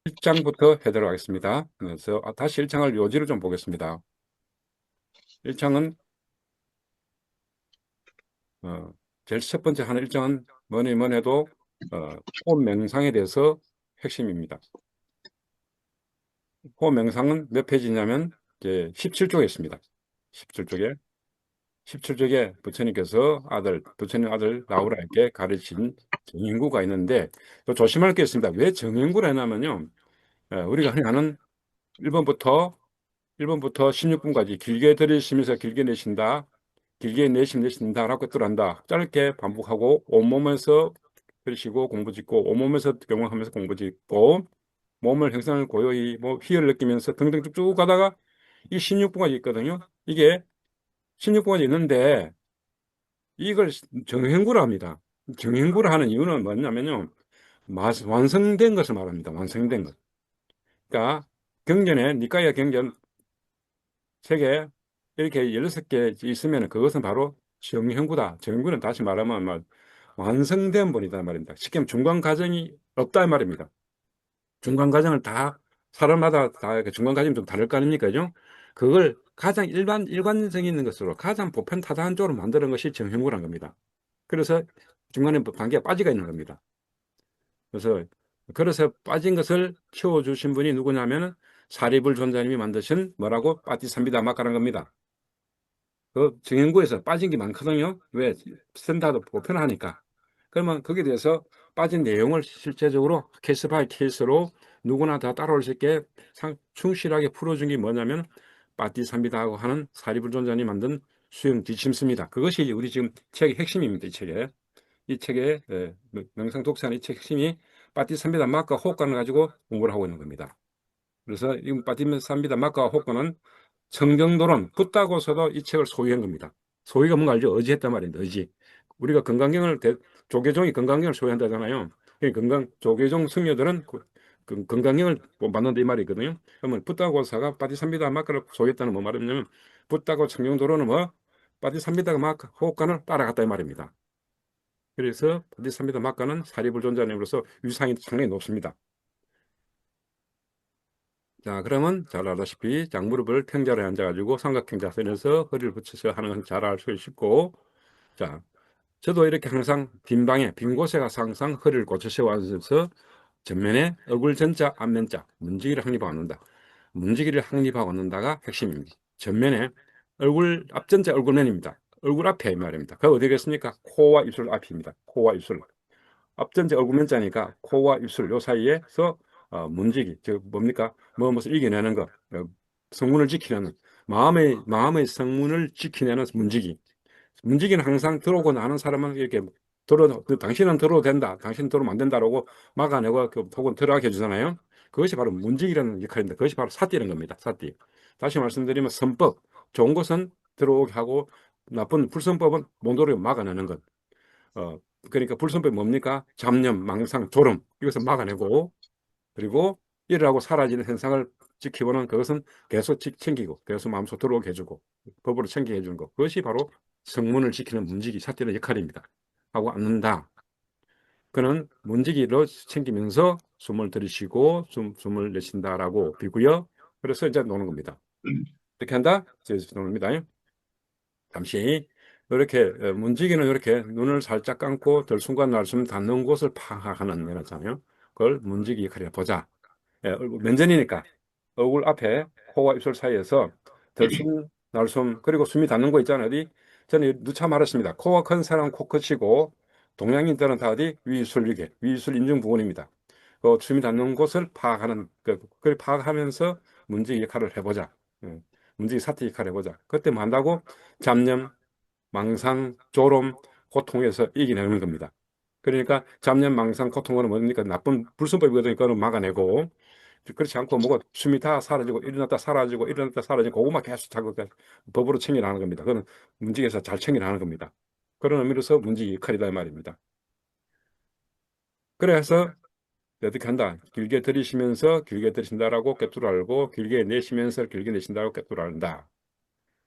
1장부터 해도록 하겠습니다. 그래서 다시 1장을 요지를 좀 보겠습니다. 1장은 제일 첫 번째 하는 1장은 뭐니 뭐니 해도 호명상에 대해서 핵심입니다. 호명상은 몇 페이지냐면 이제 17쪽에 있습니다. 17쪽에 부처님께서 부처님 아들 나우라에게 가르친 정인구가 있는데 또 조심할 게 있습니다. 왜 정인구라 했냐면요. 우리가 흔히 아는 1번부터 16분까지 길게 들이쉬면서 길게 내쉰다. 길게 내쉰다라고 뜻한다. 짧게 반복하고 온몸에서 들이쉬고 공부 짓고 온몸에서 경험하면서 공부 짓고 몸을 형상을 고요히 뭐 희열 느끼면서 등등 쭉쭉 가다가 이 16분까지 있거든요. 이게 16분까지 있는데 이걸 정행구라 합니다. 정행구라 하는 이유는 뭐냐면요. 완성된 것을 말합니다. 완성된 것. 그러니까 경전에 니까야 경전 세 개, 이렇게 16개 있으면 그것은 바로 정형구다. 정형구는 다시 말하면 완성된 분이다 말입니다. 쉽게 말하면 중간 과정이 없다 말입니다. 중간 과정을 다 사람마다 다 중간 과정이 좀 다를 거 아닙니까? 그죠? 그걸 가장 일관성 있는 것으로 가장 보편타당한 쪽으로 만드는 것이 정형구란 겁니다. 그래서 중간에 단계가 빠지가 있는 겁니다. 그래서 빠진 것을 키워주신 분이 누구냐면 사리불 존자님이 만드신 뭐라고 빠티삼비다마카라는 겁니다. 그 정형구에서 빠진 게 많거든요. 왜? 스탠다드 보편하니까. 그러면 거기에 대해서 빠진 내용을 실제적으로 케이스 바이 케이스로 누구나 다 따라올 수 있게 충실하게 풀어준 게 뭐냐면 빠티삼비다하고 하는 사리불존자님 만든 수행 지침서입니다. 그것이 우리 지금 책의 핵심입니다. 이 책에. 이 책의 명상 독서하는 이 책 핵심이 빠티삼비다 마카 호흡관을 가지고 공부를 하고 있는 겁니다. 그래서 이 빠티삼비다 마카 호흡관은 성경도론 붙다고서도 이 책을 소유한 겁니다. 소유가 뭔가 알죠? 의지했단 말입니다. 의지. 우리가 조계종이 건강경을 소유한다잖아요. 조계종 승려들은 건강경을 만든다 이 말이거든요. 그러면 붙다고사가 빠티삼비다 마카를 소유했다는 뭐 말이냐면 붙다고 성경도론은 뭐 빠티삼비다 마카 호흡관을 따라갔다 이 말입니다. 그래서 빠티삼비다 마카는 사리불존자님으로서 위상이 상당히 높습니다. 자, 그러면 잘 알다시피 장무릎을 평자로 앉아가지고 삼각형 자세에서 허리를 붙여서 하는 건 잘 알 수 있고, 자, 저도 이렇게 항상 빈 곳에 가서 항상 허리를 고쳐 세워 앉아서 전면에 얼굴 전자, 앞면자, 문지기를 확립하고 앉는다. 문지기를 확립하고 앉는다가 핵심입니다. 전면에 앞전자 얼굴면입니다. 얼굴 앞에 이 말입니다. 그 어디겠습니까? 코와 입술 앞입니다. 코와 입술. 앞전자 얼굴면자니까 코와 입술 요 사이에서 문지기, 즉 뭡니까? 무엇을 이겨내는 것, 성문을 지키는 마음의 성문을 지키내는 문지기. 문지기는 항상 들어오고 나는 사람은 이렇게 당신은 들어도 된다, 당신은 들어오면 안 된다라고 막아내고 혹은 들어가게 해주잖아요. 그것이 바로 문지기라는 역할입니다. 그것이 바로 사띠라는 겁니다. 사띠. 다시 말씀드리면 선법, 좋은 것은 들어오게 하고 나쁜 불선법은 못 들어오게 막아내는 것. 어, 그러니까 불선법이 뭡니까? 잡념, 망상, 졸음 이것을 막아내고 그리고 일어나고 사라지는 현상을 지키고는 그것은 계속 챙기고 계속 마음속 들어오게 해주고 법으로 챙기게 해주는 것 그것이 바로 성문을 지키는 문지기 사띠의 역할입니다. 하고 앉는다. 그는 문지기로 챙기면서 숨을 들이쉬고 숨을 내쉰다라고 비고요. 그래서 이제 노는 겁니다. 이렇게 한다? 이제 노는입니다. 잠시 이렇게 문지기는 이렇게 눈을 살짝 감고 들숨과 날숨 닿는 곳을 파악하는 거잖아요. 그걸 문지기 역할이라 보자. 면전이니까 얼굴 앞에 코와 입술 사이에서 들숨, 날숨 그리고 숨이 닿는 거 있잖아요. 어디? 저는 누차 말했습니다. 코가 큰 사람은 코 끝이고 동양인들은 다 어디? 위입술 이게 위입술 인중 부분입니다. 그 숨이 닿는 곳을 파악하는 그걸 파악하면서 문지기 역할을 해보자. 문지기 사태 역할을 해보자. 그때 뭐 한다고? 잡념, 망상, 졸음, 고통에서 이겨내는 겁니다. 그러니까 잡념, 망상, 고통은 뭡니까? 나쁜 불순법이거든요. 그거는 막아내고 그렇지 않고 뭐가 숨이 다 사라지고 일어났다 사라지고 일어났다 사라지고 그것만 계속 자꾸 법으로 챙겨나가는 겁니다. 그거는 문직에서 잘 챙겨나가는 겁니다. 그런 의미로서 문직의 역할이다 이 말입니다. 그래서 어떻게 한다? 길게 들이쉬면서 길게 들이쉰다라고 꿰뚫어 알고 길게 내쉬면서 길게 내쉰다고 꿰뚫어 안다.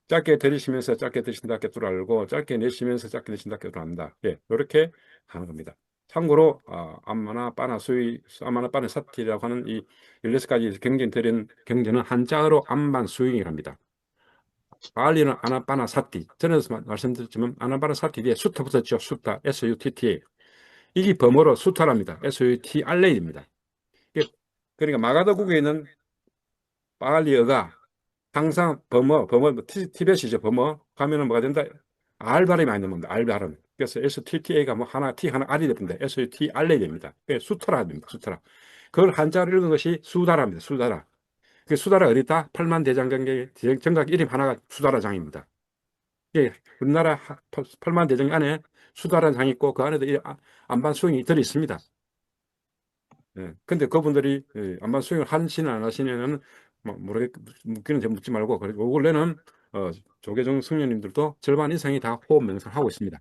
짧게 들이쉬면서 짧게 들이쉰다 꿰뚫어 알고 짧게 내쉬면서 짧게 내쉰다 꿰뚫어 안다. 예, 이렇게 하는 겁니다. 참고로 암마나 빠나 수위, 암마나 빠나 사티라고 하는 이 16가지 경전은 한자어로 암반 수잉이랍니다. 발리는 아나빠나 사티. 전에도 말씀드렸지만 아나빠나 사티 뒤에 수타 붙었죠. 수타, S-U-T-T. 이게 범어로 수타랍니다. S-U-T-R-A입니다. 그러니까 마가더국에 있는 발리어가 항상 범어, 티벳이죠, 범어. 가면은 뭐가 된다? R 발음이 많이 나옵니다. R 발음. 그래서 STTA가 뭐 하나, T 하나, R이 됩니다. SUTR이 됩니다. 수타라 됩니다. 수타라. 그걸 한자로 읽은 것이 수다라입니다. 수다라. 그 수다라 어디다? 팔만대장경의 정각 이름 하나가 수다라장입니다. 예, 우리나라 팔만대장 안에 수다라는 장이 있고 그 안에도 이 안반 수행이 들어 있습니다. 예, 근데 그분들이 안반 수행을 하시는 안 하시냐는 뭐 모르겠, 묻기는 묻지 말고 그리고 원래는 조계종 승려님들도 절반 이상이 다 호흡 명상을 하고 있습니다.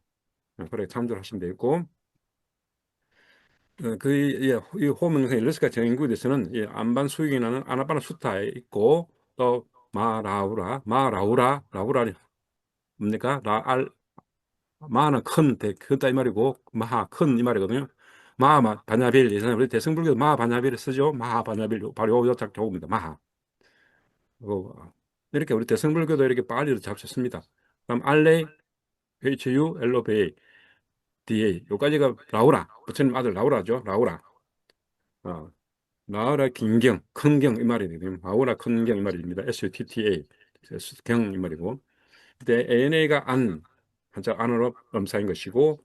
그래 참조를 하시면 되겠고 이 호흡 명상 16가지 정인구에 대해서는 이 안반 수행이라는 아나파나 수타에 있고 또 라우라 뭡니까? 마는 크다 이 말이고 마하 큰 이 말이거든요. 바냐빌 예전에 우리 대승불교 마하바냐빌을 쓰죠. 마하바냐빌 바로 요 작자입니다. 마하. 이렇게 우리 대승불교도 이렇게 빨리로 잡혔습니다. 그럼 알레 HULOBA DA 요까지가 라우라 부처님 아들 라우라죠. 라우라. 어, 라우라 긴경 큰경 이 말이거든요. 라우라 큰경 이 말입니다. SUTTA 경 이 말이고 그때 ANA가 한자 안으로 음사인 것이고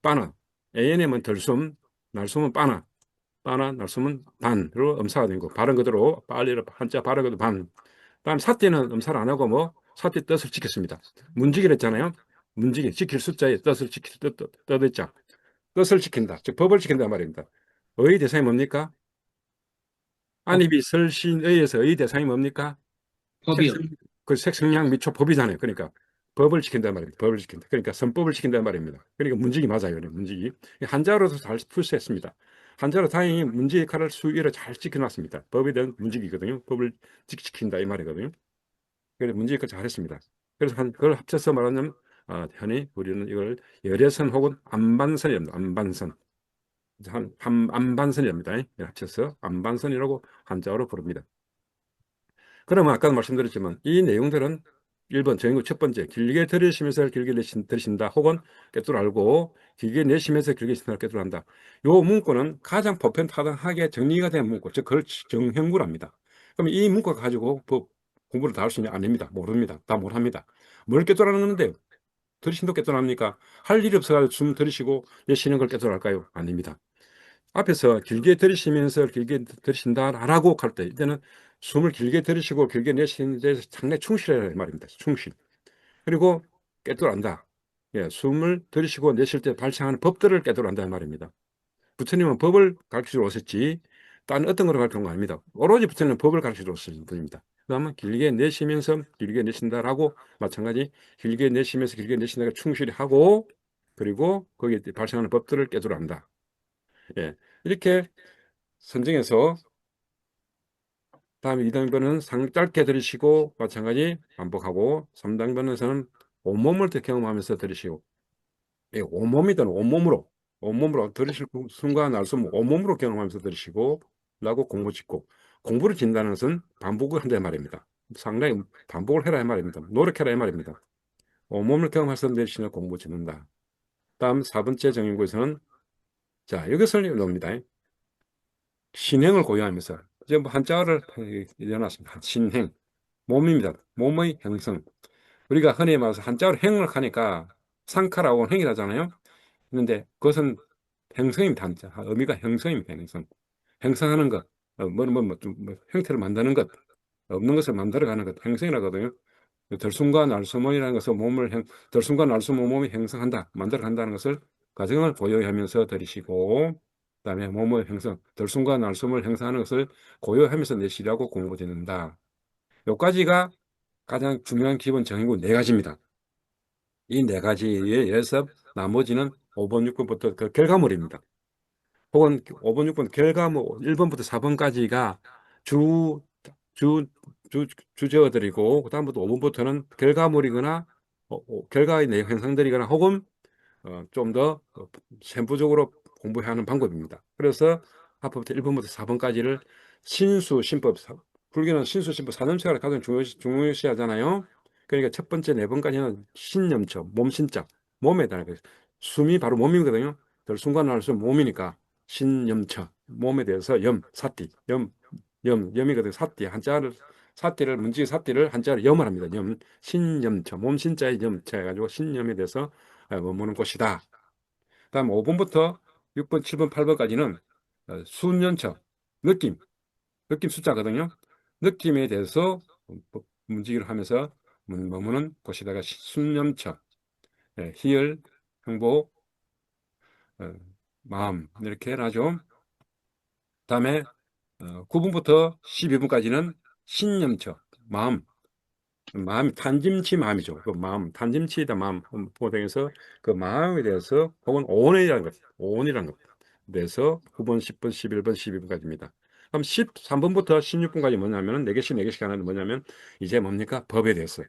빠나 ANM은 들숨 날숨은 빠나 날숨은 반으로 음사가 된 거. 발음 그대로 빨리 한자 발음 그대로 반. 다음 사띠는 음사를 안 하고 뭐 사띠 뜻을 지켰습니다. 문지기를 했잖아요. 문지기 지킬 숫자에 뜻을 지킬 뜻자 뜻을 지킨다. 즉 법을 지킨다 말입니다. 의 대상이 뭡니까? 법, 안입이 설신의에서 의 대상이 뭡니까? 법이요. 색성, 그 색성량 미초 법이잖아요. 그러니까 법을 지킨단 말입니다. 법을 지킨다. 그러니까 선법을 지킨단 말입니다. 그러니까 문직이 맞아요. 문직이. 한자로도 잘 풀수했습니다. 한자로 다행히 문직의 칼을 수위로 잘 지켜놨습니다. 법에 대한 문직이거든요. 법을 지킨다 이 말이거든요. 그래서 문직의 칼 잘했습니다. 그래서 그걸 합쳐서 말하면 현히 우리는 이걸 열애선 혹은 안반선이랍니다. 안반선. 안반선이랍니다. 합쳐서 안반선이라고 한자어로 부릅니다. 그러면 아까도 말씀드렸지만 이 내용들은 1번 정인구 첫 번째 길게 들으시면서 길게 들으신다 혹은 꿰뚫 알고 길게 내쉬면서 길게 신다 꿰뚫 한다. 요 문구는 가장 보편타당하게 정리가 된 문구 즉 그걸 정형구랍니다. 그럼 이 문구 가지고 법 공부를 다 할 수 있냐? 아닙니다. 모릅니다. 다 못합니다. 뭘 꿰뚫하는 건데 들으신도 꿰뚫합니까? 할 일이 없어가지고 숨 들이쉬고 내쉬는 걸 꿰뚫할까요? 아닙니다. 앞에서 길게 들이쉬면서 길게 들이쉰다라고 할 때 이제는 숨을 길게 들이쉬고 길게 내쉬는 데서 상당히 충실해야 말입니다. 충실. 그리고 꿰뚫한다. 예, 숨을 들이쉬고 내쉴 때 발생하는 법들을 꿰뚫한다는 말입니다. 부처님은 법을 가르치러 오셨지 딴 어떤 걸 가르치는 거 아닙니다. 오로지 부처님은 법을 가르치러 오신 분입니다. 그러면 길게 내쉬면서 길게 내쉰다라고 마찬가지 길게 내쉬면서 길게 내쉰다가 충실히 하고 그리고 거기에 발생하는 법들을 꿰뚫한다. 예, 이렇게 선정해서 다음에 2단계는 짧게 들으시고 마찬가지 반복하고 3단계에서는 온몸을 경험하면서 들으시고 예, 온몸이든 온몸으로 들으실 순간 날숨 온몸으로 경험하면서 들으시고 라고 공부 짓고 공부를 진다는 것은 반복을 한다 말입니다. 상당히 반복을 해라 이 말입니다. 노력해라 이 말입니다. 온몸을 경험해서 내쉬는 공부 짓는다. 다음 4번째 정인구에서는 자 여기서 나옵니다. 신행을 고유하면서 이제 뭐 한자어를 일어났습니다. 신행 몸입니다. 몸의 형성. 우리가 흔히 말해서 한자어로 행을 하니까 상카라고 행이라잖아요. 그런데 그것은 형성입니다. 한자. 의미가 형성입니다. 형성. 형성하는 것, 형태를 만드는 것, 없는 것을 만들어가는 것, 형성이라거든요. 들숨과 날숨이라는 것은 들숨과 날숨 몸이 형성한다, 만들어간다는 것을 과정을 고요하면서 들이시고, 그다음에 몸의 형성, 들숨과 날숨을 형성하는 것을 고요하면서 내쉬라고 공부 짓는다. 요까지가 가장 중요한 기본 정의고 네 가지입니다. 이 네 가지에 의해서 나머지는 5번, 6번부터 그 결과물입니다. 혹은 5번, 6번 결과물 1번부터 4번까지가 주, 주, 주제어들이고 그다음부터 5번부터는 결과물이거나 결과의 내용 형성들이거나 혹은 좀 더 세부적으로 공부해야 하는 방법입니다. 그래서 합법부터 1번부터 4번까지를 신수, 신법, 불교는 신수, 신법, 사념체가 가장 중요시하잖아요. 그러니까 첫 번째 4번까지는 신념처, 몸, 신자, 몸에 대한 거예요. 숨이 바로 몸이거든요. 들숨과 날숨 몸이니까 신념처, 몸에 대해서 염, 사띠, 염이거든요. 사띠, 한자를, 사띠를, 문지기 사띠를 한자로 염을 합니다. 염, 신염처, 몸, 신자의 염처 해가지고 신념에 대해서 머무는 곳이다. 다음 5번부터 6번, 7번, 8번까지는 수년처, 느낌 숫자거든요. 느낌에 대해서 문지기를 하면서 머무는 곳이다가 순념처, 희열, 행복, 어, 마음 이렇게 해놔죠. 다음에 9번부터 12번까지는 신념처, 마음이 탄짐치 마음이죠. 그 마음, 탄짐치이다 마음 보등에서 그 마음에 대해서 혹은 오온이라는 것, 오온이라는 것 대해서 9번, 10번, 11번, 12번까지입니다. 그럼 13번부터 16번까지 뭐냐면은 4개씩 4개씩 하는 뭐냐면 이제 뭡니까? 법에 대해서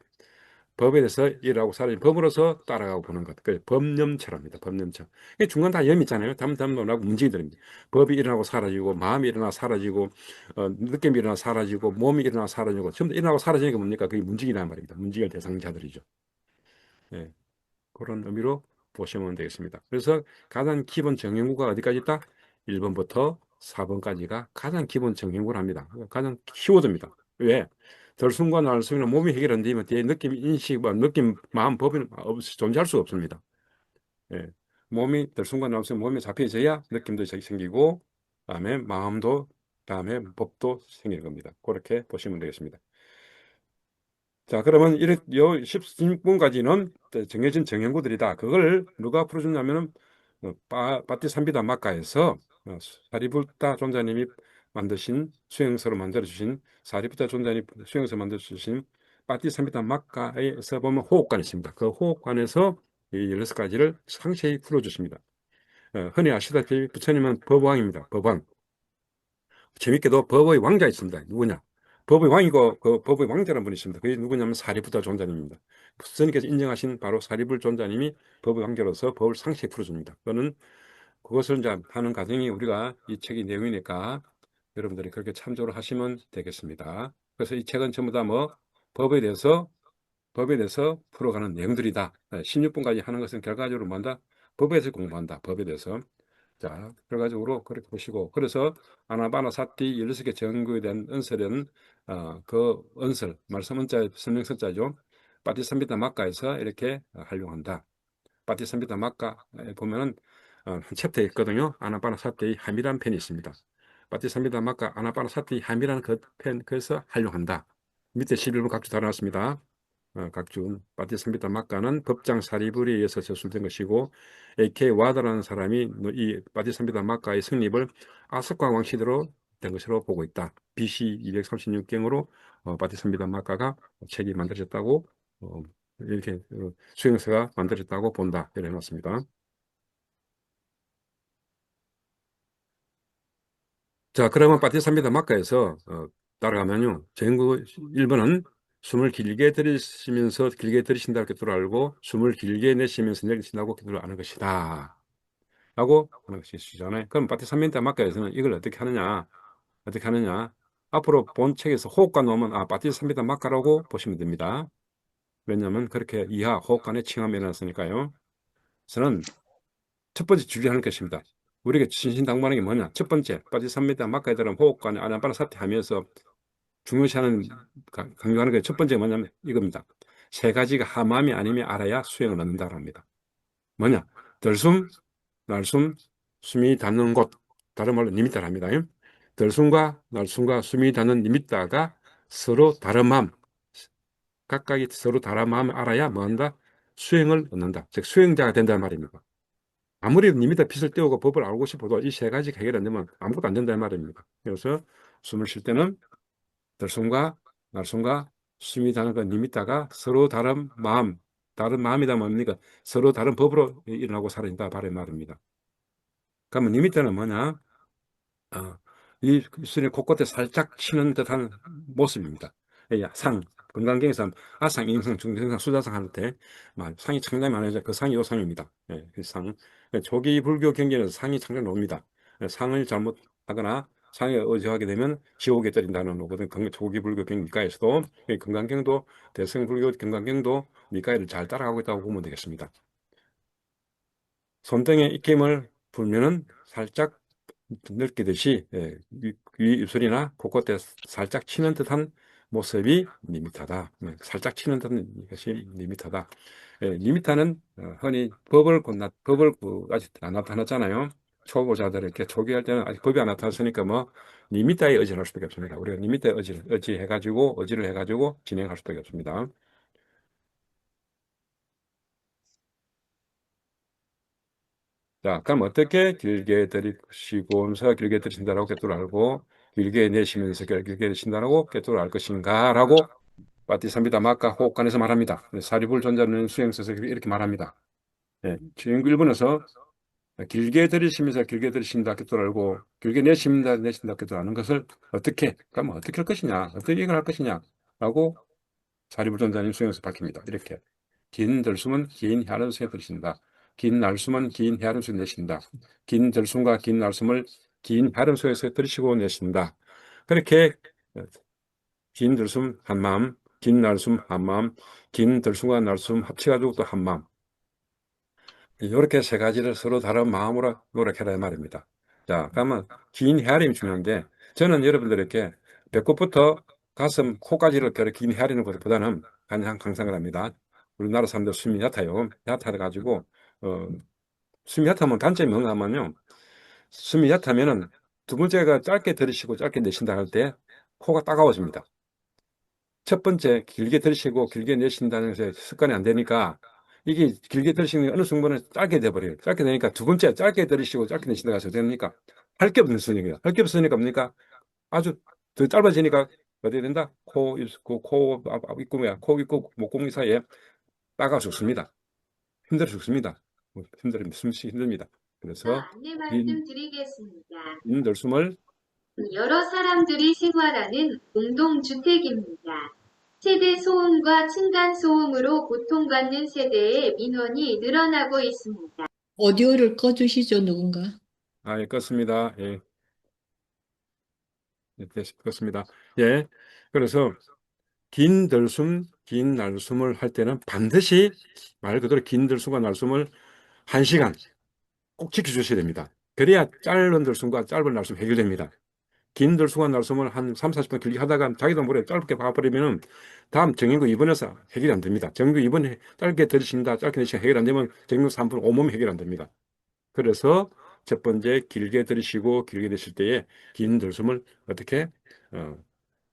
일하고 살아야 법으로서 따라가고 보는 것. 그 법념처랍니다. 법념처. 중간 다 염 있잖아요. 담담하고 문제들입니다. 법이 일어나고 사라지고 마음이 일어나 사라지고 느낌이 일어나 사라지고 몸이 일어나 사라지고 전부 다 일어나고 사라지는 게 뭡니까? 그게 문직이란 말입니다. 문직의 대상자들이죠. 예, 그런 의미로 보시면 되겠습니다. 그래서 가장 기본 정형구가 어디까지 있다? 1번부터 4번까지가 가장 기본 정형구를 합니다. 가장 키워드입니다. 왜? 덜숨과 날숨이는 몸이 해결 안 되면 뒤에 느낌, 인식, 뭐 느낌, 마음, 법은 존재할 수가 없습니다. 예. 몸이 덜숨과 날숨 몸이 잡혀져야 느낌도 생기고 다음에 마음도 다음에 법도 생기는 겁니다. 그렇게 보시면 되겠습니다. 자, 그러면 요 16분까지는 정해진 정형구들이다. 그걸 누가 풀어주냐면은 파티산비다 마카에서 사리부타 존자님이 만드신 수행서로 만들어주신 사리부타 존자님 수행서 만들어주신 파티산비다 마카에서 보면 호흡관이 있습니다. 그 호흡관에서 이 16가지를 상세히 풀어주십니다. 흔히 아시다시피 부처님은 법왕입니다. 법왕. 재밌게도 법의 왕자 있습니다. 누구냐? 법의 왕이고 그 법의 왕자라는 분이 있습니다. 그게 누구냐면 사리부타 존자님입니다. 스님께서 인정하신 바로 사리불 존자님이 법의 왕자로서 법을 상세히 풀어줍니다. 그것을 이제 하는 과정이 우리가 이 책의 내용이니까 여러분들이 그렇게 참조를 하시면 되겠습니다. 그래서 이 책은 전부 다 뭐 법에 대해서 풀어가는 내용들이다. 16분까지 하는 것은 결과적으로 뭔다? 법에 대해서 공부한다. 법에 대해서. 자, 결과적으로 그렇게 보시고, 그래서 아나바나사티 16개 정구에 대한 은설은 그 은설, 말씀 은자, 설명서자죠. 파티산비타 마카에서 이렇게 활용한다. 파티산비타 마카에 보면은 한 챕터에 있거든요. 아나바나사티의 함이라는 편이 있습니다. 파티산비타 마카 아나바나사티 함이라는 그 편, 그래서 활용한다. 밑에 11번 각주 달아놨습니다. 각종 파티산비타 마카는 법장 사리불에 의해서 저술된 것이고 AK 와다라는 사람이 이 파티산비타 마카의 성립을 아스카 왕 시대로 된 것으로 보고 있다. BC 236경으로 파티산비타 마카가 책이 만들어졌다고 이렇게 수행서가 만들어졌다고 본다. 이렇게 해놨습니다. 자, 그러면 파티산비타 마카에서 따라가면요. 전국 1번은 숨을 길게 들이쉬면서 길게 들이쉰다고 기도를 알고 숨을 길게 내쉬면서 내쉬신다고 기도를 하는 것이다. 라고 하는 것이 주잖아요. 그럼 파티산비타 마카에서는 이걸 어떻게 하느냐? 어떻게 하느냐? 앞으로 본 책에서 호흡과 넣으면 파티산비타 마카라고 보시면 됩니다. 왜냐하면 그렇게 이하 호흡관에 칭함이 일어났으니까요. 저는 첫 번째 주의하는 것입니다. 우리가 신신당부하는 게 뭐냐? 첫 번째, 파티산비타 마카에 들어간 호흡관에 아나파나 사티하면서 중요시하는 강조하는 게 첫 번째 뭐냐면 이겁니다. 세 가지가 하마음이 아니면 알아야 수행을 얻는다고 합니다. 뭐냐? 들숨, 날숨, 숨이 닿는 곳. 다른 말로 니미따랍니다. 들숨과 날숨과 숨이 닿는 니미따가 서로 다른 마음, 각각이 서로 다른 마음을 알아야 뭐한다? 수행을 얻는다. 즉 수행자가 된다는 말입니다. 아무리 니미따 빛을 띄우고 법을 알고 싶어도 이 세 가지 해결 안 되면 아무것도 안 된다는 말입니다. 그래서 숨을 쉴 때는 들숨과 날숨과 숨이 닿는 그 니미따가 서로 다른 마음이다 뭡니까? 서로 다른 법으로 일어나고 사라진다 바로 이 말입니다. 그러면 니미따는 뭐냐? 이 입술이 곳곳에 살짝 치는 듯한 모습입니다. 금강경에서 아상, 임상, 중경상, 수자상 할 때 상이 상당히 많아요. 그 상이 요 상입니다. 예, 그 상. 조기 불교 경전에서 상이 상당히 나옵니다. 상을 잘못하거나 상에 의지하게 되면 지옥에 떨린다는 거거든. 조기 불교 경니까에서도 금강경도 대승 불교 금강경도 니까이를 잘 따라가고 있다고 보면 되겠습니다. 손등에 입김을 불면은 살짝 느끼듯이 귀 입술이나 코끝에 살짝 치는 듯한 모습이 밋밋하다. 살짝 치는 듯한 것이 밋밋하다. 밋밋하는 흔히 아직 안 나타났잖아요. 초보자들 이렇게 초기할 때는 아직 법이 안 나타났으니까 뭐 밋밋하게 의지할 수밖에 없습니다. 우리가 밋밋하게 의지를 해가지고 진행할 수밖에 없습니다. 자, 그럼 어떻게 길게 들이쉬면서 길게 들이쉰다라고 꿰뚫어 알고 길게 내쉬면서 길게 내쉰다라고 꿰뚫어 알 것인가라고 바티삼비다 마카 호흡관에서 말합니다. 사리불 존자는 수행서에서 이렇게 말합니다. 주인구 1번에서 길게 들이쉬면서 길게 들이쉰다 꿰뚫어 알고 길게 내쉰다 꿰뚫어 아는 것을 그럼 어떻게 할 것이냐, 어떻게 이걸 할 것이냐라고 사리불존자님 수행에서 밝힙니다. 이렇게 긴 들숨은 긴 혀를 쇠 들이쉰다. 긴 날숨은 긴 혀를 쇠 내쉰다. 긴 들숨과 긴 날숨을 긴 혀를 쇠에서 들이쉬고 내쉰다. 그렇게 긴 들숨 한 마음, 긴 날숨 한 마음, 긴 들숨과 날숨 합쳐가지고 또 한 마음. 이렇게 세 가지를 서로 다른 마음으로 노력해라 말입니다. 자, 그러면 긴 헤아림이 중요한데 저는 여러분들에게 배꼽부터 가슴, 코까지를 이렇게 긴 헤아리는 것보다는 그냥 강상을 합니다. 우리나라 사람들 숨이 얕아요. 얕아 가지고 숨이 얕으면 단점이 뭔가 하면요. 숨이 얕으면은 두 번째가 짧게 들이쉬고 짧게 내쉰다 할 때 코가 따가워집니다. 첫 번째 길게 들이쉬고 길게 내쉰다는 것에 습관이 안 되니까 이게 길게 들이쉬는 게 어느 순간에 짧게 돼버려요. 짧게 되니까 두 번째 짧게 들이쉬고 짧게 내쉰다 가서 되니까 할 게 없는 순이에요. 할 게 없으니까 뭡니까? 아주 더 짧아지니까 어디 된다? 입구 뭐야? 코 입구 목구멍 사이에 따가 죽습니다. 힘들어 죽습니다. 숨쉬기 힘듭니다. 그래서 안내 긴 말씀드리겠습니다. 들숨을 여러 사람들이 생활하는 공동주택입니다. 세대 소음과 층간 소음으로 고통받는 세대의 민원이 늘어나고 있습니다. 오디오를 꺼주시죠, 누군가. 예, 껐습니다. 예, 껐습니다. 예, 그래서 긴 들숨, 긴 날숨을 할 때는 반드시 말 그대로 긴 들숨과 날숨을 1시간 꼭 지켜주셔야 됩니다. 그래야 짧은 들숨과 짧은 날숨 해결됩니다. 긴 들숨과 날숨을 한 3, 40분 길게 하다가 자기도 모르게 짧게 봐버리면 다음 정인구 2번에서 해결이 안 됩니다. 정인구 2번에 짧게 들으신다, 짧게 내쉬다 해결 안 되면 정인구 3번 온몸 해결 안 됩니다. 그래서 첫 번째 길게 들이쉬고 길게 내쉴 때에 긴 들숨을 어떻게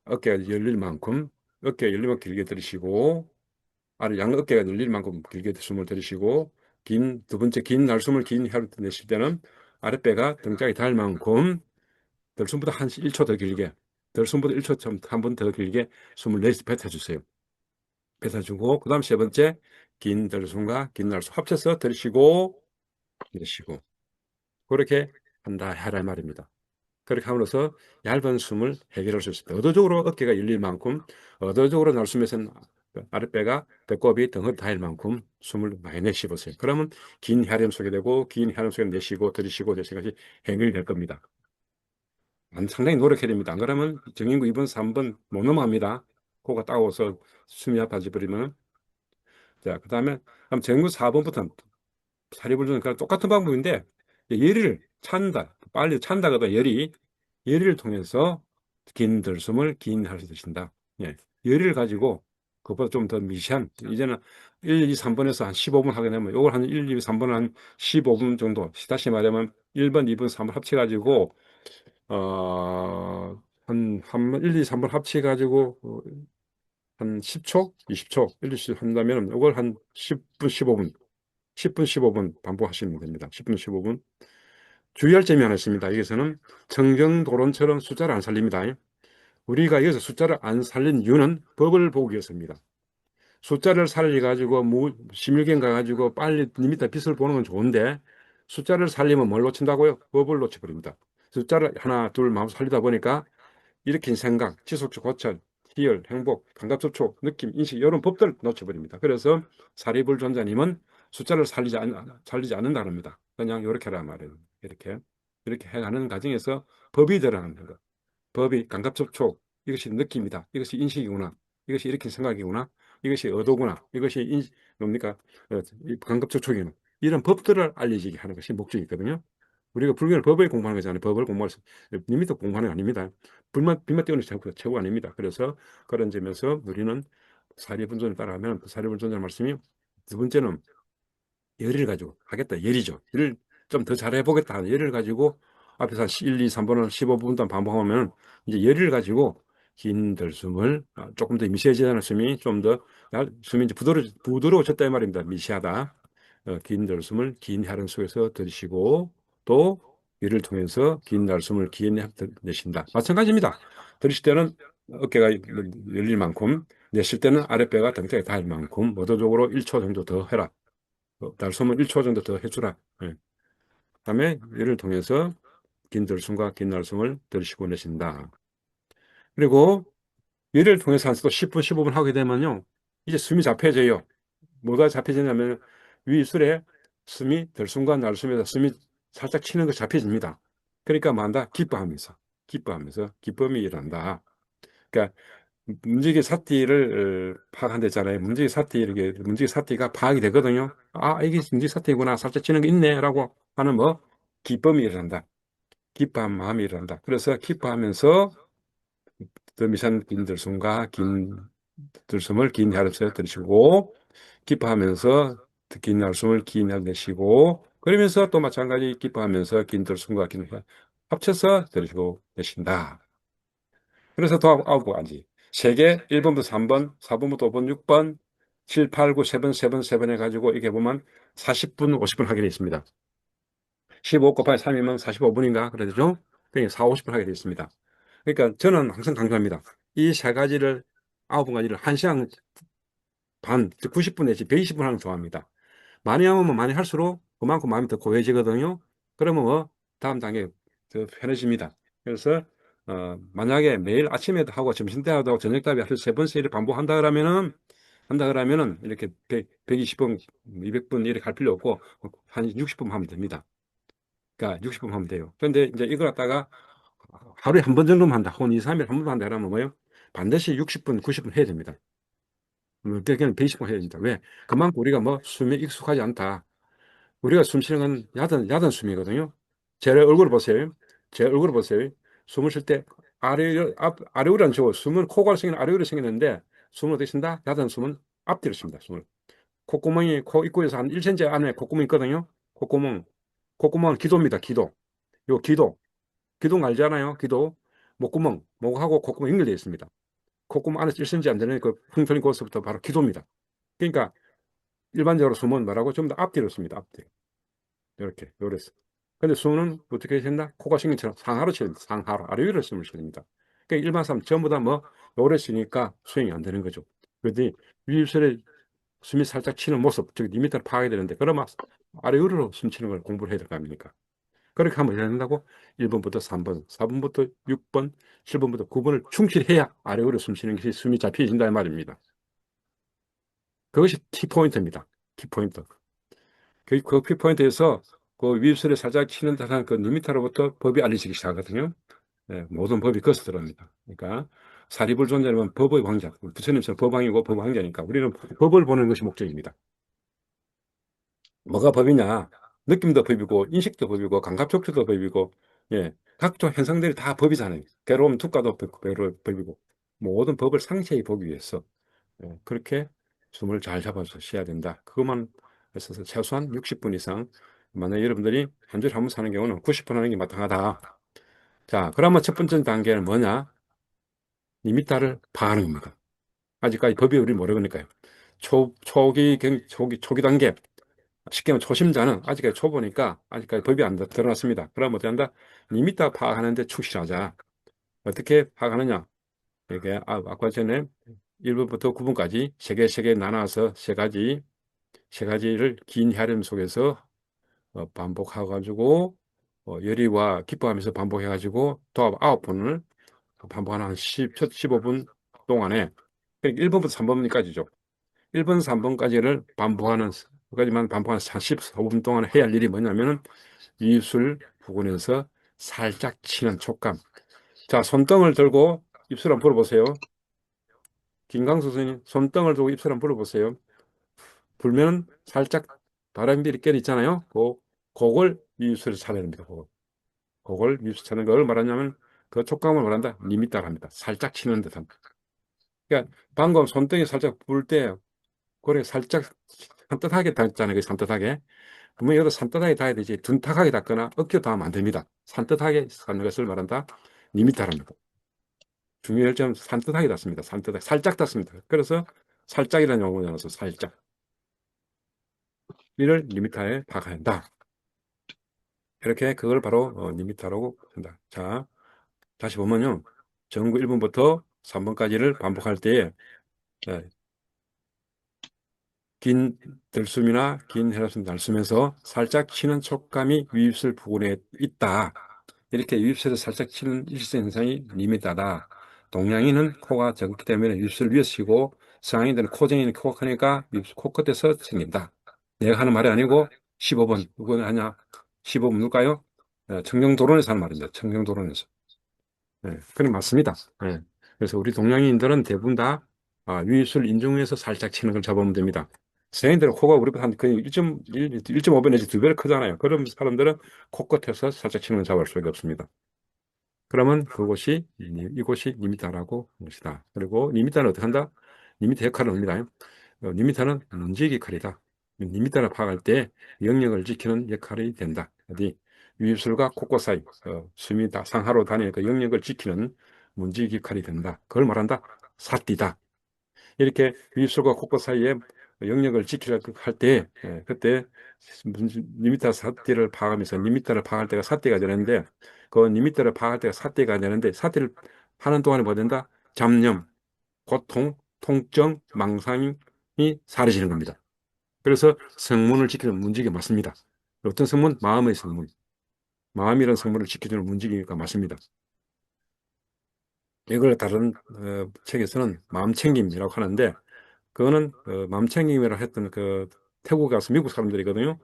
어깨가 열릴 만큼 길게 들이쉬고 양 어깨가 열릴 만큼 길게 숨을 들이쉬고 두 번째 긴 날숨을 긴 혀로 내쉴 때는 아랫배가 등짝이 닿을 만큼 들숨보다 한 1초 더 길게 들숨보다 1초 한 번 더 길게 숨을 뱉어주세요. 뱉어주고 그 다음 세 번째 긴 들숨과 긴 날숨 합쳐서 들이쉬고 내쉬고 그렇게 한다 하라 말입니다. 그렇게 함으로써 얇은 숨을 해결할 수 있습니다. 의도적으로 어깨가 열릴 만큼, 의도적으로 날숨에서는 아랫배가 배꼽이 덩어리 닿을 만큼 숨을 많이 내쉬보세요. 그러면 긴 혈압 속에 되고, 긴 혈압 속에 내쉬고, 들이쉬고, 내쉬는 것이 해결될 겁니다. 상당히 노력해야 됩니다. 안 그러면 정인구 2번, 3번 못 넘어갑니다. 코가 따가워서 숨이 아파져 버리면. 자, 그 다음에 정인구 4번부터 사리불조는 그냥 똑같은 방법인데, 열을 찬다, 빨리 찬다거나 열의를 통해서 긴 들숨을 긴 할 수 드신다. 예. 열의를 가지고 그보다 좀 더 미세한 이제는 1, 2, 3번에서 한 15분 하게 되면 이걸 한 1, 2, 3번 한 15분 정도 다시 말하면 1번, 2번, 3번 합쳐 가지고 한 1, 2, 3번 합쳐 가지고 한 10초, 20초, 1, 2씩 한다면 이걸 한 10분, 15분 10분, 15분 반복하시면 됩니다. 10분, 15분. 주의할 점이 하나 있습니다. 여기서는 청정도론처럼 숫자를 안 살립니다. 우리가 여기서 숫자를 안 살린 이유는 법을 보기 위해서입니다. 숫자를 살려가지고 심일경 가가지고 빨리 리미터 빛을 보는 건 좋은데 숫자를 살리면 뭘 놓친다고요? 법을 놓쳐버립니다. 숫자를 하나, 둘 마음 살리다 보니까 일으킨 생각, 지속적 고찰, 희열, 행복, 감각접촉, 느낌, 인식 이런 법들 놓쳐버립니다. 그래서 사리불존자님은 숫자를 살리지 않는다 합니다. 그냥 이렇게 하란 말이에요. 이렇게 해가는 과정에서 법이 들어가는 거. 법이 감각접촉, 이것이 느낌이다. 이것이 인식이구나. 이것이 이렇게 생각이구나. 이것이 의도구나. 이것이 뭡니까? 이 감각접촉이구나. 이런 법들을 알려지게 하는 것이 목적이거든요. 우리가 불교는 법을 공부하는 거잖아요. 법을 공부해서 님부터 공부하는 거 아닙니다. 빛만 띄우는 게 최고 아닙니다. 그래서 그런 점에서 우리는 사리분존을 따라가면 사리분존의 말씀이 두 번째는 열의를 가지고 하겠다. 열이죠. 열을 좀 더 잘해보겠다 하는 열의를 가지고 앞에서 한 1, 2, 3번을 15분 동안 반복하면 이제 열의를 가지고 긴 들숨을 조금 더 미세해지는 숨이 좀 더 숨이 이제 부드러워졌다 이 말입니다. 미세하다. 긴 들숨을 긴 혈흔 속에서 들이쉬고 또 이를 통해서 긴 날숨을 긴 내쉰다. 마찬가지입니다. 들이쉴 때는 어깨가 열릴 만큼 내쉴 때는 아랫배가 등짝에 닿을 만큼 모두적으로 1초 정도 더 해라. 날숨을 1초 정도 더 해주라. 예. 그다음에 이를 통해서 긴 들숨과 긴 날숨을 들이쉬고 내쉰다. 그리고 이를 통해서 한 또 10분, 15분 하게 되면요. 이제 숨이 잡혀져요. 뭐가 잡혀지냐면 위입술에 숨이 들숨과 날숨에서 숨이 살짝 치는 거 잡혀집니다. 그러니까 뭐한다? 기뻐하면서 기쁨이 일어난다. 그러니까 문지기 사티를 파악한댔잖아요. 문지기 사티 이렇게 문지기 사티가 파악이 되거든요. 아, 이게 문지기 사티구나. 살짝 치는 게 있네라고 하는 뭐 기쁨이 일어난다. 기뻐한 마음이 일어난다. 그래서 기뻐하면서 더 미산 긴 들숨과 긴 들숨을 긴 혈압에서 들이쉬고 기뻐하면서 긴 날숨을 긴 혈 내쉬고 그러면서 또 마찬가지 기뻐하면서 긴 들숨과 긴 혈 합쳐서 들이쉬고 내쉰다. 그래서 더 아홉 가지. 세 개, 1번부터 3번, 4번부터 5번, 6번, 7, 8, 9, 세 번 해가지고 이게 보면 40분, 50분 하게 되어 있습니다. 15 곱하기 3이면 45분인가? 그러죠? 그러니까 4, 50분 하게 되어 있습니다. 그러니까 저는 항상 강조합니다. 이 세 가지를, 9가지를 1시간 반, 즉 90분 내지 120분 하는 거 좋아합니다. 많이 하면 많이 할수록 그만큼 마음이 더 고해지거든요. 그러면 뭐 다음 단계 더 편해집니다. 그래서 만약에 매일 아침에도 하고 점심 때도 하고 저녁 때도 하루 세 번씩 이렇게 반복한다 그러면은 이렇게 120분, 200분 이렇게 할 필요 없고 한 60분 하면 됩니다. 그러니까 60분 하면 돼요. 그런데 이제 이걸 갖다가 하루에 한 번 정도만 한다. 혹은 2, 3일에 한 번만 한다 그러면 뭐예요? 반드시 60분, 90분 해야 됩니다. 그냥 120분 해야 됩니다. 왜? 그만큼 우리가 뭐 숨에 익숙하지 않다. 우리가 숨 쉬는 건 야단 숨이거든요. 제 얼굴을 보세요. 제 얼굴을 보세요. 숨을 쉴 때 아래우리 안 쉬고 숨은 코가 생기는 아래우리 생기는데 숨을 어떻게 쉰다? 야단 숨은 앞뒤로 쉽니다. 숨을. 콧구멍이 코 입구에서 한 1cm 안에 콧구멍이 있거든요. 콧구멍은 기도입니다. 기도. 요 기도 알잖아요. 기도. 목하고 콧구멍 연결되어 있습니다. 콧구멍 안에서 1cm 안 되는 그 풍선이 곳부터 바로 기도입니다. 그러니까 일반적으로 숨은 뭐라고? 좀 더 앞뒤로 씁니다. 앞뒤. 이렇게 요랬어. 근데 숨은 어떻게 해야 된다? 코가 신경처럼 상하로 쳐야 됩니다. 상하로 아래 위로 숨을 쉬어야 됩니다. 그러니까 일반 사람 전부 다 뭐 요래 쉬니까 수행이 안 되는 거죠. 그랬더니 위입술에 숨이 살짝 치는 모습, 즉 리미터를 파악해야 되는데 그러면 아래 위로 숨 치는 걸 공부를 해야 될 거 아닙니까? 그렇게 하면 해야 된다고 1번부터 3번, 4번부터 6번, 7번부터 9번을 충실히 해야 아래 위로 숨 쉬는 것이 숨이 잡혀진다 이 말입니다. 그것이 키포인트입니다. 키포인트. 그 키포인트에서 그 위입술에 살짝 치는 듯한 그 리미터로부터 법이 알려지기 시작하거든요. 네, 모든 법이 거기서 들어옵니다. 그러니까 사리불존자는 법의 왕자, 부처님처럼 법왕이고 법왕자니까 우리는 법을 보는 것이 목적입니다. 뭐가 법이냐? 느낌도 법이고 인식도 법이고 감각촉수도 법이고 예, 각종 현상들이 다 법이잖아요. 괴로움 투과도 법이고 모든 법을 상세히 보기 위해서 그렇게 숨을 잘 잡아서 쉬어야 된다. 그것만 있어서 최소한 60분 이상 만약 여러분들이 한 주에 한 번 사는 경우는 90분 하는 게 마땅하다. 자, 그러면 첫 번째 단계는 뭐냐? 리미터를 파악하는 겁니다. 아직까지 법이 우리 모르니까요. 초기 단계. 쉽게 말하면 초심자는 아직까지 초보니까 아직까지 법이 안 드러났습니다. 그럼 어떻게 한다? 리미터 파악하는데 충실하자. 어떻게 파악하느냐? 이게 아까 전에 1번부터 9번까지 세 개 나눠서 세 가지를 긴 혈음 속에서 반복해가지고 열의와 기뻐하면서 반복해가지고 또 9번을 반복하는 한 15분 동안에, 그러니까 1번부터 3번까지죠. 1번, 3번까지를 반복하는, 까지만 반복하는 14분 동안 해야 할 일이 뭐냐면은 입술 부근에서 살짝 치는 촉감. 자, 손등을 들고 입술 한번 불어보세요. 김강수 선생님, 손등을 들고 입술 한번 불어보세요. 불면은 살짝 바람이 이렇게 있잖아요. 그걸 입술에 차야 됩니다. 그걸 입술 차는 걸 말하냐면 그 촉감을 말한다. 리미터를 합니다. 살짝 치는 듯한. 그러니까 방금 손등이 살짝 불 때, 그래 살짝 산뜻하게 닿잖아요. 그 산뜻하게. 분명히 여기서 산뜻하게 닿아야 되지. 둔탁하게 닿거나 억지로 닿으면 안 됩니다. 산뜻하게 닿는 것을 말한다. 리미터랍니다. 중요할 점 산뜻하게 닿습니다. 산뜻하게. 살짝 닿습니다. 그래서 살짝이라는 용어가 나와서 살짝. 이를 리미터에 박아야 한다. 이렇게 그걸 바로 리미터라고 한다. 자, 다시 보면요. 전구 1번부터 3번까지를 반복할 때에 예, 긴 들숨이나 긴 혈압숨 날숨에서 살짝 치는 촉감이 위입술 부근에 있다. 이렇게 위입술을 살짝 치는 일시 현상이 리미터다. 동양인은 코가 적기 때문에 위입술 위에서 치고 서양인들은 코쟁이는 코가 크니까 위입술 코끝에서 생긴다. 내가 하는 말이 아니고 15번 누구는 하냐? 15번 누굴까요? 청정도론에서 하는 말입니다. 청정도론에서. 네, 그래 맞습니다. 네. 그래서 우리 동양인들은 대부분 다 위입술 인중에서 살짝 치는 걸 잡으면 됩니다. 서양인들은 코가 우리보다 한 거의 1.5배 내지 2배를 크잖아요. 그런 사람들은 코끝에서 살짝 치는 걸 잡을 수가 없습니다. 그러면 그곳이 이곳이 리미터라고 하는 것이다. 그리고 리미터는 어떻게 한다? 리미터 역할을 합니다. 리미터는 문지기 역할이다. 리미터를 파악할 때 영역을 지키는 역할이 된다. 어디 위입술과 코끝 사이 숨이 상하로 다니는 그 영역을 지키는 문지기 역할이 된다. 그걸 말한다. 사띠다. 이렇게 위입술과 코끝 사이에 영역을 지키려고 할 때, 그때 리미터 사띠를 파악하면서 리미터를 파악할 때가 사띠가 되는데, 그 리미터를 파악할 때가 사띠가 되는데, 사띠를 하는 동안에 뭐 된다? 잡념, 고통, 통증, 망상이 사라지는 겁니다. 그래서 성문을 지키는 문지기가 맞습니다. 어떤 성문? 마음의 성문. 마음이라는 성문을 지켜주는 문지기가 맞습니다. 이걸 다른 책에서는 마음챙김이라고 하는데, 그거는 맘챙김이라 했던 그 태국에 가서 미국 사람들이거든요.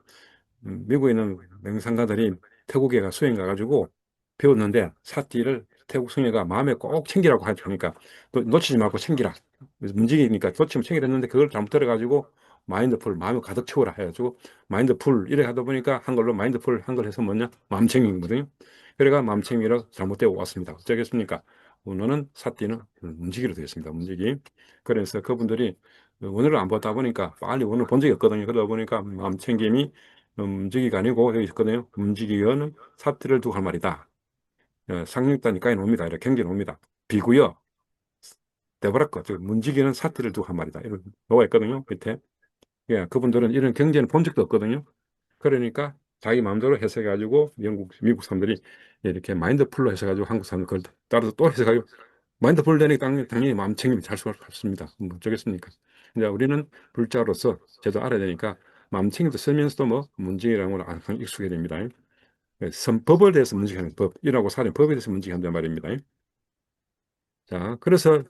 미국에 있는 명상가들이 태국에 가 수행 가가지고 배웠는데 사띠를 태국 성녀가 마음에 꼭 챙기라고 하니까 또 놓치지 말고 챙기라. 그래서 문지기니까 놓치면 챙기라 했는데 그걸 잘못 들어가지고 마인드풀 마음을 가득 채워라 해가지고 마인드풀 이래 하다 보니까 한글로 마인드풀 한글 해서 뭐냐 마음챙김이거든요. 그래가 마음챙김이라고 잘못되어 왔습니다. 어쩌겠습니까? 오늘은 사띠는 문지기로 되어 있습니다. 문지기. 그래서 그분들이 원어를 안 보다 보니까 빨리 원어를 본 적이 없거든요. 그러다 보니까 마음챙김이 문지기가 아니고 여기 있거든요. 문지기어는 사띠를 두고 할 말이다. 상륙다니까 옵니다. 이렇게 경계 옵니다. 비구여 데버라커 문지기는 사띠를 두고 한 말이다. 이런 뭐가 있거든요. 밑에. 예, 그분들은 이런 경제는 본 적도 없거든요. 그러니까 자기 마음대로 해석해가지고 미국 사람들이 이렇게 마인드풀로 해석해가지고 한국 사람들 그걸 따라서 또 해석하고 마인드풀 되니까 당연히 마음 챙김이 잘 수가 없습니다. 뭐 어쩌겠습니까? 이제 우리는 불자로서 제도 알아야 되니까 마음 챙김도 쓰면서도 뭐 문제라는 걸 항상 익숙해야 됩니다. 법을 대해서 문제하는 법, 일하고 사는 법에 대해서 문제한단 말입니다. 자, 그래서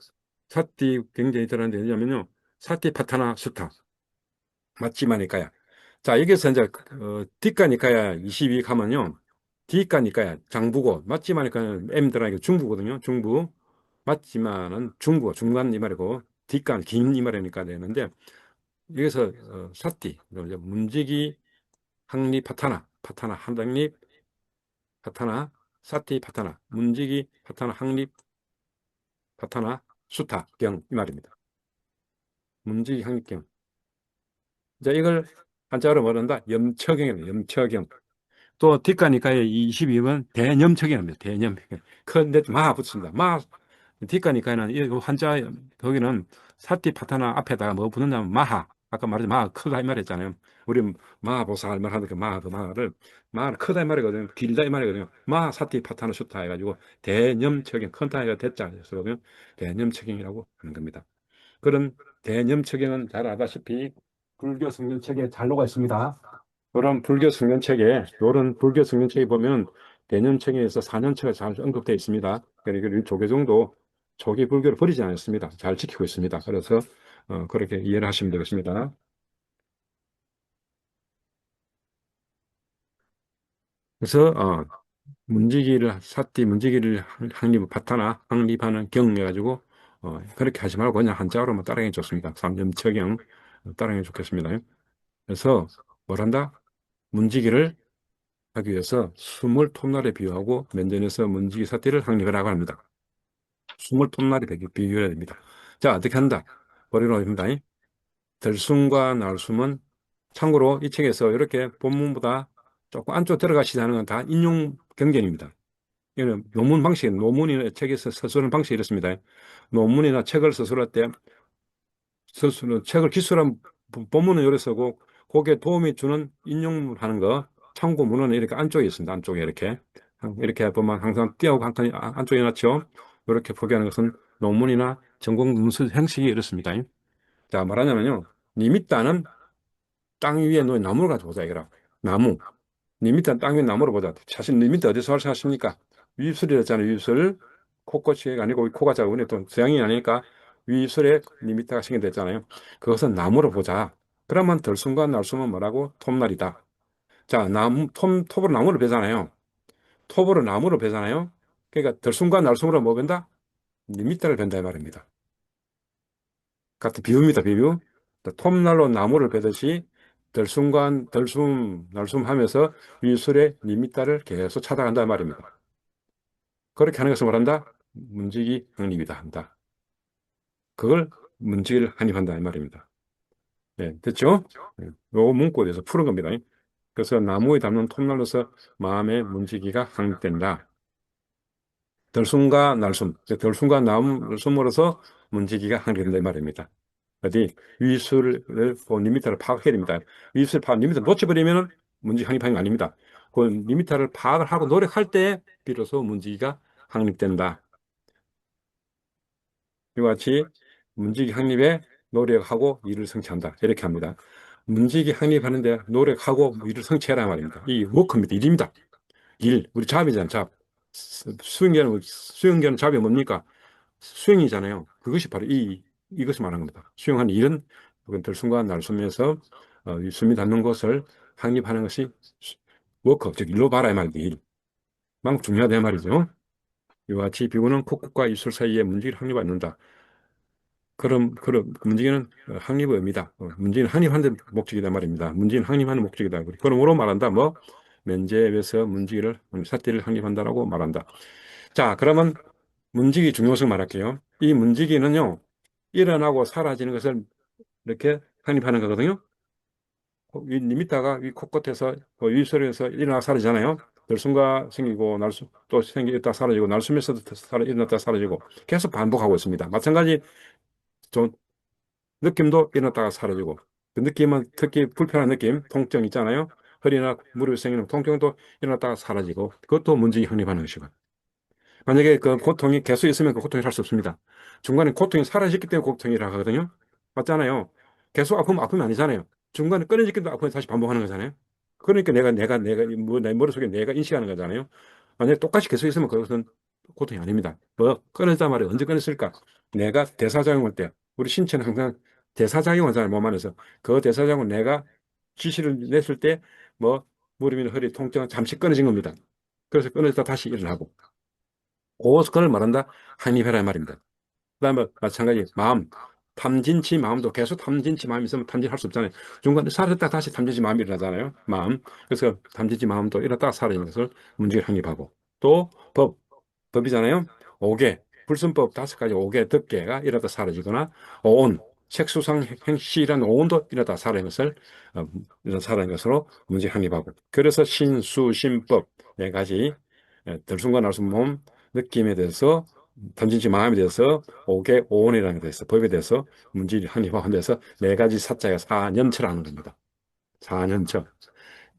사띠 굉장히 대단한 데 뭐냐면요. 사띠 파타나 수타. 맞지마니까야. 자, 여기서 이제 뒷가니까야 22 하면요. 뒷가니까야 장부고 맞지마니까는 M 들어가니까 중부거든요. 중부. 맞지만은 중부 중간 이 말이고 뒷간 긴 이 말이니까 되는데 여기서 사띠 이제 문지기 항리 파타나 한당립 파타나 사띠 파타나 문지기 파타나 항립 파타나 수타 경 이 말입니다. 문지기 항립경. 자, 이걸 한자로 뭐란다? 염처경이에요. 염처경. 또 뒷가니까에 22번 대념척이랍니다. 대념. 큰데 마 붙습니다. 마 뒷가니까는 이 한자 거기는 사띠 파타나 앞에다가 뭐 붙느냐면 마하. 아까 말했죠. 마하 크다 이 말했잖아요. 우리 마하보사 할 말하는 그 마하 그 마하를 마하는 크다 이 말이거든요. 길다 이 말이거든요. 마하 사띠 파타나 슈타 해가지고 대념척경 큰 타이가 됐자 그래서거든요. 대념척경이라고 하는 겁니다. 그런 대념척경은 잘 아다시피 불교 성경책에 잘록가 있습니다. 이런 불교 성경책에 보면 대념책에서 4년체가 잘 언급되어 있습니다. 그리고 조계종도 초기 불교를 버리지 않았습니다. 잘 지키고 있습니다. 그래서 그렇게 이해를 하시면 되겠습니다. 그래서 문지기를 사띠 문지기를 확립 파타나 확립하는 경 해가지고 그렇게 하지 말고 그냥 한자어로만 따라해 좋습니다. 삼점처경 따라해 좋겠습니다. 그래서 뭘 한다? 문지기를 하기 위해서 숨을 톱날에 비유하고 면전에서 문지기 사띠를 확립하라고 합니다. 숨을 톱날에 비유해야 됩니다. 자, 어떻게 한다? 버리로 합니다. 들숨과 날숨은 참고로 이 책에서 이렇게 본문보다 조금 안쪽 들어가시지 않은 건 다 인용 경전입니다. 이거는 논문 방식, 논문이나 책에서 서술하는 방식이 이렇습니다. 논문이나 책을 서술할 때 책을 기술한 본문은 이렇게 쓰고 거기에 도움이 주는 인용하는 거 참고문은 이렇게 안쪽에 있습니다. 안쪽에 이렇게 보면 항상 띄하고 한 칸이 안쪽에 놨죠. 이렇게 포기하는 것은 논문이나 전공 문서 형식이 이렇습니다. 자, 말하자면요. 리미따는 땅 위에 놓인 나무를 가지고 보자, 이거라. 나무. 리미따는 땅 위에 나무를 보자. 사실 리미따 어디서 발생하십니까? 위입술이었잖아요, 위입술. 코끝이 아니고 코가 작으니 또 서양이 아니니까 위입술에 리미따가 생겨졌잖아요. 그것은 나무를 보자. 그러면 들숨과 날숨은 뭐라고? 톱날이다. 자, 톱으로 나무를 베잖아요. 톱으로 나무를 베잖아요. 그러니까 들숨과 날숨으로 뭐 벤다? 리미따를 벤다 이 말입니다. 같은 비유입니다, 비유. 톱날로 나무를 베듯이 날숨 하면서 위술의 리미따를 계속 찾아간다 말입니다. 그렇게 하는 것을 말한다? 문지기 확립이다 한다. 그걸 문지기를 확립한다 이 말입니다. 네, 됐죠? 네, 요 문구에 대해서 푸는 겁니다. 그래서 나무에 담는 톱날로서 마음의 문지기가 확립된다. 들숨과 날숨으로서 문지기가 확립된다 이 말입니다. 어디 위술을 리미터를 파악해야 됩니다. 위술 파악 리미터 놓쳐버리면 문제 확립하는 거 아닙니다. 그 리미터를 파악을 하고 노력할 때 비로소 문제가 확립된다. 이와 같이 문제기 확립에 노력하고 일을 성취한다. 이렇게 합니다. 문제기 확립하는데 노력하고 일을 성취해라 말입니다. 이 워크입니다. 일입니다. 우리 잡이잖아요. 잡. 수행자는 잡이 뭡니까? 수행이잖아요. 그것이 바로 이것을 말하는 겁니다. 수행하는 일은 들숨과 날숨에서 이 숨이 닿는 곳을 확립하는 것이 워크, 즉 일로 봐라 이 말이지. 일. 만큼 중요하다 이 말이죠. 이와 같이 비구는 콧구과 입술 사이에 문지기를 확립하지 않는다. 그럼 문지기는 확립의 의미다. 문지기는 확립하는 목적이다 말입니다. 문지기는 확립하는 목적이다. 그러므로 말한다. 뭐 면제에서 문지기를 사띠를 확립한다라고 말한다. 자, 그러면 문지기 중요성 말할게요. 이 문지기는요, 일어나고 사라지는 것을 이렇게 확립하는 거거든요. 이 리미터가 이 코끝에서 위설에서 일어나 사라지잖아요. 들숨과 생기고 날숨 또 생기다 사라지고 날숨에서도 일어났다 사라지고 계속 반복하고 있습니다. 마찬가지 좀 느낌도 일어났다가 사라지고 그 느낌은 특히 불편한 느낌, 통증 있잖아요. 허리나 무릎에 생기는 통증도 일어났다가 사라지고 그것도 문지기 확립하는 것이고 만약에 그 고통이 계속 있으면 그 고통이 살 수 없습니다. 중간에 고통이 사라졌기 때문에 고통이라고 하거든요. 맞잖아요. 계속 아프면 아니잖아요. 중간에 끊어졌기 때문에 아프면 다시 반복하는 거잖아요. 그러니까 내 머릿속에 내가 인식하는 거잖아요. 만약에 똑같이 계속 있으면 그것은 고통이 아닙니다. 뭐, 끊어졌단 말이에요. 언제 끊었을까? 내가 대사작용할 때, 우리 신체는 항상 대사작용하잖아요. 몸 안에서. 그 대사작용을 내가 지시를 냈을 때, 뭐, 무릎이나 허리 통증은 잠시 끊어진 겁니다. 그래서 끊어졌다 다시 일어나고. 그걸 말한다. 확립해라 이 말입니다. 그다음에 마찬가지 마음. 탐진치 마음도 계속 탐진치 마음이 있으면 탐진할 수 없잖아요. 중간에 사라졌다 다시 탐진치 마음이 일어나잖아요. 마음. 그래서 탐진치 마음도 일어났다 사라지는 것을 문제를 확립하고 또 법이잖아요. 오개, 불순법 5가지 오개, 덕개가 이러다 사라지거나 오온, 색수상 행시라는 오온도 이러다 사라진 것을 이러다 사라진 것으로 문제 확립하고 그래서 신수, 신법 4가지 들숨과 날숨 몸 느낌에 대해서 던진지 마음에 대해서 오개, 오온이라는 것에 대해서 법에 대해서 문제 확립하는 데서 4가지 사자가 4년처라는 겁니다. 4년처.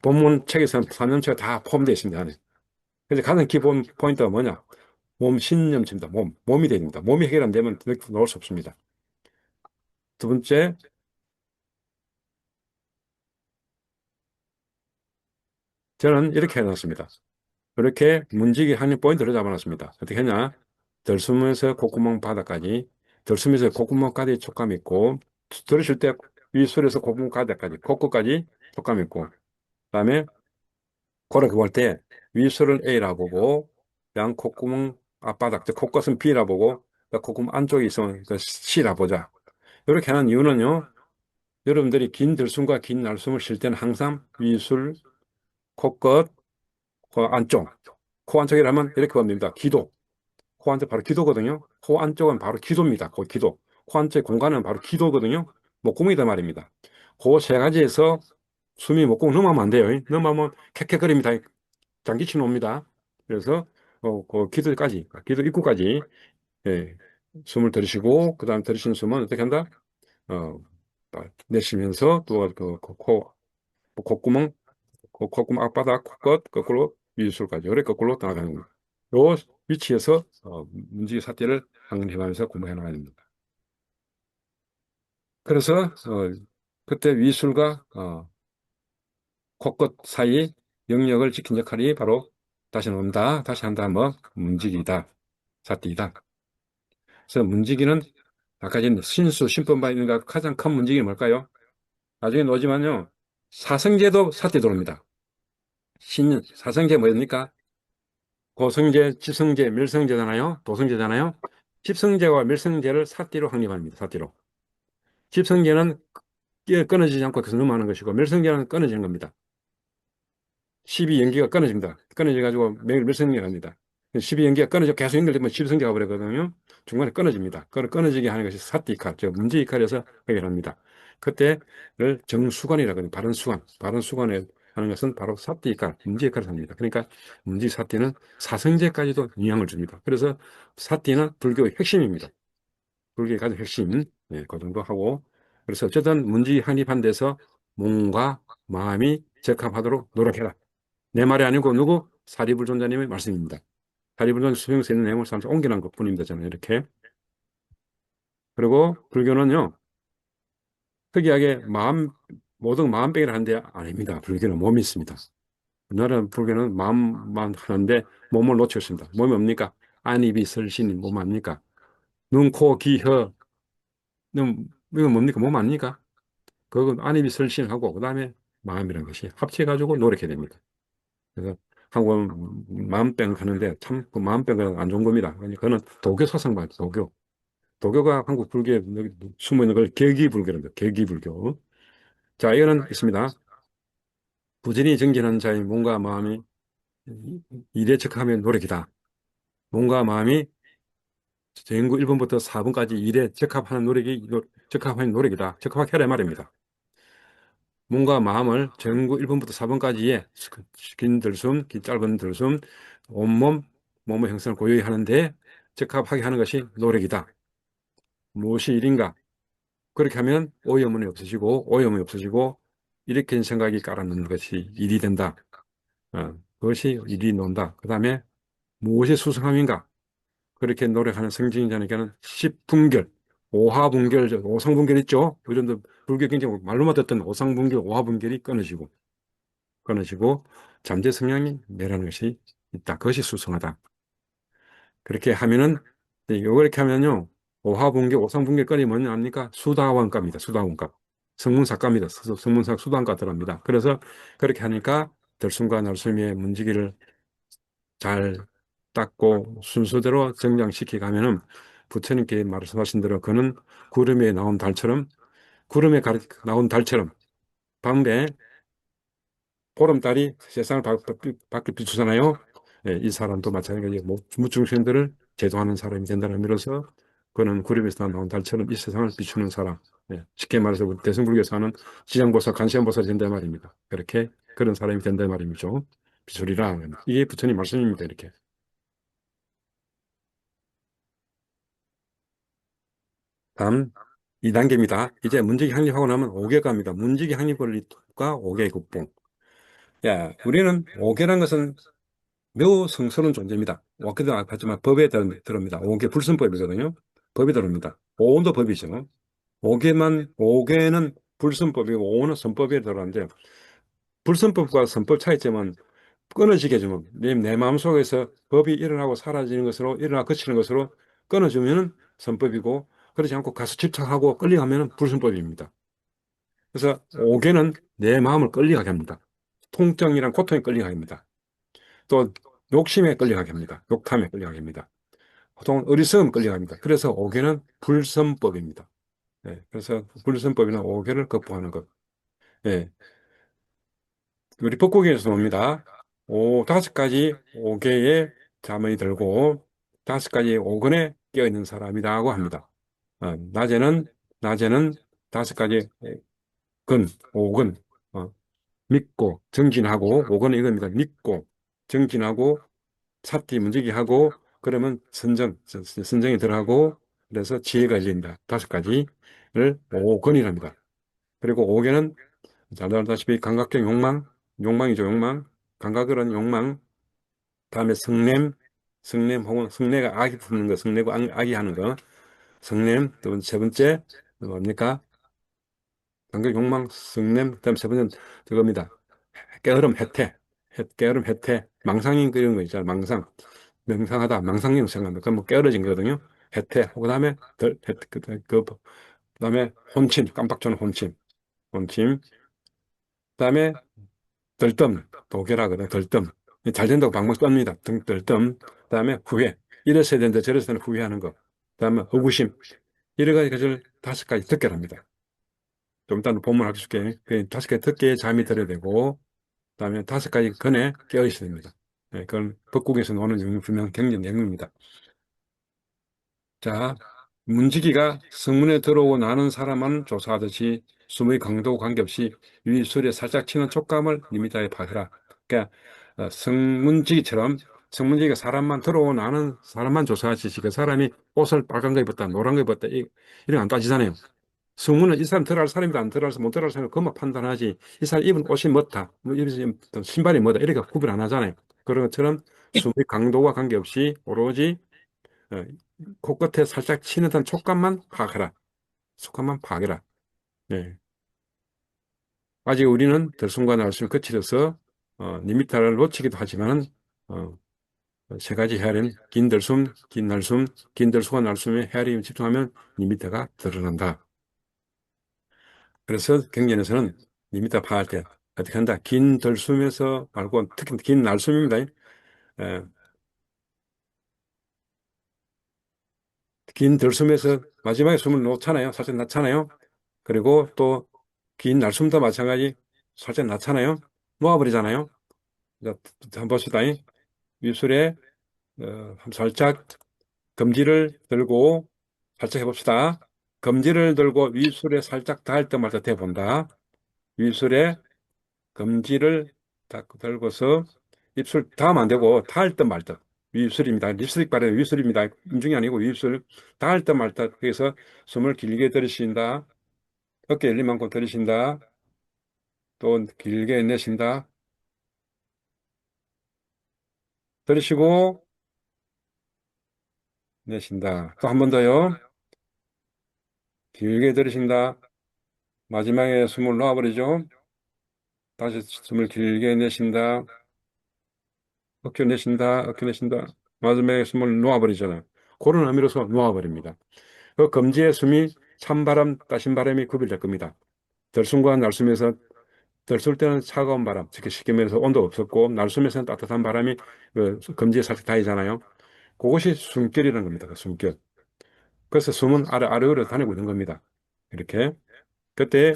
본문 책에서는 4년처가 다 포함되어 있습니다. 안에. 그래서 가장 기본 포인트가 뭐냐? 신념입니다. 몸이 됩니다. 몸이 해결 안 되면 나올 수 없습니다. 두 번째, 저는 이렇게 해놨습니다. 이렇게 문지기 확립 포인트를 잡아놨습니다. 어떻게 했냐? 들숨에서 콧구멍 바닥까지, 들숨에서 콧구멍까지 촉감 있고, 들으실 때 윗술에서 콧구멍 바닥까지, 코끝까지 촉감 있고, 그다음에 그렇게 볼 때 윗술을 A라 보고, 양 콧구멍 앞바닥, 즉 코끝은 B라 보고, 콧구멍 안쪽에 있으면 C라 보자. 이렇게 하는 이유는요, 여러분들이 긴 들숨과 긴 날숨을 쉴 때는 항상 윗술, 코끝, 코 안쪽, 코 안쪽이라면 이렇게 보면 됩니다. 기도. 코 안쪽 바로 기도거든요. 코 안쪽은 바로 기도입니다. 그 기도. 코 안쪽 공간은 바로 기도거든요. 목구멍이다 말입니다. 그 세 가지에서 숨이 목구멍 넘어가면 안 돼요. 넘어가면 캑캑거립니다. 장기침 옵니다. 그래서 그 기도까지, 기도 입구까지 예, 숨을 들이쉬고 그다음 들이쉬는 숨은 어떻게 한다? 어, 내쉬면서 또그 콧구멍, 콧구멍 앞바닥, 코끝 거꾸로 위술까지 이렇게 거꾸로 나가는 거예요. 요 위치에서 문지기 사태를 확인해가면서 공부해 나가야 됩니다. 그래서 그때 위술과 코끝 사이 영역을 지킨 역할이 바로 다시 논다, 다시 한다, 뭐 문지기다, 사태이다. 그래서 문지기는 아까 전 신수, 신법반인가 가장 큰 문지기는 뭘까요? 나중에 놓지만요, 사성제도 사태 들어옵니다. 사성제 뭐입니까? 고성제, 지성제, 멸성제잖아요. 도성제잖아요. 집성제와 멸성제를 사띠로 확립합니다. 사띠로. 집성제는 끊어지지 않고 계속 넘어가는 것이고 멸성제는 끊어지는 겁니다. 12연기가 끊어집니다. 끊어져가지고 매일 멸성제가 갑니다. 12연기가 끊어져 계속 연결되면 집성제가 버리거든요. 중간에 끊어집니다. 그걸 끊어지게 하는 것이 사띠칼, 즉 문제이칼에서 해결합니다. 그때를 정수관이라고 하는 바른 수관, 바른 수관에 하는 것은 바로 사띠칼, 문제이칼을 합니다. 그러니까 문제 사띠는 사성제까지도 영향을 줍니다. 그래서 사띠는 불교의 핵심입니다. 불교의 가장 핵심, 네, 그 정도 하고, 그래서 어쨌든 문제 확립한 데서 몸과 마음이 적합하도록 노력해라. 내 말이 아니고 누구? 사리불존자님의 말씀입니다. 사리불존 수행서 있는 내용을 사람한테 옮겨놓은 것 뿐입니다. 저는 이렇게. 그리고 불교는요, 특이하게 모든 마음병이라 하는데 아닙니다. 불교는 몸이 있습니다. 우리나라 불교는 마음만 하는데 몸을 놓쳤습니다. 몸이 뭡니까? 안입이 설신이 몸 아닙니까? 눈, 코, 귀, 혀. 이건 뭡니까? 몸 아닙니까? 그건 안입이 설신하고 그 다음에 마음이라는 것이 합쳐가지고 노력해야 됩니다. 그래서 한국은 마음병 하는데 참 그 마음병은 안 좋은 겁니다. 그거는 도교 사상만 도교. 도교가 한국 불교에 숨어 있는 걸 계기불교랍니다. 계기불교. 자, 이거는 있습니다. 부지런히 정진하는 자의 몸과 마음이 일에 적합하면 노력이다. 몸과 마음이 전구 1번부터 4번까지 일에 적합하는 노력이다. 적합하게 하라 말입니다. 몸과 마음을 전구 1번부터 4번까지의 긴 들숨, 긴 짧은 들숨, 몸의 형성을 고요히 하는데 적합하게 하는 것이 노력이다. 무엇이 일인가? 그렇게 하면 오염이 없어지고 일으킨 생각이 깔아놓는 것이 일이 된다. 그것이 일이 논다. 그 다음에 무엇이 수성함인가? 그렇게 노력하는 성진자에게는 십분결, 오하분결, 오상분결 있죠? 요즘도 불교 굉장히 말로만 듣던 오상분결, 오하분결이 끊어지고 잠재 성향이 매라는 것이 있다. 그것이 수성하다. 그렇게 하면은 이렇게 하면요, 오하분결, 오상분결 끊이 뭐냐 합니까? 수다원가입니다. 수다원가. 성문사과입니다. 성문사 수다원가 들어갑니다. 그래서 그렇게 하니까 들숨과 날숨의 문지기를 잘 닦고 순서대로 정장시키 가면은 부처님께 말씀하신 대로 그는 구름에 나온 달처럼 나온 달처럼 밤에 보름달이 세상을 밝게 비추잖아요. 예, 이 사람도 마찬가지로 무중생들을 제도하는 사람이 된다는 의미로서 그는 구름에서 나온 달처럼 이 세상을 비추는 사람. 예, 쉽게 말해서 대승불교에서 하는 지장보살, 간시안보살이 된다 말입니다. 그렇게 그런 사람이 된다 말이죠. 비추리라. 이게 부처님 말씀입니다. 이렇게. 다음 2단계입니다. 이제 문지기 확립하고 나면 5개 갑니다. 문지기 확립 권리과 5개 국뽕. 야, 우리는 5개란 것은 매우 성스러운 존재입니다. 아까도 봤지만 법에 들어옵니다. 5개 불순법이거든요. 법에 들어옵니다. 5도 법이죠. 5개는 불순법이고 5는 선법에 들어가는데 불순법과 선법 차이점은 끊어지게 해주면 내 마음속에서 법이 일어나고 사라지는 것으로 일어나 그치는 것으로 끊어주면은 선법이고 그러지 않고 가서 집착하고 끌려가면은 불선법입니다. 그래서 오개는 내 마음을 끌려가게 합니다. 통증이랑 고통에 끌려가게 합니다. 또 욕심에 끌려가게 합니다. 욕탐에 끌려가게 합니다. 보통 어리석음 끌려갑니다. 그래서 오개는 불선법입니다. 예, 그래서 불선법이나 오개를 극복하는 것. 예, 우리 법국에서 봅니다. 5가지 오개의 잠을 들고 5가지 오근에 깨어있는 사람이라고 합니다. 낮에는 5가지 오근, 어, 믿고, 정진하고, 오근은 이겁니다. 믿고, 정진하고, 찾기, 문지기 하고, 그러면 선정이 들어가고, 그래서 지혜가 열린다. 5가지를 오근이랍니다. 그리고 오개는 잘 알다시피 감각적 욕망이죠, 욕망. 감각은 욕망. 다음에 성냄 혹은 성내가 악이 부는 거, 성내고 악이 하는 거. 성냄, 또 세 번째, 뭡니까? 감각 욕망, 성냄, 그다음 세 번째는 그겁니다. 깨어름 해태. 깨어름 해태. 망상인 그런 거 있잖아요, 망상. 명상하다, 망상용 생각합니다. 그럼 뭐 깨어러진 거거든요. 해태. 그 다음에 그다음에 혼침, 깜빡 조는 혼침. 혼침. 그다음에 들뜸, 도계라거든, 들뜸. 잘 된다고 방방 떱니다. 들뜸. 그다음에 후회. 이래서야 되는데 저래서는 후회하는 거. 그다음에 의구심. 여러 가지 것을 5가지 득결합니다. 좀 이따 본문 할수있게 그 5가지 득결에 잠이 들어야 되고, 그다음에 5가지 근에 깨어 있어야 됩니다. 네, 그건 법국에서 나오는 분명 경전 내용입니다. 자, 문지기가 성문에 들어오고 나는 사람만 조사하듯이 숨의 강도 관계없이 유입술에 살짝 치는 촉감을 리미터에 파해라. 그러니까 성문지기가 사람만 들어오고 나는 사람만 조사하듯이 그 사람이 옷을 빨간 거 입었다, 노란 거 입었다, 이런 거 안 따지잖아요. 성문은 이 사람 들어갈 사람이다, 안 들어갈 못 들어갈 사람을 그만 판단하지. 이 사람 입은 옷이 뭐다, 뭐 신발이 뭐다, 이렇게 구분 안 하잖아요. 그런 것처럼 숨의 강도와 관계없이 오로지 어, 코끝에 살짝 치는 듯한 촉감만 파악해라. 촉감만 파악해라. 네. 아직 우리는 들숨과 날숨이 거칠어서 리미터를 놓치기도 하지만은 어, 3가지 헤아림, 긴 들숨, 긴 날숨, 긴 들숨과 날숨에 헤아림에 집중하면 리미터가 드러난다. 그래서 경전에서는 리미터 파악할 때 어떻게 한다? 긴 들숨에서 말고 특히 긴 날숨입니다. 에, 긴 들숨에서 마지막에 숨을 놓잖아요. 살짝 낳잖아요. 그리고 또 긴 날숨도 마찬가지 살짝 낳잖아요. 놓아버리잖아요. 자, 한번 봅시다. 입술에 한번 살짝 검지를 들고 살짝 해봅시다. 검지를 들고 입술에 살짝 닿을 때 말때 대본다. 입술에 검지를 딱 들고서 입술 닿으면 안 되고 닿을 듯 말 듯. 입술입니다. 립스틱 바르는 입술입니다. 인중이 아니고 입술 닿을 듯 말 듯. 그래서 숨을 길게 들이쉰다. 어깨 열린 만큼 들이쉰다. 또 길게 내쉰다. 들이쉬고 내쉰다. 또 한 번 더요. 길게 들이쉰다. 마지막에 숨을 놓아버리죠. 다시 숨을 길게 내쉰다. 어깨 내쉰다. 어깨 내쉰다. 마지막에 숨을 놓아버리잖아요. 그런 의미로서 놓아버립니다. 그 검지의 숨이 찬바람, 따신 바람이 구별될 겁니다. 들숨과 날숨에서 들숨 때는 차가운 바람, 특히 쉽게 말해서 온도 없었고 날숨에서는 따뜻한 바람이 그 검지에 살짝 닿이잖아요. 그것이 숨결이라는 겁니다. 그 숨결. 그래서 숨은 아래로 다니고 있는 겁니다. 이렇게. 그때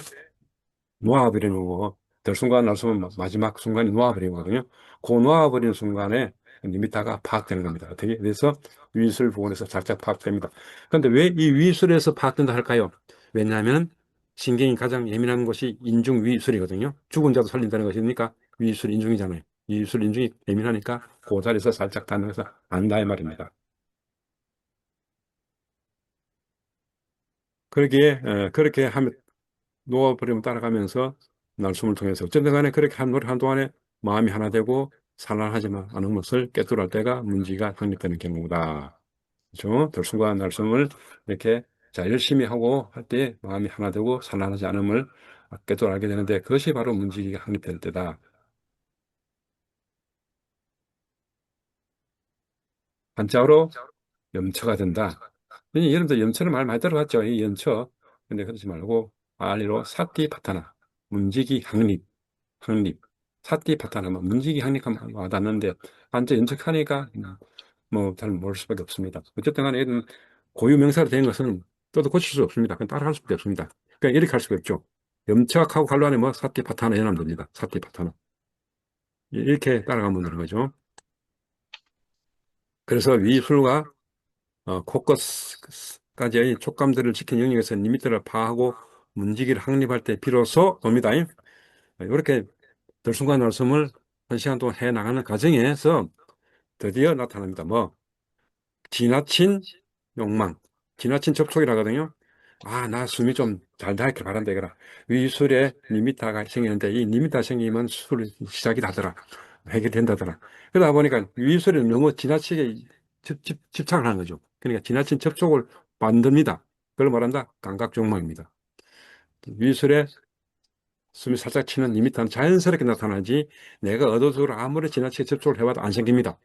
놓아버리는 거고, 들숨과 날숨은 마지막 순간이 놓아버리거든요. 그 놓아버리는 순간에 리미터가 파악되는 겁니다. 어떻게? 그래서 위술 부분에서 살짝 파악됩니다. 그런데 왜 이 위술에서 파악된다 할까요? 왜냐하면 신경이 가장 예민한 것이 인중 위술이거든요. 죽은 자도 살린다는 것이니까 위술 인중이잖아요. 위술 인중이 예민하니까 그 자리에서 살짝 닿는 것을 안다 이 말입니다. 그러기에 그렇게 하면 놓아버리면 따라가면서 날숨을 통해서 어쨌든 간에 그렇게 한동안에 마음이 하나 되고 산란하지만 않은 것을 깨달을 때가 문제가 성립되는 경우다. 그렇죠? 들숨과 날숨을 이렇게 자 열심히 하고 할 때 마음이 하나 되고 산란하지 않음을 깨달아 알게 되는데 그것이 바로 문제가 확립될 때다. 한자어로 염처가 된다. 여러분들 염처는 말 많이 들어봤죠? 이 염처. 근데 그러지 말고 알리로 사띠파타나 문지기 확립 사띠파타나 뭐 문지기 확립하면 와닿는데 한자 염척하니까 뭐 잘 모를 수밖에 없습니다. 어쨌든 간에 이런 고유 명사로 된 것은 또도 고칠 수 없습니다. 그냥 따라할 수밖에 없습니다. 그러니까 이렇게 할 수가 없죠. 염척하고 갈로 안에 뭐 사띠파타나 연하면 됩니다. 사띠파타나 이렇게 따라가면 되는 거죠. 그래서 위술과 코끝까지의 촉감들을 지킨 영역에서 리미트를 파하고 문지기를 확립할 때 비로소 옵니다. 이렇게 들숨과 날숨을 1시간 동안 해 나가는 과정에서 드디어 나타납니다. 뭐 지나친 욕망, 지나친 접촉이라 하거든요. 아, 나 숨이 좀 잘 닿길 바란다 이거라. 위술에 리미터가 생기는데 이 리미터 생기면 술 시작이 나더라. 해결된다더라. 그러다 보니까 위술에 너무 지나치게 집착을 하는 거죠. 그러니까 지나친 접촉을 만듭니다. 그걸 말한다. 감각종망입니다. 위술에 숨이 살짝 치는 리미터는 자연스럽게 나타나지 내가 의도적으로 아무리 지나치게 접촉을 해봐도 안 생깁니다.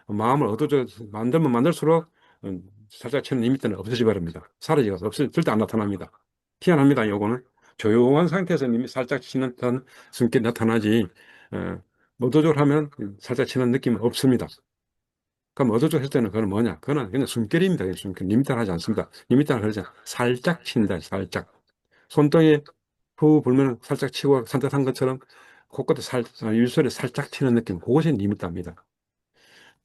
마음을 어두워져 만들면 만들수록 살짝 치는 리미트는 없어져 버립니다. 사라지고 절대 안 나타납니다. 희한합니다. 요거는 조용한 상태에서 이미 살짝 치는 듯한 성격이 나타나지 의도적으로 하면 살짝 치는 느낌은 없습니다. 그럼 의도적으로 했을 때는 그건 뭐냐? 그건 그냥 숨결입니다. 숨결. 리미트를 하지 않습니다. 리미트를 그러지 살짝 친다. 살짝. 손등에 후 불면 살짝 치고 산뜻한 것처럼 코끝에 일술에 살짝 치는 느낌. 그것이 리미트입니다.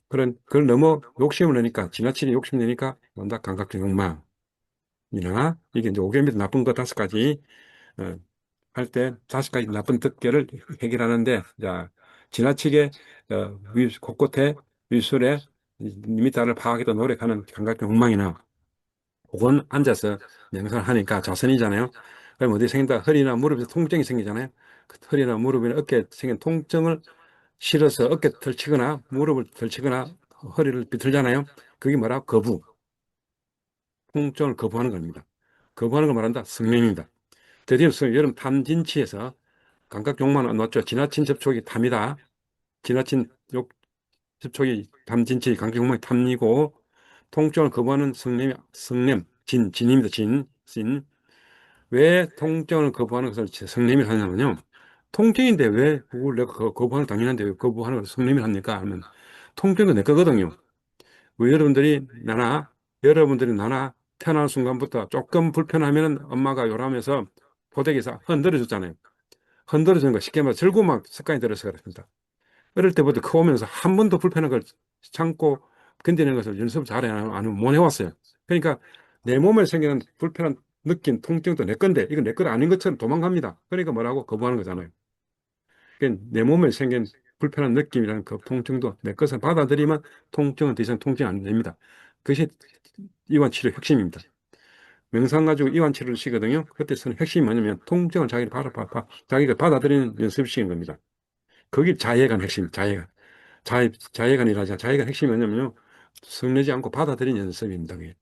그걸 너무 욕심을 내니까, 지나치게 욕심 내니까, 뭔가 감각적 욕망이나, 이게 이제 5개입니다. 나쁜 거 5가지, 할 때 5가지 나쁜 득결을 해결하는데, 자, 지나치게, 곳곳에 위술에 리미터를 파악하기도 노력하는 감각적 욕망이나, 혹은 앉아서 명상을 하니까 자선이잖아요. 그럼 어디 생긴다? 허리나 무릎에서 통증이 생기잖아요. 그 허리나 무릎이나 어깨에 생긴 통증을 실어서 어깨 덜치거나 무릎을 덜치거나 허리를 비틀잖아요. 그게 뭐라? 거부. 통증을 거부하는 겁니다. 거부하는 걸 말한다. 성령입니다. 드디어 여러분 탐진치에서 감각 욕망은 안 왔죠. 지나친 접촉이 탐이다. 지나친 접촉이 탐진치, 감각 욕망이 탐이고 통증을 거부하는 진입니다. 진. 왜 통증을 거부하는 것을 성냄이 하냐면요. 통증인데 왜 그걸 내가 거부하는 당연한데 왜 거부하는 것을 성냄이 합니까? 하면 통증은 내 거거든요. 왜 여러분들이 나나 태어나는 순간부터 조금 불편하면 엄마가 요라면서 포대기에서 흔들어줬잖아요. 흔들어주는 거 쉽게 말해서 절구막 습관이 들어서 그렇습니다. 어릴 때부터 커오면서 한 번도 불편한 걸 참고 견디는 것을 연습을 잘해 안 하면 못 해왔어요. 그러니까 내 몸에 생기는 불편한 느낌, 통증도 내 건데 이건 내 것 아닌 것처럼 도망갑니다. 그러니까 뭐라고? 거부하는 거잖아요. 그러니까 내 몸에 생긴 불편한 느낌이라는 그 통증도 내 것을 받아들이면 통증은 더 이상 통증이 안 됩니다. 그것이 이완치료 핵심입니다. 명상 가지고 이완치료를 시거든요. 그때 쓰는 핵심이 뭐냐면 통증을 자기가 받아들이는 연습을 시키는 겁니다. 그게 자해관 핵심, 자해관. 자해관이라자 자해관 핵심이 뭐냐면요. 성내지 않고 받아들이는 연습입니다. 그게.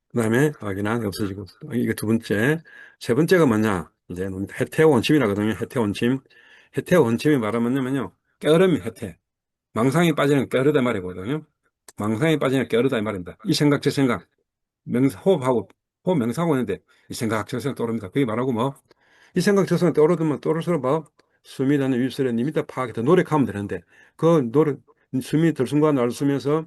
그 다음에 악인한 없어지고 이게 두 번째. 세 번째가 뭐냐? 이제 해태 원침이라거든요. 해태 원침. 해태 원침이 말하면 뭐냐면요. 깨어름이 해태. 망상에 빠지는 깨어르다 말이거든요. 망상에 빠지는 깨어르다 이 말입니다. 이 생각 저 생각 호흡하고 호흡 명상하고 있는데 이 생각 저 생각 떠오릅니다. 그게 말하고 뭐 이 생각 저 생각 떠오르면 떠오를수록 뭐 숨이라는 일설에 리미터 파악에 더 노력하면 되는데 그 노력 숨이 들숨과 날숨에서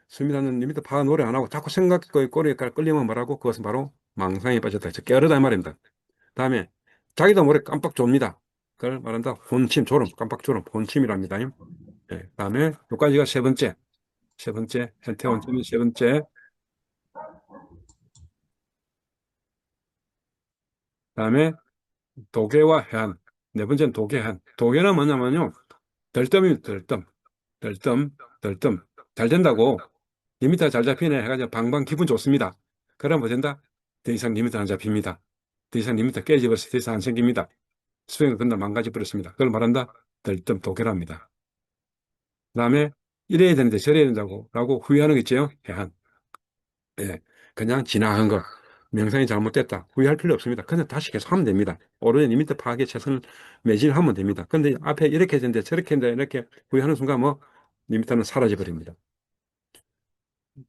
숨이라는 리미터 파악 노력 안 하고 자꾸 생각의 꼬리에 끌리면 말하고 그것은 바로 망상에 빠졌다. 깨어르다 이 말입니다. 다음에 자기도 모르게 깜빡 졸립니다. 그걸 말한다. 혼침, 졸음, 깜빡 졸음, 혼침이랍니다. 네, 다음에 여기까지가 세 번째, 현태원점이 세 번째. 다음에 도계와 해안. 네 번째는 도계해안. 도계는 뭐냐면요. 덜뜸입니다. 덜뜸. 잘 된다고. 리미터 잘 잡히네 해가지고 방방 기분 좋습니다. 그러면 뭐 된다? 더 이상 리미터 안 잡힙니다. 더 이상 리미터 깨져버려서 더 이상 안 생깁니다. 수행을 건너 망가져 버렸습니다. 그걸 말한다? 덜뜸 도계랍니다. 그 다음에 이래야 되는데 저래야 된다고 후회하는 거 있죠? 해안. 예, 그냥 지나간 거. 명상이 잘못됐다. 후회할 필요 없습니다. 그냥 다시 계속 하면 됩니다. 오로지 리미트 파악에 최선을 매진하면 됩니다. 근데 앞에 이렇게 했는데 저렇게 했는데 이렇게 후회하는 순간 뭐 리미터는 사라져 버립니다.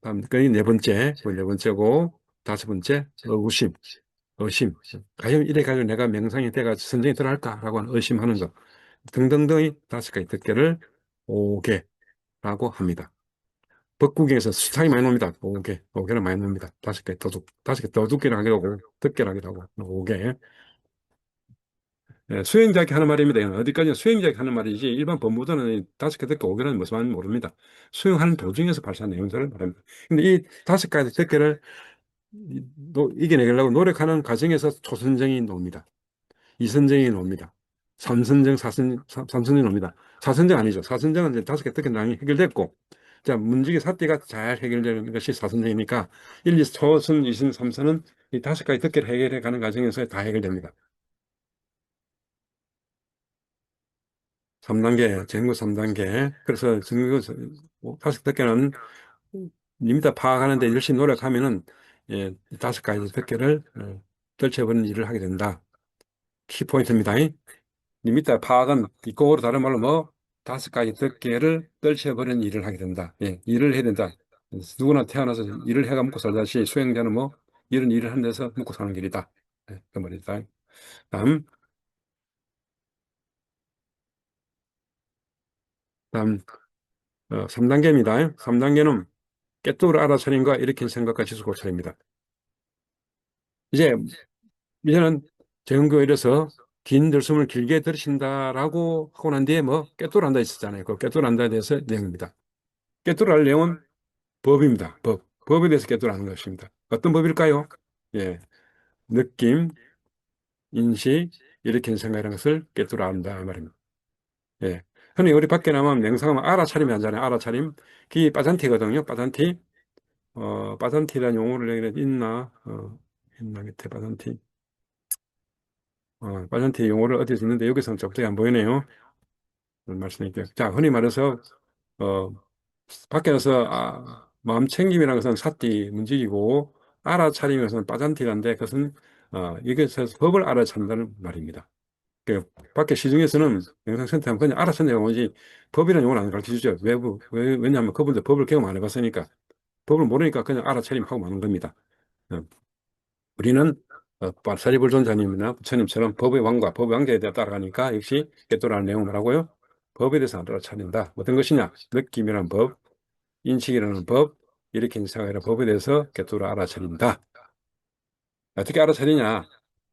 다음, 그게 네 번째, 그 네 번째고, 다섯 번째, 의심. 과연 이래 가지고 내가 명상이 돼가 선정이 들어갈까라고 하는 의심하는 것 등등등의 다섯 가지 덮개를 오개라고 합니다. 법구경에서 수상이 많이 놉니다. 오개는 많이 놉니다. 다섯 개 더둑개를 하기도 하고, 덮개를 하기도 하고, 오개. 예, 수행자에게 하는 말입니다. 이건 어디까지나 수행자에게 하는 말이지 일반 법무도는 다섯 개 덮개 오개는 무슨 말인지 모릅니다. 수행하는 도중에서 발생한 내용들을 말합니다. 근데 이 다섯 가지 덮개를 이겨내려고 노력하는 과정에서 초선정이 나옵니다. 이선정이 나옵니다. 삼선정이 나옵니다. 사선정 아니죠. 사선정은 이제 다섯 개 덮개 나이 해결됐고, 자, 문지기 사띠가 잘 해결되는 것이 사선정이니까 1, 2, 초선, 2선, 3선은 이 다섯 가지 덮개를 해결해 가는 과정에서 다 해결됩니다. 3단계, 전국 3단계. 그래서 전국 다섯 덮개는 님다 파악하는데 열심히 노력하면은, 예, 다섯 가지 덮개를 떨쳐버리는 일을 하게 된다. 키포인트입니다. 리미터 파악은 이거로 다른 말로 뭐 다섯 가지 덮개를 떨쳐버리는 일을 하게 된다. 예, 일을 해야 된다. 누구나 태어나서 일을 해가 먹고 살다시 수행자는 뭐 이런 일을 하는 데서 먹고 사는 길이다. 예, 그 말이다. 다음 3단계입니다. 3단계는 깨뚫어 알아차림과 일으킨 생각과 지수고찰입니다. 이제 이제는 정교에 이래서 긴 들숨을 길게 들으신다라고 하고 난 뒤에 뭐 깨뚫어 한다 있었잖아요. 그 깨뚫어 한다에 대해서 내용입니다. 깨뚫어 할 내용은 법입니다. 법에 대해서 깨달아는 것입니다. 어떤 법일까요? 예, 느낌, 인식, 일으키는 생각이라는 것을 깨달아 한다 이 말입니다. 예, 흔히 우리 밖에 나면 명상하면 알아차림이 하잖아요. 알아차림. 그게 빠잔티거든요. 빠잔티. 빠잔티라는 용어를 있나? 있나 밑에 빠잔티. 빠잔티 용어를 어디서 있는데 여기서는 갑자기 안 보이네요. 말씀드릴게요. 자, 흔히 말해서 어, 밖에 나서 마음 챙김이라는 것은 사띠 문지기고 알아차리는 것은 빠잔티란데 그것은 여기서 법을 알아찬다는 말입니다. 그 밖에 시중에서는 영상센터는 그냥 알아찬다고 오지 법이라는 용어를 안 가르쳐주죠. 왜냐하면 그분들 법을 경험 안 해봤으니까 법을 모르니까 그냥 알아차림하고 마는 겁니다. 어, 우리는 사리불존자님이나 부처님처럼 법의 왕과 법의 왕자에 대해 따라가니까 역시 깨달아는 내용을 하고요. 법에 대해서 알아차린다. 어떤 것이냐? 느낌이라는 법, 인식이라는 법, 일으키는 생각이라는 법에 대해서 깨달아 알아차린다. 어떻게 알아차리냐?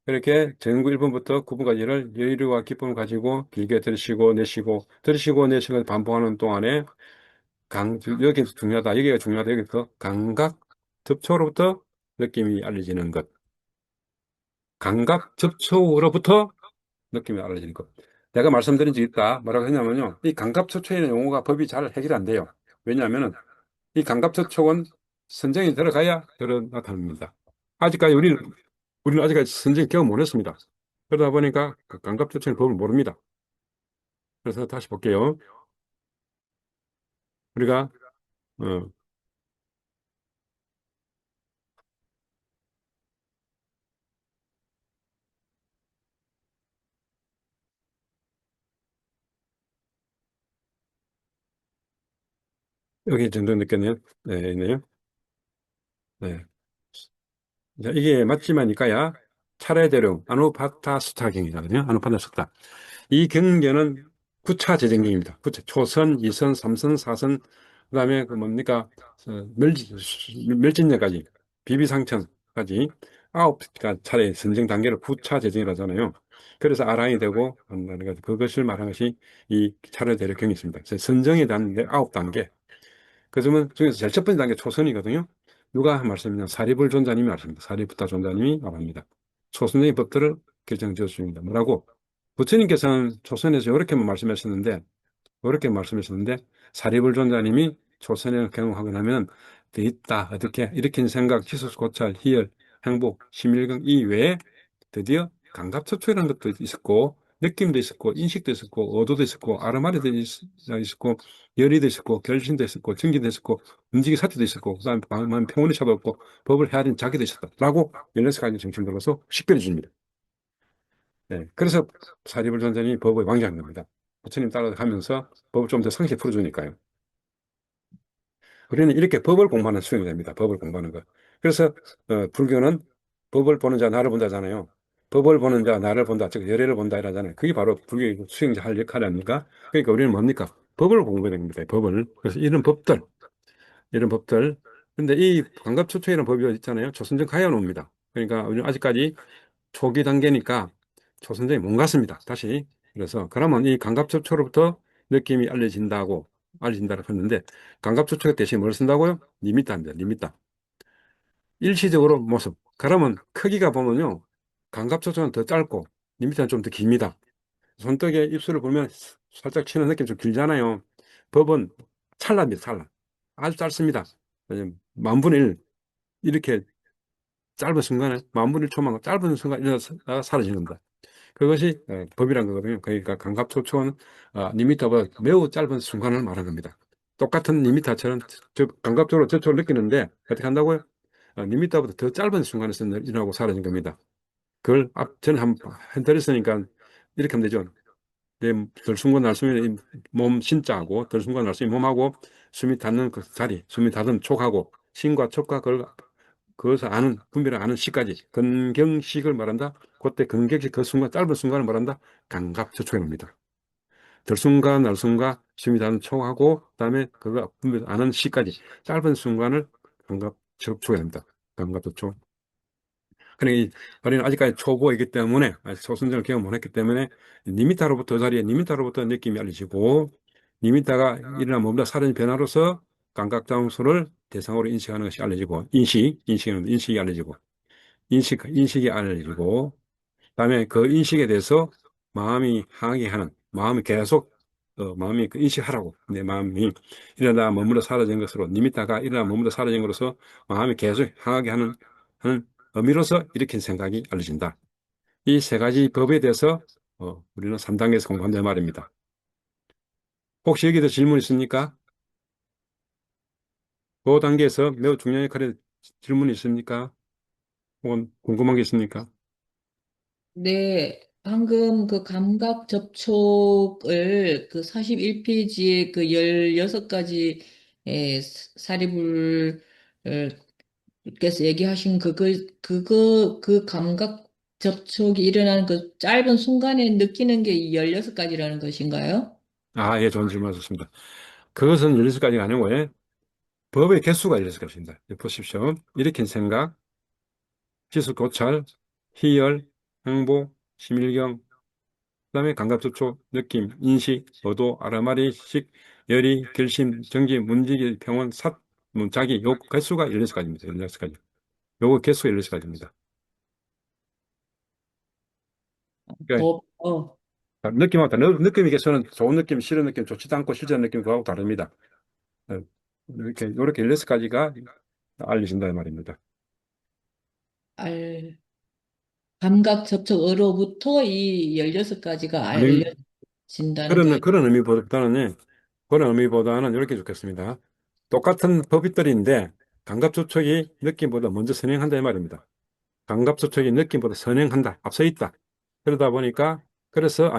이렇게 전구 1번부터 9번까지를 여유와 기쁨을 가지고 길게 들으시고 내쉬고 반복하는 동안에 여기 중요하다. 여기가 중요하다. 여기서 감각 접촉으로부터 느낌이 알려지는 것. 감각 접촉으로부터 느낌이 알려지는 것. 내가 말씀드린 적 있다. 뭐라고 했냐면요. 이 감각 접촉이라는 용어가 법이 잘 해결 안 돼요. 왜냐하면 이 감각 접촉은 선정이 들어가야 나타납니다. 아직까지 우리는 아직까지 선정 경험 못 했습니다. 그러다 보니까 그 감각 접촉의 법을 모릅니다. 그래서 다시 볼게요. 우리가 어, 여기 정도 느꼈네요. 네, 네요. 네. 자, 이게 맞지만이까야 차례대로 아누파타 스타경이거든요. 아누파타 스타. 이 경계는 9차 재정경입니다. 9차 초선, 2선, 3선, 4선, 그다음에 그 뭡니까? 멸진녀까지, 비비상천까지 9차례 선정 단계를 9차 재정이라고 하잖아요. 그래서 아랑이 되고 한다는 것, 그것을 말한 것이 이 차례대로 경이 있습니다. 그래서 선정에 대한 9단계. 그 점은 중에서 제일 첫 번째 단계 초선이거든요. 누가 한 말씀이냐? 사리불 존자님이 말씀입니다. 사리부타 존자님이 말합니다. 초선의 법들을 결정 지어주십니다. 뭐라고? 부처님께서는 초선에서 이렇게만 말씀하셨는데, 이렇게 말씀하셨는데, 사리불 존자님이 초선에 경험하고 나면, 돼 있다. 어떻게? 일으킨 생각, 지수 고찰, 희열, 행복, 심일경 이외에 드디어 감각초초라는 것도 있었고, 느낌도 있었고, 인식도 있었고, 어도도 있었고, 아르마리도 있었고, 열의도 있었고, 결심도 있었고, 증기도 있었고, 움직이 사태도 있었고, 그 다음에 마음 평온의 차도 없고, 법을 헤아린 자기도 있었다. 라고 16가지 정신 들어서 식별해 줍니다. 네. 그래서 사리불 전자님이 법의 왕자인 겁니다. 부처님 따라가면서 법을 좀 더 상세히 풀어주니까요. 우리는 이렇게 법을 공부하는 수행이 됩니다. 법을 공부하는 거. 그래서 불교는 법을 보는 자 나를 본다잖아요. 법을 보는 자 나를 본다, 즉 열애를 본다 이러잖아요. 그게 바로 불교의 수행자 할 역할 아닙니까? 그러니까 우리는 뭡니까? 법을 공부해야 됩니다. 법을. 그래서 이런 법들. 근데 이 관갑초초이라는 법이 어디 있잖아요. 조선전 가야놓습니다. 그러니까 우리는 아직까지 초기 단계니까 조선전이 못 갔습니다. 다시. 그래서 그러면 이 관갑초초로부터 느낌이 알려진다고 했는데 관갑초초 대신 뭘 쓴다고요? 리미터입니다. 리미터. 일시적으로 모습. 그러면 크기가 보면요. 관갑초초는 더 짧고 리미터는 좀 더 깁니다. 손떡에 입술을 보면 살짝 치는 느낌 좀 길잖아요. 법은 찰나입니다. 찰나. 아주 짧습니다. 만 분의 일 이렇게 짧은 순간에 만 분의 일 초만 짧은 순간 일어나서 사라지는 겁니다. 그것이 법이란 거거든요. 그러니까 감각초초는 리미터보다 매우 짧은 순간을 말하는 겁니다. 똑같은 리미터처럼 감각적으로 저촉을 느끼는데 어떻게 한다고요? 리미터보다 더 짧은 순간에서 일어나고 사라진 겁니다. 그걸 저는 한번 해드렸으니까 이렇게 하면 되죠. 덜 숨고 날 수 있는 몸 신자하고 덜 숨고 날 수 있는 몸하고 숨이 닿는 그 자리, 숨이 닿은 촉하고 신과 촉과 그것을 아는 분별을 아는 시까지 근경식을 말한다. 그때 근경식 그 순간 짧은 순간을 말한다. 감각초촉입니다. 들숨과 날숨과 숨이 닿는 촉하고 그다음에 그거 분별 아는 시까지 짧은 순간을 감각초촉입니다. 감각초촉. 그러니까 우리는 아직까지 초보이기 때문에 아직 초선전을 경험 못 했기 때문에 리미터로부터 자리에 리미터로부터 느낌이 알려지고 리미터가 일어나면 뭔가 사라진 변화로서 감각 장소를 대상으로 인식하는 것이 알려지고 인식이 알려지고 인식이 알려지고 그다음에 그 인식에 대해서 마음이 항의하는 마음이 계속 마음이 그 인식하라고 내 마음이 일어나 머물러 사라진 것으로 리미터가 일어나 머물러 사라진 것으로서 마음이 계속 항하게 하는 의미로서 일으킨 생각이 알려진다. 이 세 가지 법에 대해서 우리는 3단계에서 공부한다 말입니다. 혹시 여기도 질문 있습니까? 그 단계에서 매우 중요한 역할에 질문이 있습니까? 혹은 궁금한 게 있습니까? 네, 방금 그 감각 접촉을 그 41페이지에 그 16가지 사리불 께서 얘기하신 그 감각 접촉이 일어나는 그 짧은 순간에 느끼는 게 16가지라는 것인가요? 예, 좋은 질문 하셨습니다. 그것은 16가지가 아니고, 법의 개수가 16가지입니다. 보십시오. 일으킨 생각, 지수 고찰, 희열, 행복, 심일경, 그다음에 감각접촉, 느낌, 인식, 어도, 아라마리식, 열의, 결심, 정지, 문지기, 평온, 자기, 요 개수가 16가지입니다. 16가지. 요거 개수가 16가지입니다. 그러니까 어, 느낌마다, 느낌의 개수는 좋은 느낌, 싫은 느낌, 좋지도 않고 싫지 않은 느낌, 그거하고 다릅니다. 어, 이렇게 16가지가 알려진다 말입니다. 알, 감각 접촉으로부터 이 16가지가 아니, 알려진다는 거. 그런 의미보다는 이렇게 좋겠습니다. 똑같은 법iter인데 감각조촉이 느낌보다 먼저 선행한다 이 말입니다. 감각조촉이 느낌보다 선행한다, 앞서 있다. 그래서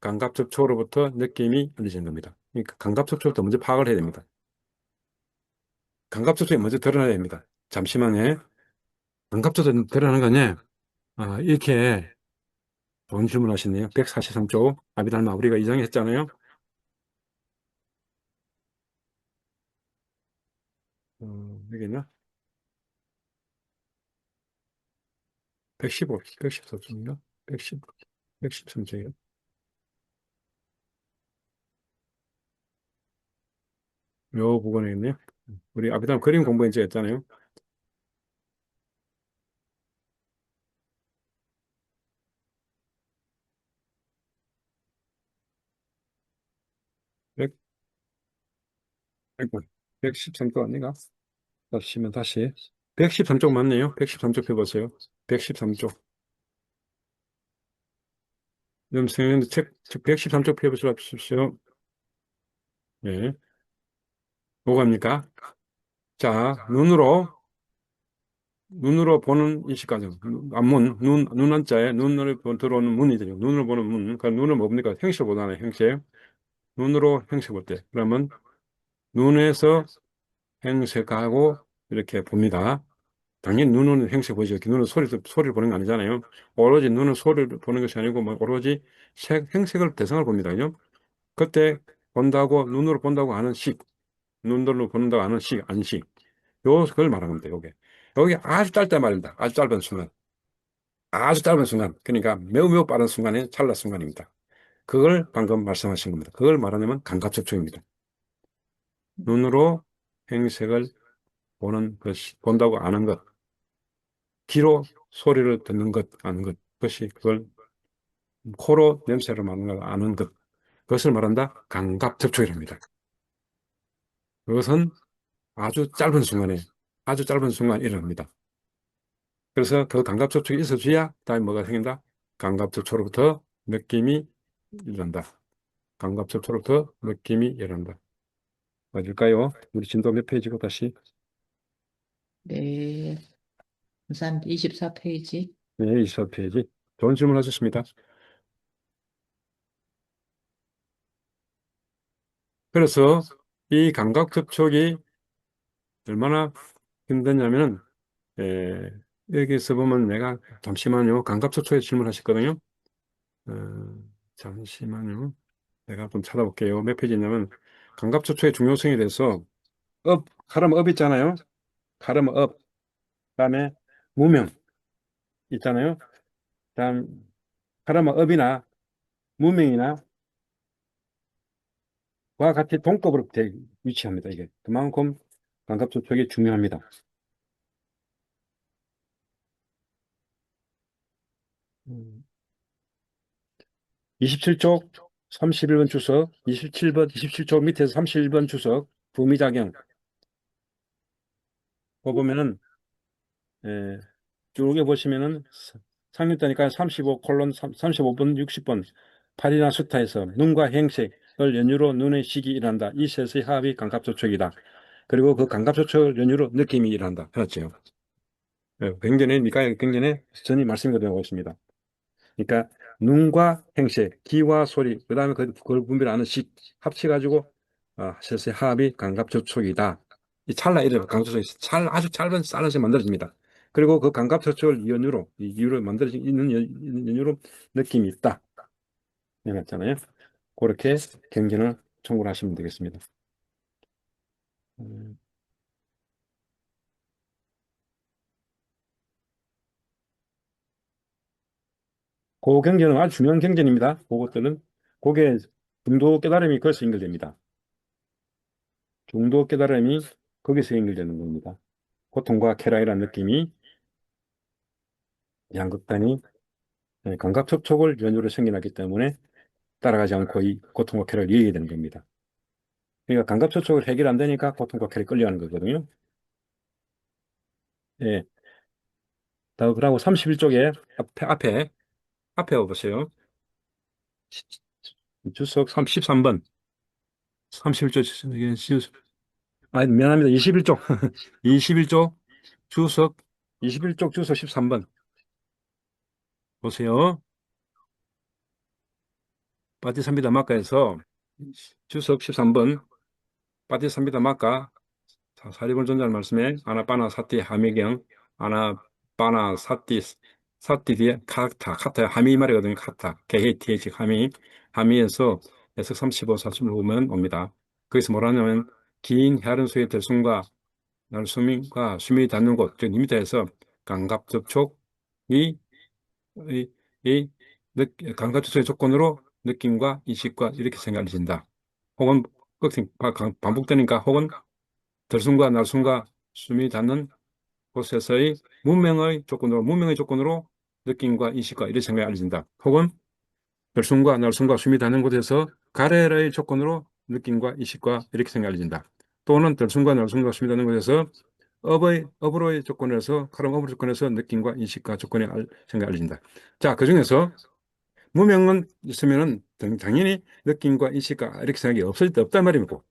감각접촉으로부터 느낌이 알려지는 겁니다. 그러니까 감각접촉부터 먼저 파악을 해야 됩니다. 감각접촉이 먼저 드러나야 됩니다. 잠시만요. 감각접촉이 드러나는 거냐? 이렇게 좋은 질문 하시네요. 143쪽 아비달마 우리가 이장했잖아요. 여기 있나? 115, 114쪽인가? 110, 113쪽이요. 요 부분에 있네요. 우리 아비달 그림 공부 이제 했잖아요. 100, 113쪽 아닌가? 다시. 113쪽 맞네요. 113쪽 펴보세요. 113쪽. 그럼 선생님도 책 113쪽 펴보십시오. 예. 뭐갑니까? 자, 눈으로 보는 인식까지. 눈 한자에 눈으로 들어오는 문이죠. 눈으로 보는 문. 그러니까 눈을 뭡니까? 형식 보잖아요, 형식. 눈으로 형식 볼 때. 그러면 눈에서 행색하고 이렇게 봅니다. 당연히 눈은 행색 보죠. 눈은 소리를 보는 거 아니잖아요. 오로지 눈은 소리를 보는 것이 아니고 뭐 오로지 행색을 대상을 봅니다. 그죠? 그때 눈으로 본다고 하는 식, 눈으로 본다고 하는 식, 안식. 그걸 말하는 겁니다. 요게. 여기 아주 짧단 말입니다. 아주 짧은 순간. 아주 짧은 순간. 그러니까 매우 빠른 순간에 찰나 순간입니다. 그걸 방금 말씀하신 겁니다. 그걸 말하면 감각접촉입니다. 눈으로 행색을 보는 것이, 본다고 아는 것. 귀로 소리를 듣는 것, 아는 것. 그것이 그걸 코로 냄새를 맡는 걸 아는 것. 그것을 말한다. 감각접촉이랍니다. 그것은 아주 짧은 순간에 일어납니다. 그래서 그 감각접촉이 있어줘야 다음에 뭐가 생긴다? 감각접촉으로부터 느낌이 일어난다. 감각접촉으로부터 느낌이 일어난다. 맞을까요? 우리 진도 몇 페이지고 다시? 네, 감사합니다. 24페이지. 네, 24페이지. 좋은 질문 하셨습니다. 그래서 이 감각접촉이 얼마나 힘드냐면은, 여기서 보면 내가, 잠시만요. 감각접촉에 질문하셨거든요. 잠시만요. 내가 좀 찾아볼게요. 몇 페이지냐면, 감각접촉의 중요성에 대해서, 가름 업 있잖아요. 가름 업. 그다음에 무명 있잖아요. 그다음 가름 업이나 무명이나 와 같이 동급으로 위치합니다. 이게 그만큼 감각접촉이 중요합니다. 27쪽 31번 주석, 27쪽 밑에서 31번 주석, 부미작용. 그거 보면은, 예, 쭉 보시면은, 상륙다니까 35번, 60번, 팔이나 수타에서 눈과 행색을 연유로 눈의 식이 일어난다. 이 셋의 합이 감각접촉이다. 그리고 그 감각접촉을 연유로 느낌이 일어난다. 그렇죠. 굉장히, 미카엘 굉장히 전이 말씀이 되고 있습니다. 그러니까 눈과 행색, 귀와 소리, 그 다음에 그걸 분별하는 식 합쳐가지고 셋의 합이 감각접촉이다. 이 찰나에 이르면 감각접촉이 아주 짧은 쌀에서 만들어집니다. 그리고 그 감각접촉을 이 이유로 만들어진 있는 연유로 느낌이 있다. 해놨잖아요. 그렇게 경전을 청구를 하시면 되겠습니다. 음, 그 경전은 아주 중요한 경전입니다. 그것들은 그게 중도 깨달음이 거기서 연결됩니다. 중도 깨달음이 거기서 연결되는 겁니다. 고통과 쾌락이라는 느낌이 양극단이 감각접촉을 연유로 생겨났기 때문에 따라가지 않고 이 고통과 쾌락을 이해해야 되는 겁니다. 그러니까 감각접촉을 해결 안 되니까 고통과 쾌락이 끌려가는 거거든요. 예. 그러고 31쪽에 앞에 와보세요. 주석 33번. 31쪽, 아니, 미안합니다. 21쪽. 21쪽 주석, 21쪽 주석 13번. 보세요. 파티산비다 마카에서 주석 13번. 파티산비다 마카 사리본 존자의 말씀에 아나파나 사티 하미경 아나파나 사티 뒤에 카타 하미 말이거든요. 카타 게헤티에 즉 하미에서 에석 35, 40을 보면 옵니다. 거기서 뭐라냐면 긴 헤아른 수의 들숨과 날숨과 숨이 닿는 곳, 즉 리미터에서 감각 접촉이 이 감각 접촉의 조건으로 느낌과 인식과 이렇게 생각해진다. 혹은 반복되니까 혹은 들숨과 날숨과 숨이 닿는 곳에서의 무명의 조건으로 느낌과 인식과 이런 생각이 알려진다. 혹은 들숨과 날숨과 숨이 닿는 곳에서 가래의 조건으로 느낌과 인식과 이렇게 생각이 알려진다. 또는 들숨과 날숨과 숨이 닿는 곳에서 업으로의 조건에서 가름업으로 조건에서 느낌과 인식과 조건이 생각이 알려진다. 자, 그 중에서 무명은 있으면은 당연히 느낌과 인식과 이렇게 생각이 없단 말이고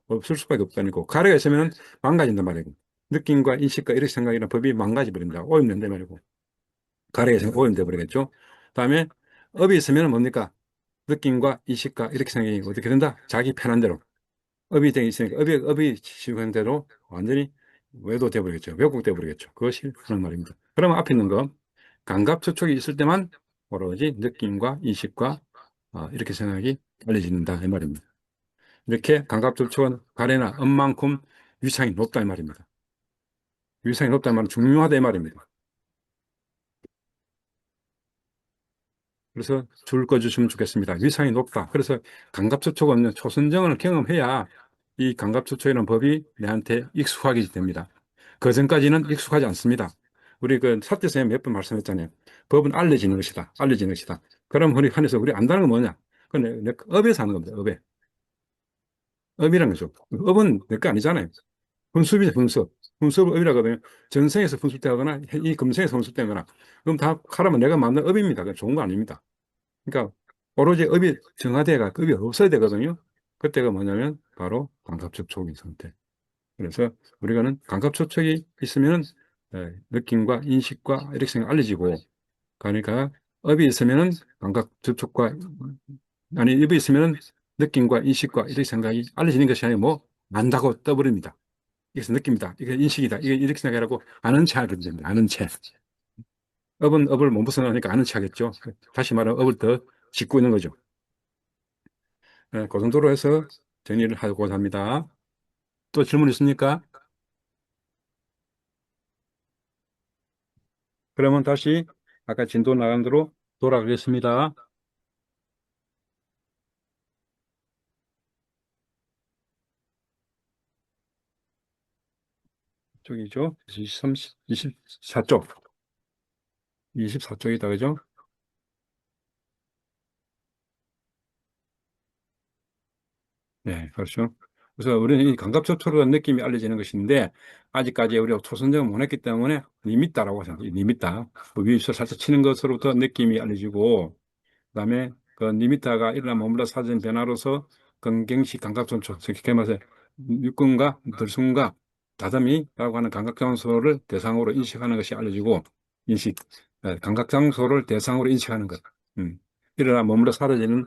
없을 수밖에 없다니고 가래가 있으면 망가진단 말이고 느낌과 인식과 이렇게 생각이나 법이 망가져 버린다. 오염된단 말이고 가래가 있으면 오염돼 버리겠죠. 그다음에 업이 있으면 뭡니까? 느낌과 인식과 이렇게 생각이 어떻게 된다? 자기 편한 대로 업이 돼 있으니까 업이 지금대로 완전히 외도돼 버리겠죠. 왜곡돼 버리겠죠. 그것이 그런 말입니다. 그러면 앞에 있는 거 감각접촉이 있을 때만 오로지 느낌과 인식과 이렇게 생각이 알려진다 이 말입니다. 이렇게 감각접촉은 가래나 음만큼 위상이 높다 이 말입니다. 위상이 높다 이 말은 중요하다 이 말입니다. 그래서 줄 꺼주시면 좋겠습니다. 위상이 높다. 그래서 감각접촉은 초선정을 경험해야 이 감각접촉이라는 법이 내한테 익숙하게 됩니다. 그 전까지는 익숙하지 않습니다. 우리 그 사태 선생님 몇 번 말씀했잖아요. 법은 알려지는 것이다. 알려지는 것이다. 그럼 우리 한에서 우리 안다는 건 뭐냐? 그건 내 업에서 하는 겁니다. 업에. 업이라는 거죠. 업은 내 거 아니잖아요. 분수이죠, 분수. 분수를 업이라고 하거든요. 전생에서 분수되거나 이 금생에서 분수되거나 그럼 다 하라면 내가 만든 업입니다. 그건 좋은 거 아닙니다. 그러니까 오로지 업이 정화돼가 업이 없어야 되거든요. 그때가 뭐냐면 바로 감각접촉인 상태. 그래서 우리가는 감각접촉이 있으면 느낌과 인식과 이렇게 생각 알려지고 그러니까 업이 있으면은 감각접촉과 아니 업이 있으면은 느낌과 인식과 이렇게 생각이 알려지는 것이 아니고 뭐 안다고 떠버립니다. 이것은 느낌이다. 이게 인식이다. 이게 이렇게 생각하고 아는 체 하게 됩니다. 아는 체. 업은 업을 못 벗어나니까 아는 체 하겠죠. 다시 말하면 업을 더 짓고 있는 거죠. 그 정도로 해서 정리를 하고자 합니다. 또 질문 있습니까? 그러면 다시 아까 진도 나간 대로 돌아가겠습니다. 쪽이죠. 24쪽. 24쪽이다, 그죠? 네, 그렇죠. 그래서 우리는 이 감각접촉이라는 느낌이 알려지는 것인데, 아직까지 우리가 초선정을 못 했기 때문에 리밌다라고 생각해요. 리밌다. 그 위에서 살짝 치는 것으로부터 느낌이 알려지고, 그다음에 그 리미터가 일어나 머물러 사라진 변화로서 건경시 감각전초, 쉽게 말해서 육근과 들숨과 다듬이라고 하는 감각장소를 대상으로 인식하는 것이 알려지고 인식, 감각장소를 대상으로 인식하는 것. 일어나 머물러 사라지는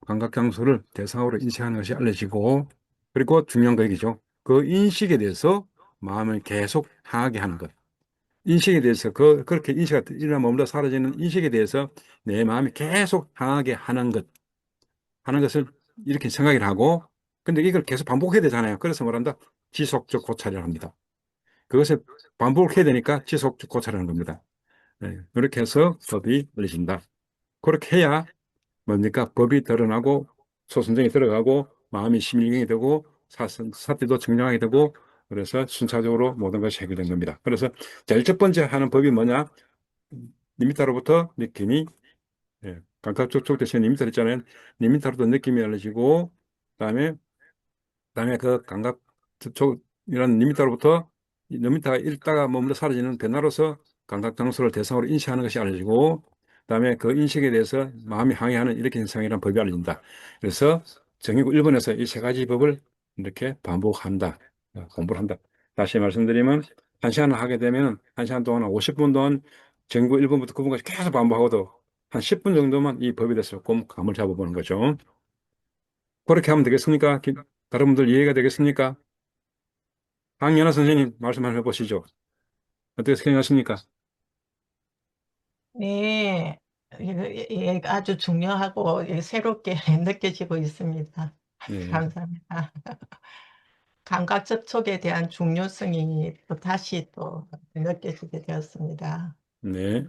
감각장소를 대상으로 인식하는 것이 알려지고 그리고 중요한 거 얘기죠. 그 인식에 대해서 마음을 계속 향하게 하는 것. 인식에 대해서 그렇게 인식이 일어나 머물러 사라지는 인식에 대해서 내 마음이 계속 향하게 하는 것을 이렇게 생각을 하고 근데 이걸 계속 반복해야 되잖아요. 그래서 뭐란다? 지속적 고찰을 합니다. 그것을 반복을 해야 되니까 지속적 고찰을 하는 겁니다. 네, 이렇게 해서 법이 알려진다. 그렇게 해야 뭡니까? 법이 드러나고 소선정이 들어가고 마음이 심일경이 되고 사태도 정량하게 되고 그래서 순차적으로 모든 것이 해결된 겁니다. 그래서 제일 첫 번째 하는 법이 뭐냐? 리미터로부터 느낌이 감각접촉 대신 리미터 있잖아요. 리미터로부터 느낌이 알려지고 그다음에 그 감각접촉이라는 리미터로부터 이 리미터가 있다가 머물러 사라지는 변화로서 감각장소를 대상으로 인식하는 것이 알려지고 그다음에 그 인식에 대해서 마음이 항해하는 이렇게 현상이라는 법이 알려진다. 그래서 정의구 1번에서 이 세 가지 법을 이렇게 반복한다. 공부를 한다. 다시 말씀드리면 1시간을 하게 되면 1시간 동안 50분 동안 정의구 1번부터 9번까지 계속 반복하고도 한 10분 정도만 이 법에 대해서 조금 감을 잡아보는 거죠. 그렇게 하면 되겠습니까? 다른 분들 이해가 되겠습니까? 강연아 선생님 말씀 한번 해보시죠. 어떻게 생각하십니까? 네, 아주 중요하고 새롭게 느껴지고 있습니다. 네, 감사합니다. 감각 접촉에 대한 중요성이 또 다시 또 느껴지게 되었습니다. 네.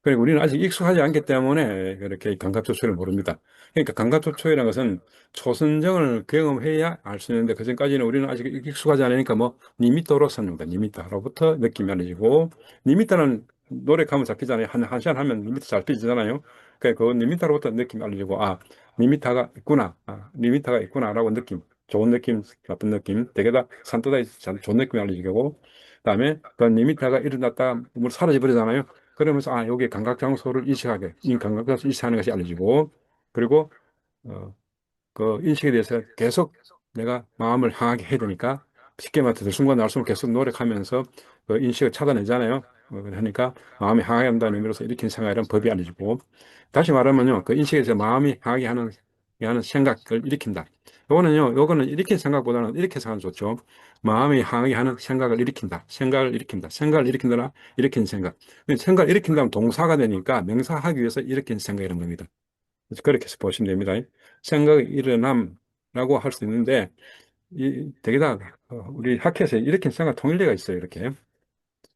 그리고 우리는 아직 익숙하지 않기 때문에 그렇게 감각조초를 모릅니다. 그러니까 감각조초라는 것은 초선정을 경험해야 알 수 있는데 그전까지는 우리는 아직 익숙하지 않으니까 뭐 니미터로 씁니다. 니미터로부터 느낌이 알려지고 니미터는 노력하면 잡히잖아요. 한 시간 하면 니미터 잡히잖아요. 그러니까 그 니미터로부터 느낌이 알려지고 니미터가 있구나. 니미터가 있구나라고 느낌. 좋은 느낌, 나쁜 느낌. 되게 다 산뜻하게 좋은 느낌이 알려지고 그다음에 그 니미터가 일어났다가 뭐 사라져 버리잖아요. 그러면서 여기 감각장소를 인식하게, 이 감각장소를 인식하는 것이 알려지고, 그리고 어, 그 인식에 대해서 계속 내가 마음을 향하게 해야 되니까 쉽게 말해서 순간 날숨을 계속 노력하면서 그 인식을 찾아내잖아요. 그러니까 마음이 향하게 한다는 의미로서 이렇게 생각하는 법이 알려지고, 다시 말하면요, 그 인식에 대해서 마음이 향하게 하는 하는 생각을 일으킨다. 요거는 일으킨 생각보다는 이렇게 생각하면 좋죠. 마음이 항의하는 생각을 일으킨다. 생각을 일으킨다. 생각을 일으킨다나 일으킨 생각. 생각을 일으킨다면 동사가 되니까 명사하기 위해서 일으킨 생각이라는 겁니다. 그래서 그렇게 해서 보시면 됩니다. 생각의 일어남라고 할 수 있는데, 되게 다 우리 학회에서 일으킨 생각 통일례가 있어요. 이렇게.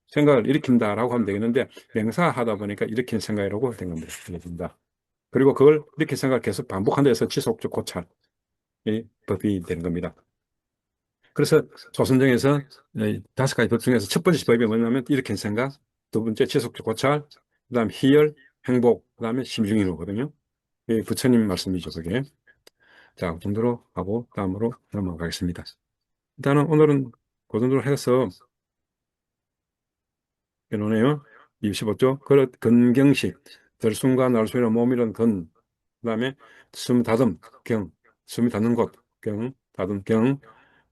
생각을 일으킨다라고 하면 되겠는데, 명사하다 보니까 일으킨 생각이라고 된 겁니다. 알겠습니다. 그리고 그걸 이렇게 생각을 계속 반복한다 해서 지속적 고찰. 이 법이 되는 겁니다. 그래서 조선정에서 5가지 법 중에서 첫 번째 법이 뭐냐면 일으킨 생각, 두 번째 지속적 고찰, 그다음 희열, 행복, 그다음에 심중인후거든요. 부처님 말씀이죠, 그게. 자, 그 정도로 하고 다음으로 넘어가겠습니다. 일단은 오늘은 그 정도로 해서 해놓네요. 25조. 건경식, 들숨과 날숨이나 몸이란 건, 그다음에 숨 다듬, 경, 숨이 닿는 곳, 경, 다듬, 경,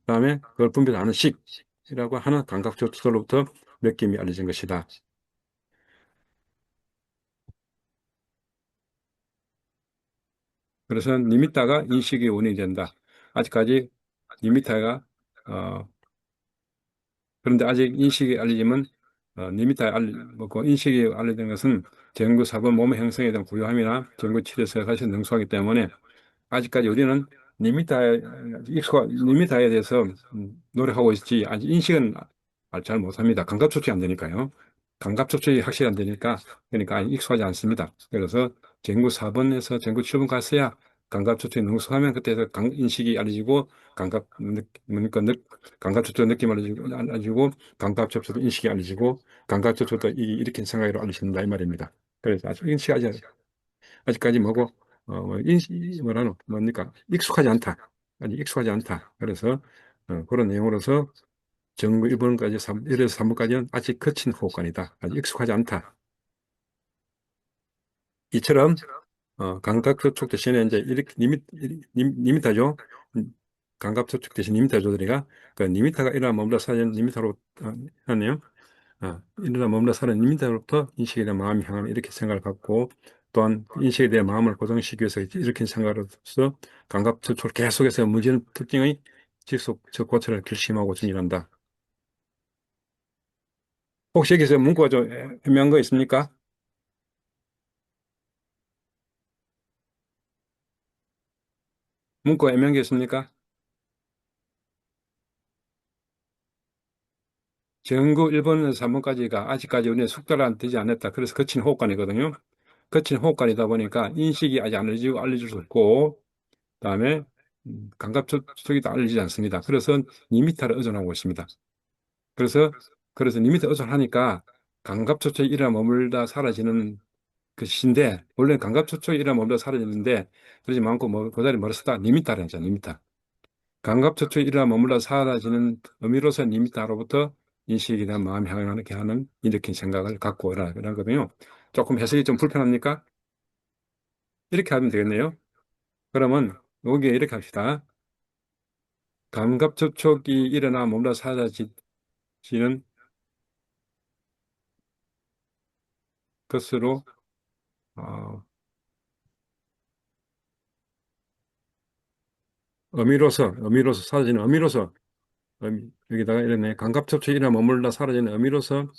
그다음에 그걸 분별하는 식이라고 하는 감각조차로부터 느낌이 알려진 것이다. 그래서 니미타가 인식의 원인이 된다. 아직까지 니미타가 그런데 아직 인식이 알려지면 니미타에 그 인식이 알려진 것은 전구 사본 몸의 형성에 대한 구조함이나 전구 치료에서 사실 능수하기 때문에 아직까지 우리는 리미타에 대해서 노력하고 있지, 아직 인식은 잘 못합니다. 감각 조절이 안 되니까요. 감각 조절이 확실히 안 되니까, 그러니까 아직 익숙하지 않습니다. 그래서 전구 4번에서 전구 7번 갔어야 감각 조절이 능숙하면 그때서 인식이 알려지고, 그러니까 감각 조절 느낌 알려지고, 감각 조절도 인식이 알려지고, 감각 조절도 일으킨 생각으로 알려진다, 이 말입니다. 그래서 아직 아직까지 뭐고, 뭐라노, 뭡니까? 익숙하지 않다. 아직 익숙하지 않다. 그래서, 그런 내용으로서 정부 1번까지, 1에서 3번까지는 아직 거친 호흡관이다. 아직 익숙하지 않다. 이처럼, 감각접촉 대신에 이제 이렇게 리미터죠. 감각접촉 대신 리미터조들이가, 그 리미터가 일어나 머물러 사는 리미터로 하네요. 일어나 머물러 사는 리미터로부터 인식에 대한 마음이 향하는 이렇게 생각을 갖고, 또한 인식에 대한 마음을 고정시키기 위해서 이렇게 생각으로서 감각 접촉을 계속해서 무지는 특징의 지속적 고찰을 결심하고 진행한다. 혹시 여기서 문구가 좀 애매한 거 있습니까? 문구가 애매한 게 있습니까? 전구 1번에서 3번까지가 아직까지 우리는 숙달이 되지 않았다. 그래서 거친 호흡관이거든요. 거친 호흡관이다 보니까 인식이 아직 알려질 수 없고, 그다음에 감각 접촉이 다 알려지지 않습니다. 그래서 리미터를 의존하고 있습니다. 그래서 리미터 의존하니까 감각초초에 일어 머물다 사라지는 것인데, 원래 감각초초에 일어 머물다 사라지는데, 그러지 않고 그 자리에 멀었다. 리미터라는 거죠, 리미터. 감각초초에 일어 머물다 사라지는 의미로서 리미터로부터 인식에 대한 마음이 향하게 하는 일으킨 생각을 갖고 이러거든요. 조금 해석이 좀 불편합니까? 이렇게 하면 되겠네요. 그러면 여기에 이렇게 합시다. 감각접촉이 일어나 머물다 사라지는 것으로 어, 의미로서 사라지는 의미로서 여기다가 이렇네. 감각접촉이나 머물러 사라지는 의미로서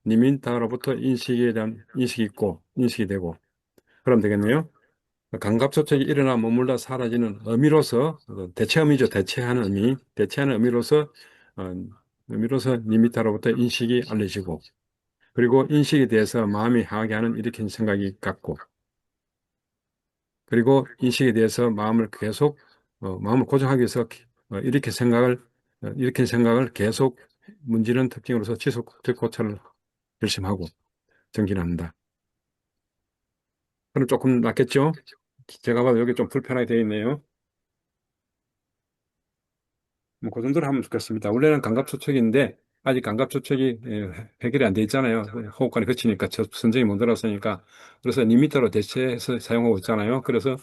니민타로부터 인식에 대한 인식이 있고 인식이 되고 그럼 되겠네요. 감각접촉이 일어나 머물러 사라지는 의미로서 대체의미죠. 대체하는 의미로서 어, 니미타로부터 인식이 알려지고 그리고 인식에 대해서 마음이 향하게 하는 일으킨 생각이 같고 그리고 인식에 대해서 마음을 계속 마음을 고정하기 위해서 일으킨 생각을 계속 문지르는 특징으로서 지속적 고찰을 결심하고 정진합니다. 그럼 조금 낫겠죠? 제가 봐도 여기 좀 불편하게 되어 있네요. 뭐 그 정도로 하면 좋겠습니다. 원래는 감각초촉인데 아직 감각초촉이 해결이 안 돼 있잖아요. 호흡관이 거치니까 선정이 못 들어서니까 그래서 리미터로 대체해서 사용하고 있잖아요. 그래서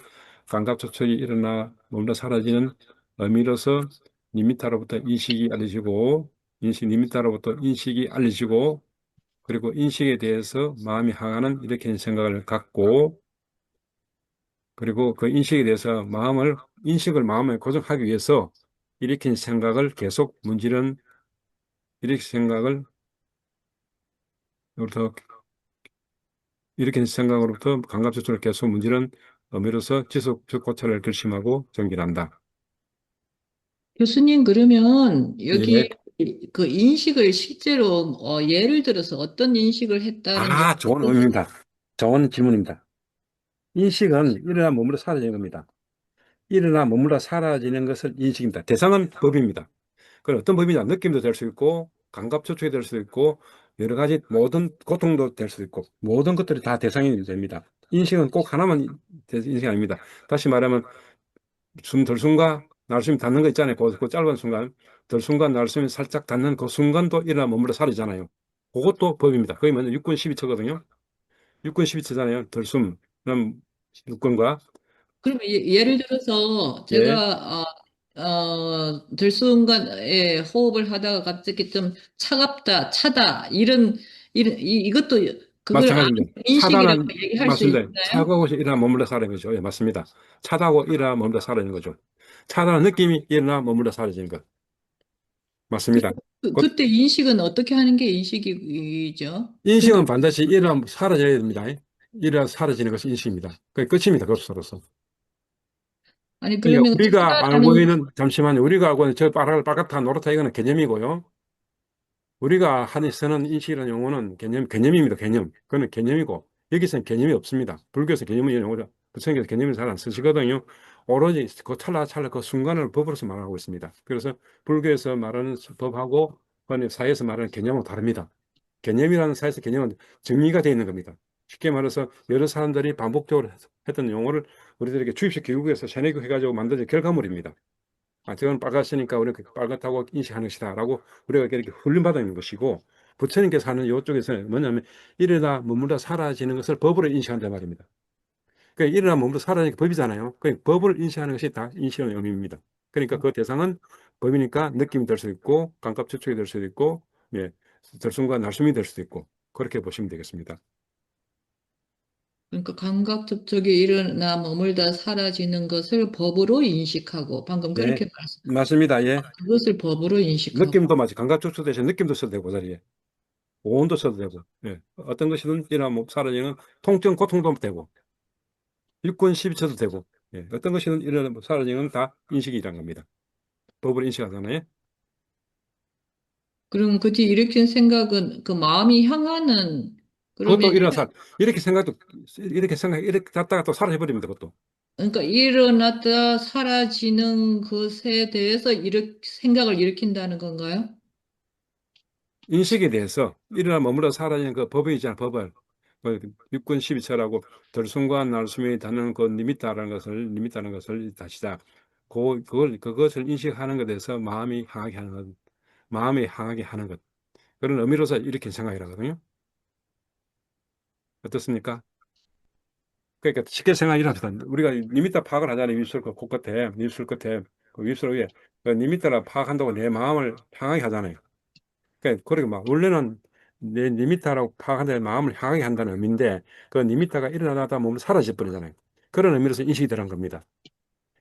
감각초촉이 일어나 머물러 사라지는 의미로서 리미터로부터 인식이 알려지고 리미터로부터 인식이 알려지고 그리고 인식에 대해서 마음이 항하는 이렇게 생각을 갖고 그리고 그 인식에 대해서 인식을 마음에 고정하기 위해서 일으킨 생각을 계속 문지른, 일으킨 생각을, 로부터 일으킨 생각으로부터 감각조절을 계속 문지른 의미로서 지속적 고찰을 결심하고 정진한다. 교수님, 그러면 예. 여기 그 인식을 실제로 예를 들어서 어떤 인식을 했다는 거, 좋은 의미입니다. 좋은 질문입니다. 인식은 일어나 머물러 사라지는 겁니다. 일어나 머물러 사라지는 것을 인식입니다. 대상은 법입니다. 그건 어떤 법이냐? 느낌도 될 수 있고, 감각 초축이 될 수 있고, 여러 가지 모든 고통도 될 수 있고, 모든 것들이 다 대상이 됩니다. 인식은 꼭 하나만 인식이 아닙니다. 다시 말하면, 들숨과 날숨이 닿는 거 있잖아요. 그 짧은 순간. 들숨과 날숨이 살짝 닿는 그 순간도 일어나 머물러 사라지잖아요. 그것도 법입니다. 그게 뭐냐? 육군 12처거든요. 육군 12처잖아요. 들숨, 그럼 육군과, 그러면 예를 들어서 예, 제가 들순간에 호흡을 하다가 갑자기 좀 차갑다, 차다 이런 이것도 그걸 아는 마찬가지입니다. 인식이라고 차단은 얘기할 수 맞습니다. 있나요? 차가고 일어나 머물러 사라지는 거죠. 예, 맞습니다. 차다고 일어나 머물러 사라지는 거죠. 차다는 느낌이 일어나 머물러 사라지는 것. 그, 맞습니다. 곧 그때 인식은 어떻게 하는 게 인식이죠? 그러니까 인식은 반드시 일어나 사라져야 됩니다. 일어나 사라지는 것이 인식입니다. 그게 끝입니다. 그것으로서. 아니 그러니까 그러면 우리가 알고 차다라는 있는, 잠시만요. 우리가 알고 있는 저 빨갛다, 노랗다 이거는 개념이고요. 우리가 한에 쓰는 인식이라는 용어는 개념입니다. 개념. 그거는 개념이고, 여기서는 개념이 없습니다. 불교에서 개념이 용어죠. 부처님께서 개념을 잘 안 쓰시거든요. 오로지 그 찰나 그 순간을 법으로서 말하고 있습니다. 그래서 불교에서 말하는 법하고 사회에서 말하는 개념은 다릅니다. 개념이라는 사회에서 개념은 정리가 되어 있는 겁니다. 쉽게 말해서 여러 사람들이 반복적으로 했던 용어를 우리들에게 주입식 교육에서 세뇌교육 해가지고 만들어진 결과물입니다. 저건 빨갛으니까 우리가 빨갛다고 인식하는 것이다 라고 우리가 이렇게 훈련받는 것이고, 부처님께서 하는 이쪽에서는 뭐냐면 일어나 머물러 사라지는 것을 법으로 인식한단 말입니다. 그러니까 일어나 머물러 사라지는 게 법이잖아요. 그러니까 법을 인식하는 것이 다 인식의 의미입니다. 그러니까 그 대상은 법이니까 느낌이 될 수도 있고 감각 추측이 될 수도 있고, 예, 들숨과 날숨이 될 수도 있고, 그렇게 보시면 되겠습니다. 그러니까 감각 접촉이 일어나 머물다 사라지는 것을 법으로 인식하고 방금 네, 그렇게 말씀 맞습니다. 예. 그것을 법으로 인식하고 느낌도 마치 감각 추측 대신 느낌도 써도 되고, 그 자리에 오온도 써도 되고, 예. 어떤 것이든 일어나 사라지는 통증, 고통도 되고, 육군 12처도 되고, 예. 어떤 것이든 일어나 사라지는 다 인식이란 겁니다. 법을 인식하잖아요. 그럼 그 뒤 일으킨 생각은 그 마음이 향하는 그것도 그러면 일어나서 이렇게 생각 이렇게 갔다가 또 사라져버립니다. 그것도 그러니까 일어났다 사라지는 것에 대해서 생각을 일으킨다는 건가요? 인식에 대해서 일어나 머물러 사라지는 그 법이 있잖아요. 법을 그 육군 12처라고 들숨과 날숨이 닿는 그 니미타라는 것을 다시다. 그것을 인식하는 것에 대해서 마음이 향하게 하는 것. 그런 의미로서 일으킨 생각이라거든요. 어떻습니까? 그러니까 쉽게 생각이랍니다. 우리가 리미터 파악을 하잖아요. 윗술 그 코끝에, 입술 끝에, 그 입술 위에. 그 리미터를 파악한다고 내 마음을 향하게 하잖아요. 그러니까 그렇게 막 원래는 내 리미터라고 파악한다는 마음을 향하게 한다는 의미인데, 그 리미터가 일어나다 보면 사라져 버리잖아요. 그런 의미로서 인식이 들어간 겁니다.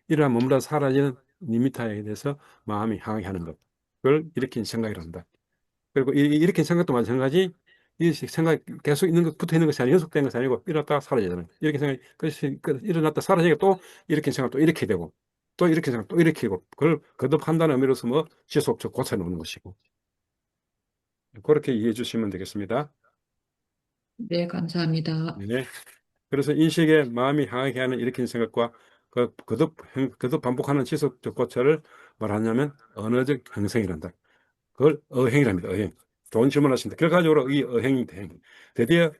일어나 머물러 사라지는 리미터에 대해서 마음이 향하게 하는 것. 그걸 일으킨 생각이란다. 그리고 이렇게 생각도 마찬가지. 이 생각 계속 있는 것, 붙어 있는 것이 아니고 연속된 것이 아니고 일어났다가 사라지잖아요. 이렇게 생각, 그것이 일어났다 사라지니까 또 이렇게 생각 또 이렇게 되고, 또 이렇게 생각 또 이렇게 되고, 그걸 거듭한다는 의미로서 뭐 지속적 고쳐 놓는 것이고, 그렇게 이해해 주시면 되겠습니다. 네, 감사합니다. 네. 그래서 인식에 마음이 향하게 하는 일으킨 생각과 거듭 반복하는 지속적 고쳐를 말하냐면 언어적 형성이란다. 그걸 어행이랍니다. 어행. 좋은 질문하십니다. 결과적으로 이 어행이 행. 드디어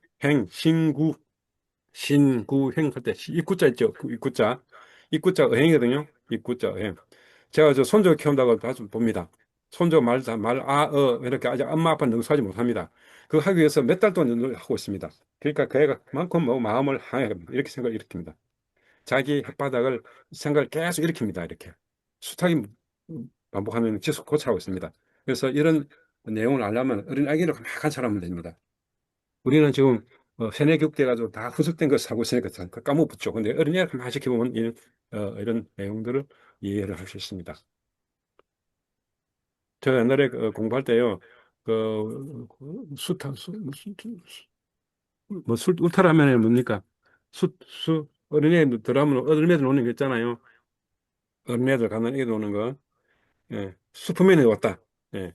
신구행 할 때 입구자 있죠. 그 입구자. 입구자 어행이거든요. 입구자 어행. 제가 저 손주 키운다고 자주 봅니다. 손주 이렇게 아직 엄마 아빠 능수하지 못합니다. 그거 하기 위해서 몇 달 동안 하고 있습니다. 그러니까 그 애가 그만큼 뭐 마음을 항해 합니다. 이렇게 생각을 일으킵니다. 자기 혓바닥을 생각을 계속 일으킵니다. 이렇게 수탁이 반복하면 지속 고찰하고 있습니다. 그래서 이런 내용을 알려면 어린 아기를 막 관찰하면 됩니다. 우리는 지금 세뇌 교육돼가지고 다 후속된 걸 사고 있으니까 까먹었죠. 근데 어린이를 많이 지켜보면 이런 내용들을 이해를 할 수 있습니다. 제가 옛날에 공부할 때요, 수타, 울타라면에 뭡니까? 어린애 들어가면 어린애들 노는 거 있잖아요. 어린애들 가면 애들 노는 거. 예, 슈퍼맨이 왔다. 예.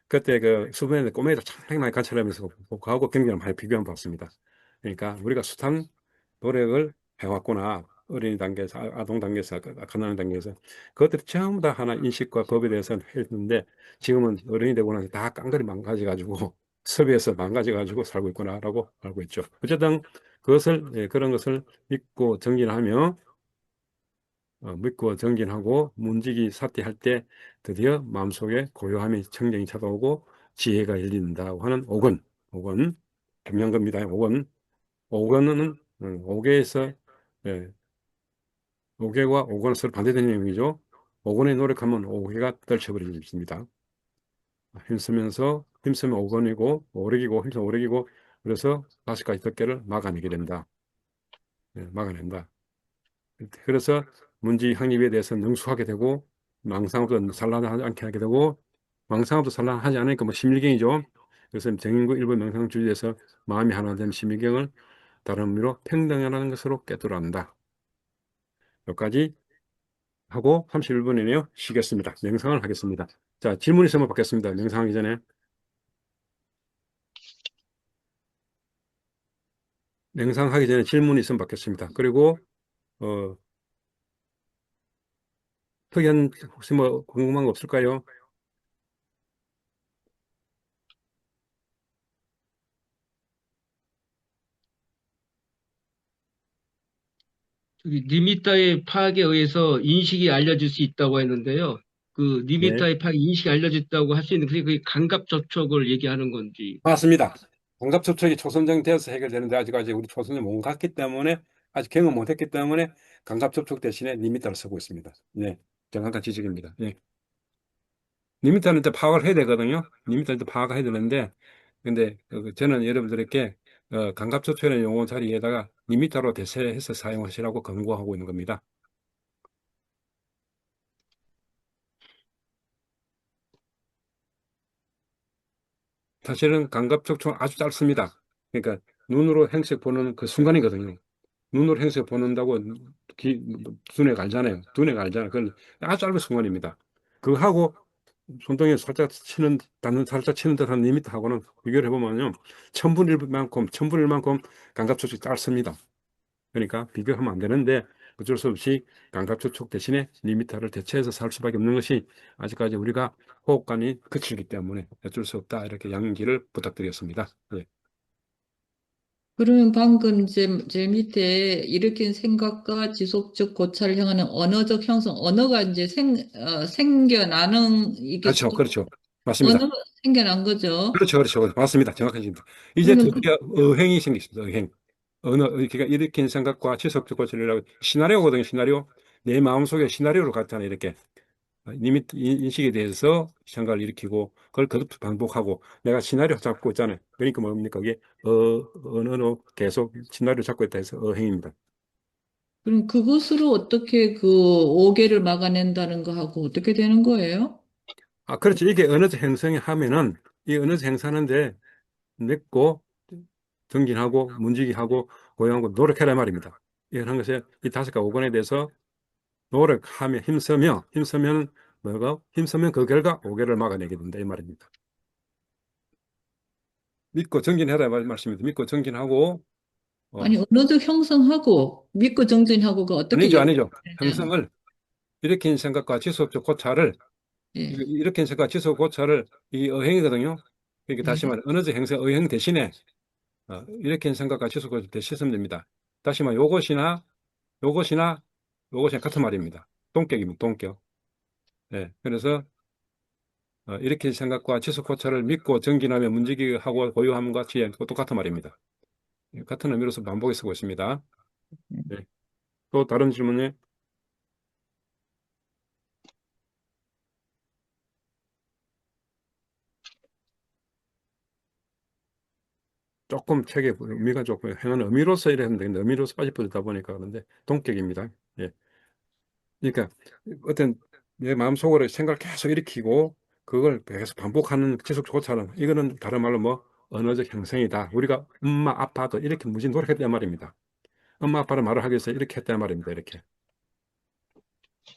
그때 그 슈퍼맨의 꼬매들 참 많이 관찰하면서 그하고 경기를 많이 비교해 봤습니다. 그러니까 우리가 숱한 노력을 해왔구나. 어린이 단계에서, 아동 단계에서, 가난한 단계에서. 그것들이 전부 다 하나 인식과 법에 대해서는 했는데 지금은 어른이 되고 나서 다 깡그리 망가져가지고 섭외해서 망가져가지고 살고 있구나라고 알고 있죠. 어쨌든 그런 것을 믿고 정진하고 문지기 사퇴할 때 드디어 마음속에 고요함이 청정이 찾아오고 지혜가 열린다고 하는 옥은 중요한 겁니다. 옥은 옥에서 예, 옥외와 옥은 서로 반대되는 내용이죠. 옥원에 노력하면 옥외가 떨쳐버리는 것입니다. 힘쓰면 옥원이고 오력이고 힘쓰면 오력이고 그래서 5가지 덕계를 막아내게 된다. 막아낸다. 그래서 문제 확립에 대해서 능수하게 되고 망상도 산란하지 않게 하게 되고 망상도 산란하지 않으니까 뭐 심리경이죠. 그래서 정인구 일부 명상주의에서 마음이 하나 된 심리경을 다른 의미로 평등이라는 것으로 깨달아낸다. 여기까지 하고 31분이네요. 쉬겠습니다. 명상을 하겠습니다. 자, 질문 있으면 받겠습니다. 명상하기 전에. 명상하기 전에 질문이 있으면 받겠습니다. 그리고 어, 특이한 혹시 뭐 궁금한 거 없을까요? 저기 리미터의 파악에 의해서 인식이 알려질 수 있다고 했는데요. 그 네. 리미터의 파악 인식이 알려졌다고 할 수 있는 그게 감각 접촉을 얘기하는 건지. 맞습니다. 공갑 접촉이 초선정 되어서 해결되는데 아직까지 우리 초선정 못 갔기 때문에 아직 경험 못 했기 때문에 감갑 접촉 대신에 리미터를 쓰고 있습니다. 네, 정확한 지적입니다. 네. 리미터는 또 파악을 해야 되거든요. 리미터는 또 파악을 해야 되는데 근데 저는 여러분들에게 감갑 접촉이라는 용어 자리에다가 리미터로 대체해서 사용하시라고 권고하고 있는 겁니다. 사실은 감갑 접촉은 아주 짧습니다. 그러니까 눈으로 행색 보는 그 순간이거든요. 눈으로 행색 보는다고 두뇌가 알잖아요. 두뇌가 알잖아요. 그건 아주 짧은 순간입니다. 그거하고 손등에 살짝 치는, 닿는 살짝 치는 듯한 리미트하고는 비교를 해보면요. 천분의 일만큼 감각초촉이 짧습니다. 그러니까 비교하면 안 되는데 어쩔 수 없이 감각초촉 대신에 리미터를 대체해서 살 수밖에 없는 것이 아직까지 우리가 호흡관이 거칠기 때문에 어쩔 수 없다. 이렇게 양지를 부탁드렸습니다. 예. 그러면 방금 제 밑에 일으킨 생각과 지속적 고찰을 향하는 언어적 형성, 언어가 이제 생겨나는, 이게 그렇죠. 그렇죠. 맞습니다. 언어가 생겨난 거죠. 그렇죠, 그렇죠. 맞습니다. 정확하십니다. 이제 그러면 드디어 어행이 생겼습니다. 어행. 그러니까 일으킨 생각과 지속적 고찰이라고 시나리오거든요. 시나리오. 내 마음속에 시나리오를 갖잖아요. 이렇게 리미트 인식에 대해서 생각을 일으키고 그걸 거듭 반복하고 내가 시나리오 잡고 있잖아요. 그러니까 뭡니까? 그게 언어로 계속 시나리오 잡고 있다 해서 어행입니다. 그럼 그것으로 어떻게 그 오개를 막아낸다는 거하고 어떻게 되는 거예요? 그렇죠. 이게 언어적 행성이 하면은 이 언어적 행사하는데 맺고 정진하고 문지기하고 고용하고 노력해라 말입니다. 이런 것에 이 5가지 5번에 대해서 노력하며 힘쓰면 뭐가 힘쓰면 그 결과 5개를 막아내게 된다 이 말입니다. 믿고 정진해라 말씀입니다. 믿고 정진하고 아니, 어, 언어적 형성하고 믿고 정진하고 그 어떻게 아니죠. 연결되냐는. 형성을 일으킨 생각과 지속적 고찰을 예, 일으킨 생각과 지속 고찰을 이 어행이거든요. 그러니까 예. 다시 말해 언어적 형성 어행 대신에 일으킨 생각과 지속 고찰 대시면 됩니다. 다시 말해 요것이나 요것이 같은 말입니다. 동격입니다. 동격. 네, 그래서 이렇게 생각과 지속 고찰을 믿고 정진하며 문지기하고 고유함과 같이 똑같은 말입니다. 같은 의미로서 반복해 쓰고 있습니다. 네. 또 다른 질문에 조금 책의 의미가 조금 행하는 의미로서 이래 하면 되는데 의미로서 빠져버리다 보니까 그런데 동격입니다. 예. 그러니까 어떤 내 마음속으로 생각을 계속 일으키고 그걸 계속 반복하는 지속 조차는 이거는 다른 말로 뭐 언어적 형성이다. 우리가 엄마 아빠도 이렇게 무지 노력했단 말입니다. 엄마 아빠를 말을 하기 위해서 이렇게 했단 말입니다. 이렇게.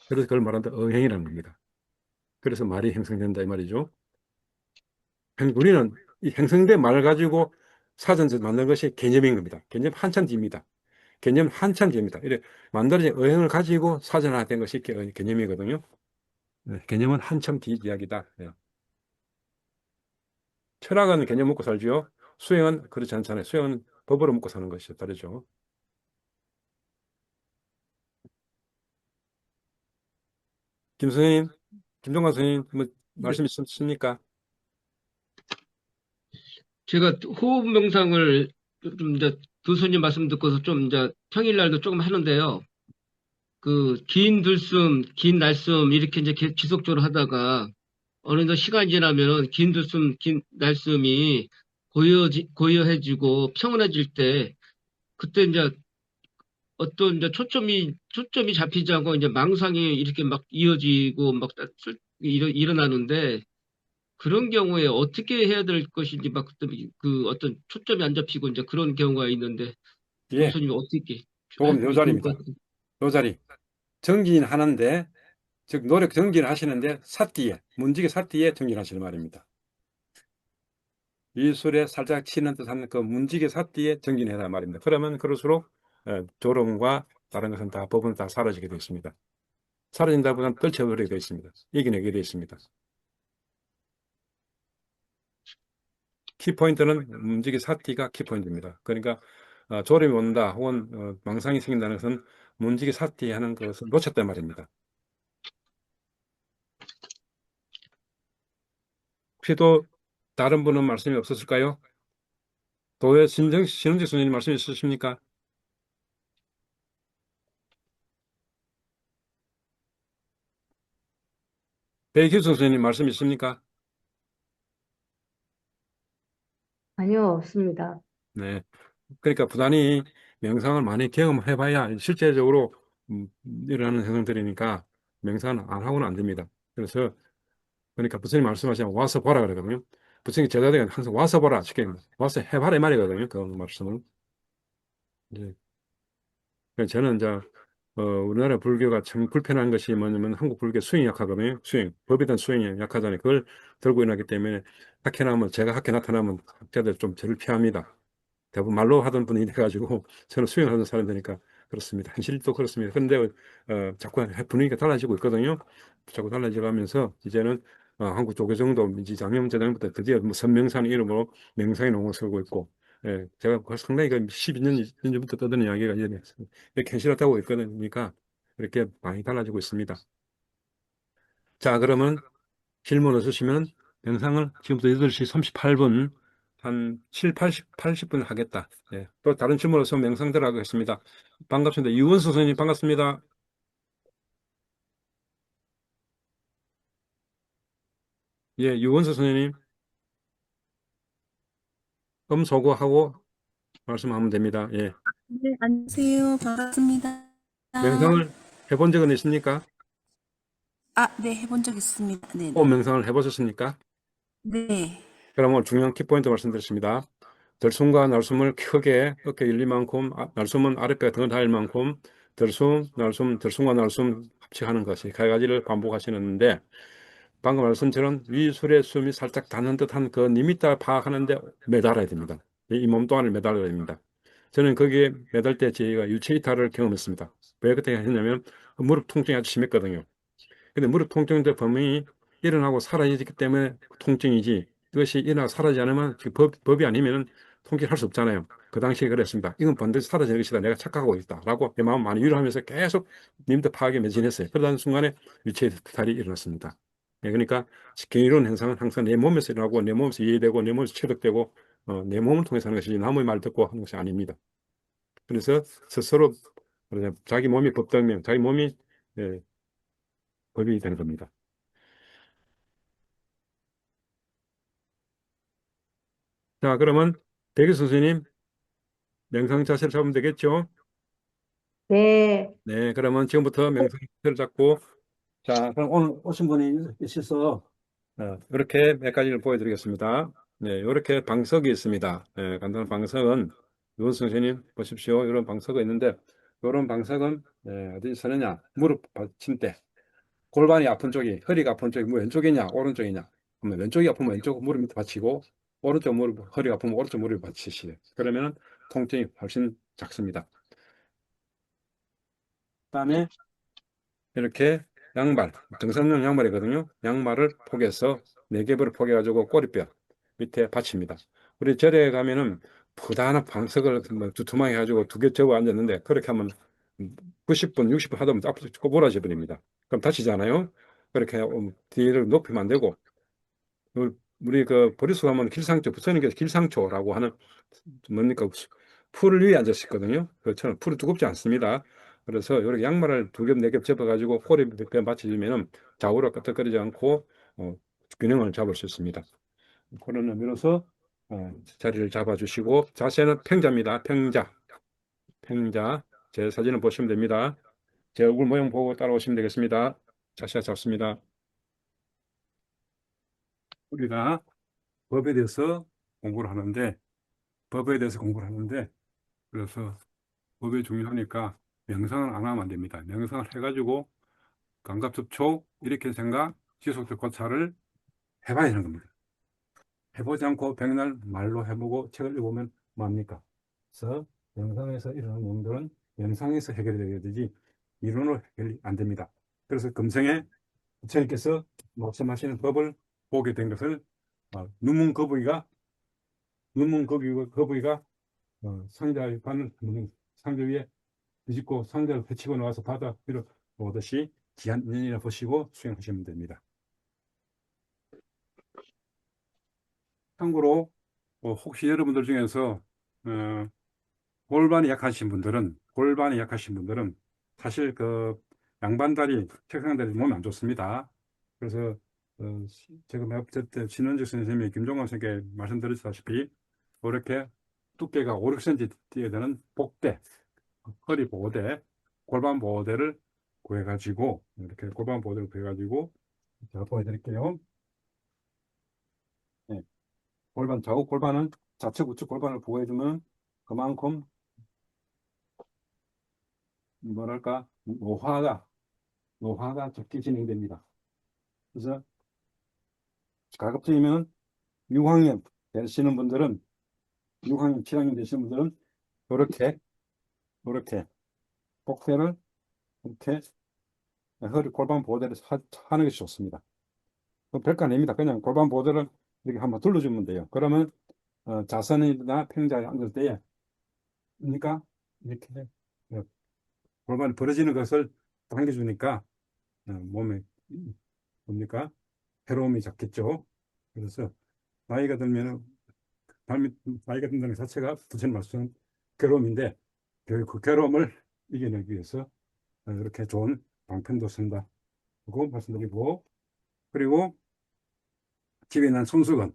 그래서 그걸 말한다 어행이라는 겁니다. 그래서 말이 형성된다 이 말이죠. 우리는 이 형성된 말을 가지고 사전을 만든 것이 개념인 겁니다. 개념 한참 뒤입니다. 개념 한참 뒤입니다. 이래 만들어진 어행을 가지고 사전화된 것이 개념이거든요. 네, 개념은 한참 뒤 이야기다. 네. 철학은 개념 먹고 살죠. 수행은 그렇지 않잖아요. 수행은 법으로 먹고 사는 것이 다르죠. 김 선생님, 김종관 선생님, 뭐 네. 말씀 있으십니까? 제가 호흡 명상을 좀 이제 교수님 말씀 듣고서 좀 이제 평일날도 조금 하는데요. 그 긴 들숨, 긴 날숨 이렇게 이제 지속적으로 하다가 어느 정도 시간이 지나면은 긴 들숨, 긴 날숨이 고요해지고 평온해질 때 그때 이제 어떤 이제 초점이 잡히지 않고 이제 망상이 이렇게 막 이어지고 막 일어나는데 그런 경우에 어떻게 해야 될 것인지 막 그 어떤 초점이 안 잡히고 이제 그런 경우가 있는데 예, 교수님 어떻게 조금 요 하면 좋을 것 자리입니다. 같아요? 요 자리. 정진을 하는데, 즉, 노력 정진을 하시는데, 삿뒤에, 문지기 삿뒤에 정진하시는 말입니다. 이술에 살짝 치는 듯한 그 문지기 삿뒤에 정진해라 말입니다. 그러면 그럴수록 졸음과 다른 것은 다 법은 다 사라지게 되어 있습니다. 사라진다보다는 떨쳐버리게 되어 있습니다. 이겨내게 되어 있습니다. 키포인트는 문지기 삿뒤가 키포인트입니다. 그러니까 졸음이 온다 혹은 망상이 생긴다는 것은 문지기 삿뒤 하는 것을 놓쳤단 말입니다. 혹시 또 다른 분은 말씀이 없었을까요? 도회 신영지 선생님 말씀 있으십니까? 배기수 선생님 말씀 있습니까? 아니요, 없습니다. 네. 그러니까 부단히 명상을 많이 경험해봐야 실제적으로 일어나는 현상들이니까 명상은 안 하고는 안 됩니다. 그래서 그러니까 부처님 말씀하시면 와서 보라 그러거든요. 부처님 제자들이 항상 와서 보라 시켜요. 와서 해봐라 이 말이거든요. 그 말씀은. 이제 그래서 저는 이제 우리나라 불교가 참 불편한 것이 뭐냐면 한국 불교 수행이 약하거든요. 수행, 법에 대한 수행이 약하잖아요. 그걸 들고 일어나기 때문에 학회 나면 제가 학회 나타나면 학자들 좀 저를 피합니다. 대부분 말로 하던 분이 돼가지고 저는 수행하는 사람이니까 그렇습니다. 현실도 그렇습니다. 그런데 자꾸 분위기가 달라지고 있거든요. 자꾸 달라져 가면서 이제는 한국 조계종도 민지장엄제장부터 드디어 뭐 선명산 이름으로 명상의 농을 쓰고 있고 예, 제가 상당히 12년 전부터 떠드는 이야기가 이제 이렇게 현실화되고 있거든요. 그러니까 이렇게 많이 달라지고 있습니다. 자, 그러면 질문을 주시면 영상을 지금부터 8시 38분 한 7, 80분 하겠다. 예. 또 다른 질문 없으면 영상 들어가겠습니다. 반갑습니다. 유원수 선생님 반갑습니다. 예, 유원수 선생님 음소거하고 말씀하면 됩니다. 예. 네, 안녕하세요. 반갑습니다. 명상을 해본 적은 있습니까? 아, 네, 해본 적 있습니다. 호흡 네네. 명상을 해보셨습니까? 네. 그럼 오늘 중요한 키포인트 말씀드렸습니다. 들숨과 날숨을 크게 어깨 열릴 만큼, 날숨은 아랫배가 더 닿을 만큼 들숨, 날숨, 들숨과 날숨 합치하는 것이 세 가지를 반복하시는데 방금 말씀처럼 위술의 숨이 살짝 닿는 듯한 그 리미터 파악하는데 매달아야 됩니다. 이 몸뚱아리를 매달아야 됩니다. 저는 거기에 매달 때 저희가 유체이탈을 경험했습니다. 왜 그때 했냐면 무릎 통증이 아주 심했거든요. 근데 무릎 통증도 분명히 일어나고 사라지기 때문에 통증이지 이것이 일어나고 사라지지 않으면 법이 아니면은 통증할 수 없잖아요. 그 당시에 그랬습니다. 이건 반드시 사라질 것이다. 내가 착각하고 있다. 라고 내 마음 많이 위로하면서 계속 님도 파악에 매진했어요. 그러던 순간에 유체 이탈이 일어났습니다. 예, 그러니까 경이로운 현상은 항상 내 몸에서 일어나고 내 몸에서 이해되고 내 몸에서 체득되고 내 몸을 통해서 하는 것이지 남의 말 듣고 하는 것이 아닙니다. 그래서 스스로 자기 몸이 법당면 자기 몸이 예, 법이 되는 겁니다. 자, 그러면 대기 선생님, 명상 자세를 잡으면 되겠죠? 네, 네, 그러면 지금부터 명상 자세를 잡고, 자, 그럼 오늘 오신 분이 있어서, 이렇게 몇 가지를 보여드리겠습니다. 네, 이렇게 방석이 있습니다. 간단한 방석은, 윤 선생님 보십시오. 이런 방석이 있는데, 이런 방석은, 어디 서느냐? 무릎 받침대. 골반이 아픈 쪽이, 허리가 아픈 쪽이 뭐 왼쪽이냐, 오른쪽이냐. 그러면 왼쪽이 아프면 왼쪽 무릎 밑에 받치고, 오른쪽 무릎, 허리가 아프면 오른쪽 무릎 받치시요. 그러면 통증이 훨씬 작습니다. 그다음에 이렇게 양말, 등산용 양말이거든요. 양말을 포개서 네 겹으로 포개가지고 꼬리뼈 밑에 받칩니다. 우리 절에 가면은 부단한 방석을 뭐 두툼하게 해가지고 두 개 접어 앉았는데 그렇게 하면 90분, 60분 하다 보면 앞으로 꼬부라져 버립니다. 그럼 다치잖아요. 그렇게 뒤를 높이면 안 되고 우리 그 보리수 가면 길상초, 부처님께서 길상초라고 하는 뭡니까 풀 위에 앉아 있거든요. 그처럼 풀이 두껍지 않습니다. 그래서 이렇게 양말을 두 겹, 네 겹 접어가지고 꼬리뼈 맞춰주면은 좌우로 끄덕거리지 않고 균형을 잡을 수 있습니다. 그런 의미로서 자리를 잡아주시고 자세는 평자입니다. 평자, 평자. 제 사진을 보시면 됩니다. 제 얼굴 모양 보고 따라오시면 되겠습니다. 자세가 잡습니다. 우리가 법에 대해서 공부를 하는데 법에 대해서 공부를 하는데 그래서 법이 중요하니까 명상을 안 하면 안 됩니다. 명상을 해가지고 감각접촉, 일으킬 생각, 지속적 관찰을 해봐야 되는 겁니다. 해보지 않고 백날 말로 해보고 책을 읽으면 뭐합니까? 그래서 명상에서 일어나는 문제는 명상에서 해결되어야 되지 이론으로 해결이 안 됩니다. 그래서 금생에 부처님께서 말씀하시는 법을 보게 된 것을 눈문 거북이가 상자 바늘 상자 위에 뒤집고 상자를 펼치고 나와서 바다 위로 오듯이 기한 인연이라 보시고 수행하시면 됩니다. 참고로 혹시 여러분들 중에서 어, 골반이 약하신 분들은 사실 그 양반다리, 책상다리 몸에 안 좋습니다. 그래서 제가 때 신원직 선생님이 김종관 선생님께 말씀드렸다시피 이렇게 두께가 5, 6cm 뛰어야 되는 복대, 허리 보호대, 골반 보호대를 구해가지고 이렇게 골반 보호대를 구해가지고 제가 보여드릴게요. 네. 좌우 골반은 좌측 우측 골반을 보호해주면 그만큼 뭐랄까 노화가 적게 진행됩니다. 그래서 가급적이면 6학년 되시는 분들은 6학년 7학년 되시는 분들은 이렇게 복대를 이렇게 허리 골반 보호대를 하는 것이 좋습니다. 별거 아닙니다. 그냥 골반 보호대를 이렇게 한번 둘러주면 돼요. 그러면 자선이나 평자에 앉을 때에 그러니까 이렇게 골반이 벌어지는 것을 당겨주니까 몸에 뭡니까 괴로움이 적겠죠. 그래서 나이가 들면은 나이가 든다는 자체가 부처님 말씀은 괴로움인데 그 괴로움을 이겨내기 위해서 이렇게 좋은 방편도 쓴다. 그거 말씀드리고 그리고 집에 있는 손수건은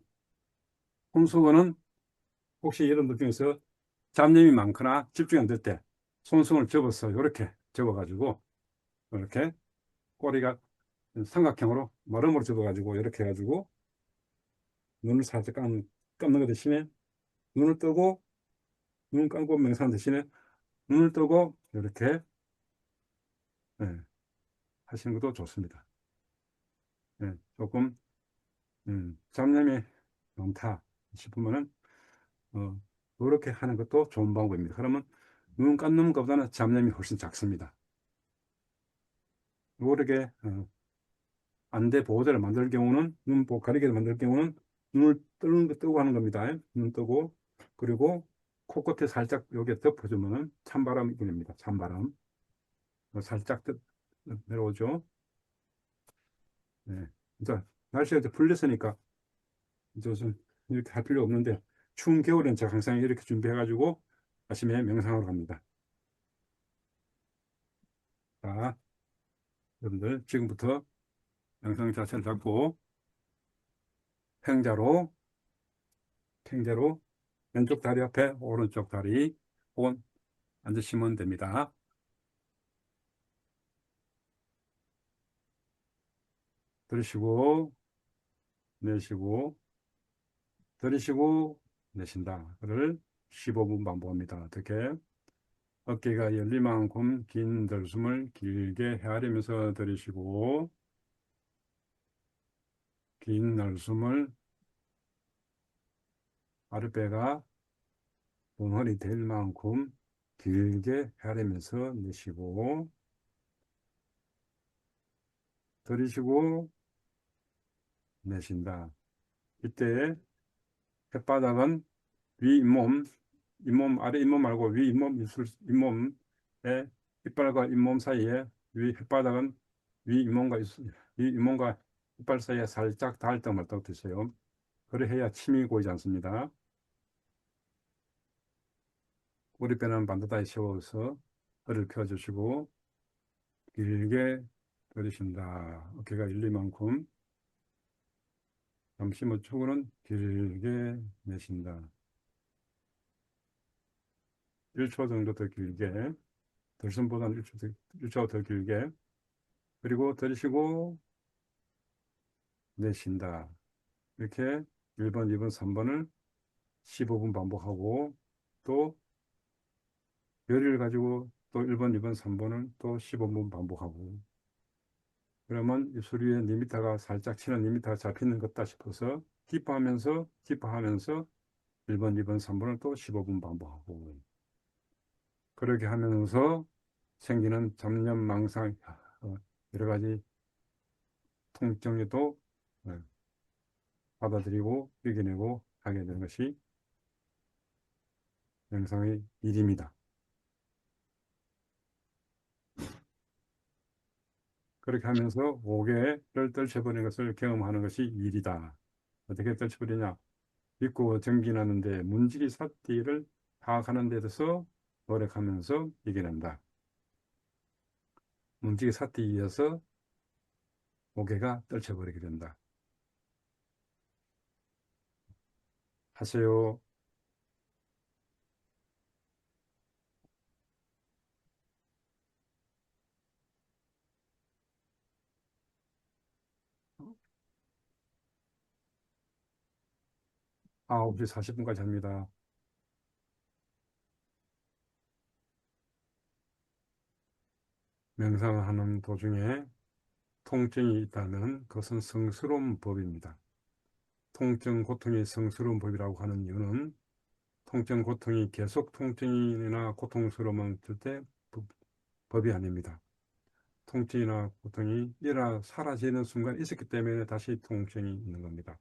혹시 여러분들 중에서 잡념이 많거나 집중이 안 될 때 손수건을 접어서 이렇게 접어가지고 이렇게 꼬리가 삼각형으로 마름으로 접어가지고 이렇게 해가지고 눈을 살짝 감는 것 대신에 눈을 뜨고 눈 감고 명상 대신에 눈을 뜨고 이렇게 하시는 것도 좋습니다. 조금 잡념이 많다 싶으면은 그렇게 하는 것도 좋은 방법입니다. 그러면 눈 감는 것보다는 잡념이 훨씬 작습니다. 이렇게 안대 보호대를 만들 경우는 가리개를 만들 경우는 눈을 뜨고 하는 겁니다. 눈 뜨고 그리고 코끝에 살짝 여기에 덮어주면은 찬바람이 불립니다. 찬바람 살짝 내려오죠. 네. 이제 날씨가 이제 풀렸으니까 이제 이렇게 할 필요 없는데 추운 겨울엔 제가 항상 이렇게 준비해가지고 아침에 명상하러 갑니다. 자, 여러분들 지금부터 명상 자세를 잡고 팽자로 왼쪽 다리 앞에 오른쪽 다리 혹은 앉으시면 됩니다. 들으시고 내쉬고 들이쉬고 내쉰다. 그를 15분 반복합니다. 어떻게? 어깨가 열릴 만큼 긴 들숨을 길게 헤아리면서 들이쉬고 긴 날숨을 아랫배가 덩어리 될 만큼 길게 헤아리면서 내쉬고 들이쉬고 내쉰다. 이때 혓바닥은 위 잇몸 아래 잇몸 말고 위 잇몸 잇몸에 이빨과 잇몸 사이에 위 혓바닥은 위 잇몸과 이빨 사이에 살짝 닿을 때 말딱 드세요. 그래 해야 침이 고이지 않습니다. 머리뼈는 반듯하게 세워서 허리를 펴주시고 길게 들이쉰다. 어깨가 열릴 만큼 잠시 목축은 길게 내쉰다. 1초 정도 더 길게 들숨보다는 1초 더 길게 그리고 들이쉬고 내쉰다. 이렇게 1번, 2번, 3번을 15분 반복하고 또 열의를 가지고 또 1번, 2번, 3번을 또 15분 반복하고 그러면 입술 위에 리미터가 살짝 치는 리미터가 잡히는 것 같다 싶어서 기뻐하면서 1번, 2번, 3번을 또 15분 반복하고 그렇게 하면서 생기는 잡념, 망상 여러 가지 통증에도 받아들이고 이겨내고 하게 되는 것이 명상의 일입니다. 그렇게 하면서 고개를 떨쳐버리는 것을 경험하는 것이 일이다. 어떻게 떨쳐버리냐? 믿고 정진하는데 문지기 사띠를 파악하는 데 대해서 노력하면서 이겨낸다. 문지기 사띠에 의해서 고개가 떨쳐버리게 된다. 하세요. 아, 9시 40분까지 합니다. 명상하는 도중에 통증이 있다면 그것은 성스러운 법입니다. 통증, 고통이 성스러운 법이라고 하는 이유는 통증, 고통이 계속 통증이나 고통스러움을 절대 법이 아닙니다. 통증이나 고통이 일어나 사라지는 순간 있었기 때문에 다시 통증이 있는 겁니다.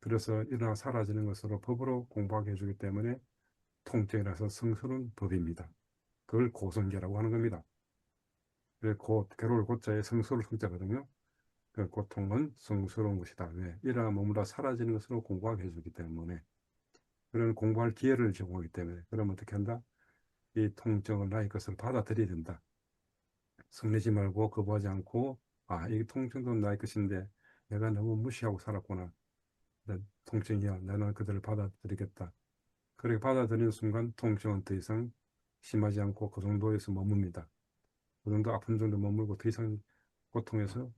그래서 일어나 사라지는 것으로 법으로 공부하게 해주기 때문에 통증이라서 성스러운 법입니다. 그걸 고성계라고 하는 겁니다. 괴로울 고자에 성스러울 성자거든요. 그 고통은 성스러운 것이다. 왜? 일어나 머물러 사라지는 것으로 공부하게 해주기 때문에 그런 공부할 기회를 제공하기 때문에 그러면 어떻게 한다? 이 통증을 나의 것을 받아들여야 된다. 성내지 말고 거부하지 않고 이 통증도 나의 것인데 내가 너무 무시하고 살았구나. 통증이야. 나는 그들을 받아들이겠다. 그렇게 받아들이는 순간 통증은 더 이상 심하지 않고 그 정도에서 머뭅니다. 그 정도 아픈 정도 머물고 더 이상 고통에서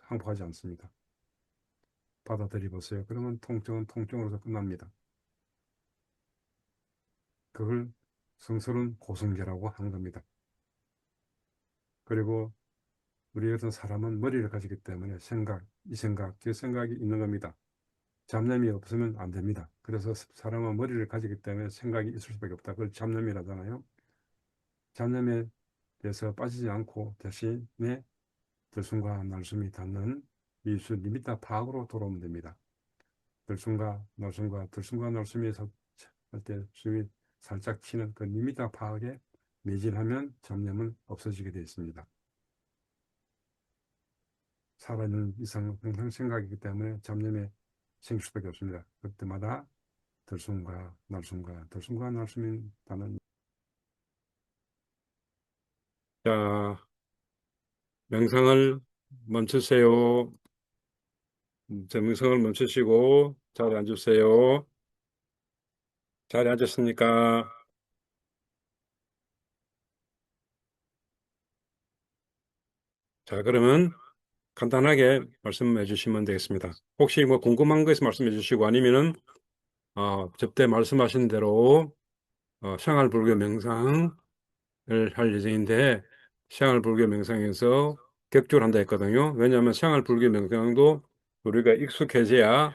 항복하지 않습니다. 받아들여보세요. 그러면 통증은 통증으로서 끝납니다. 그걸 성스러운 고성계라고 하는 겁니다. 그리고 우리 같은 사람은 머리를 가지기 때문에 이 생각, 저 생각이 있는 겁니다. 잡념이 없으면 안 됩니다. 그래서 사람은 머리를 가지기 때문에 생각이 있을 수밖에 없다. 그걸 잡념이라잖아요. 잡념에 대해서 빠지지 않고 대신에 들숨과 날숨이 닿는 미수 리미터 파악으로 돌아오면 됩니다. 들숨과 날숨이 할 때 숨이 살짝 치는 그 리미터 파악에 매진하면 잡념은 없어지게 되어 있습니다. 살아있는 이상 항상 생각이기 때문에 잡념에 생길 수밖에 없습니다. 그때마다 들숨과 날숨이 닿는 자, 명상을 멈추세요. 명상을 멈추시고 자리에 앉으세요. 자리에 앉았습니까? 자, 그러면 간단하게 말씀해 주시면 되겠습니다. 혹시 뭐 궁금한 거 있으면 말씀해 주시고 아니면은 접대 말씀하신 대로 생활불교 명상을 할 예정인데 생활불교 명상에서 격조를 한다 했거든요. 왜냐하면 생활불교 명상도 우리가 익숙해져야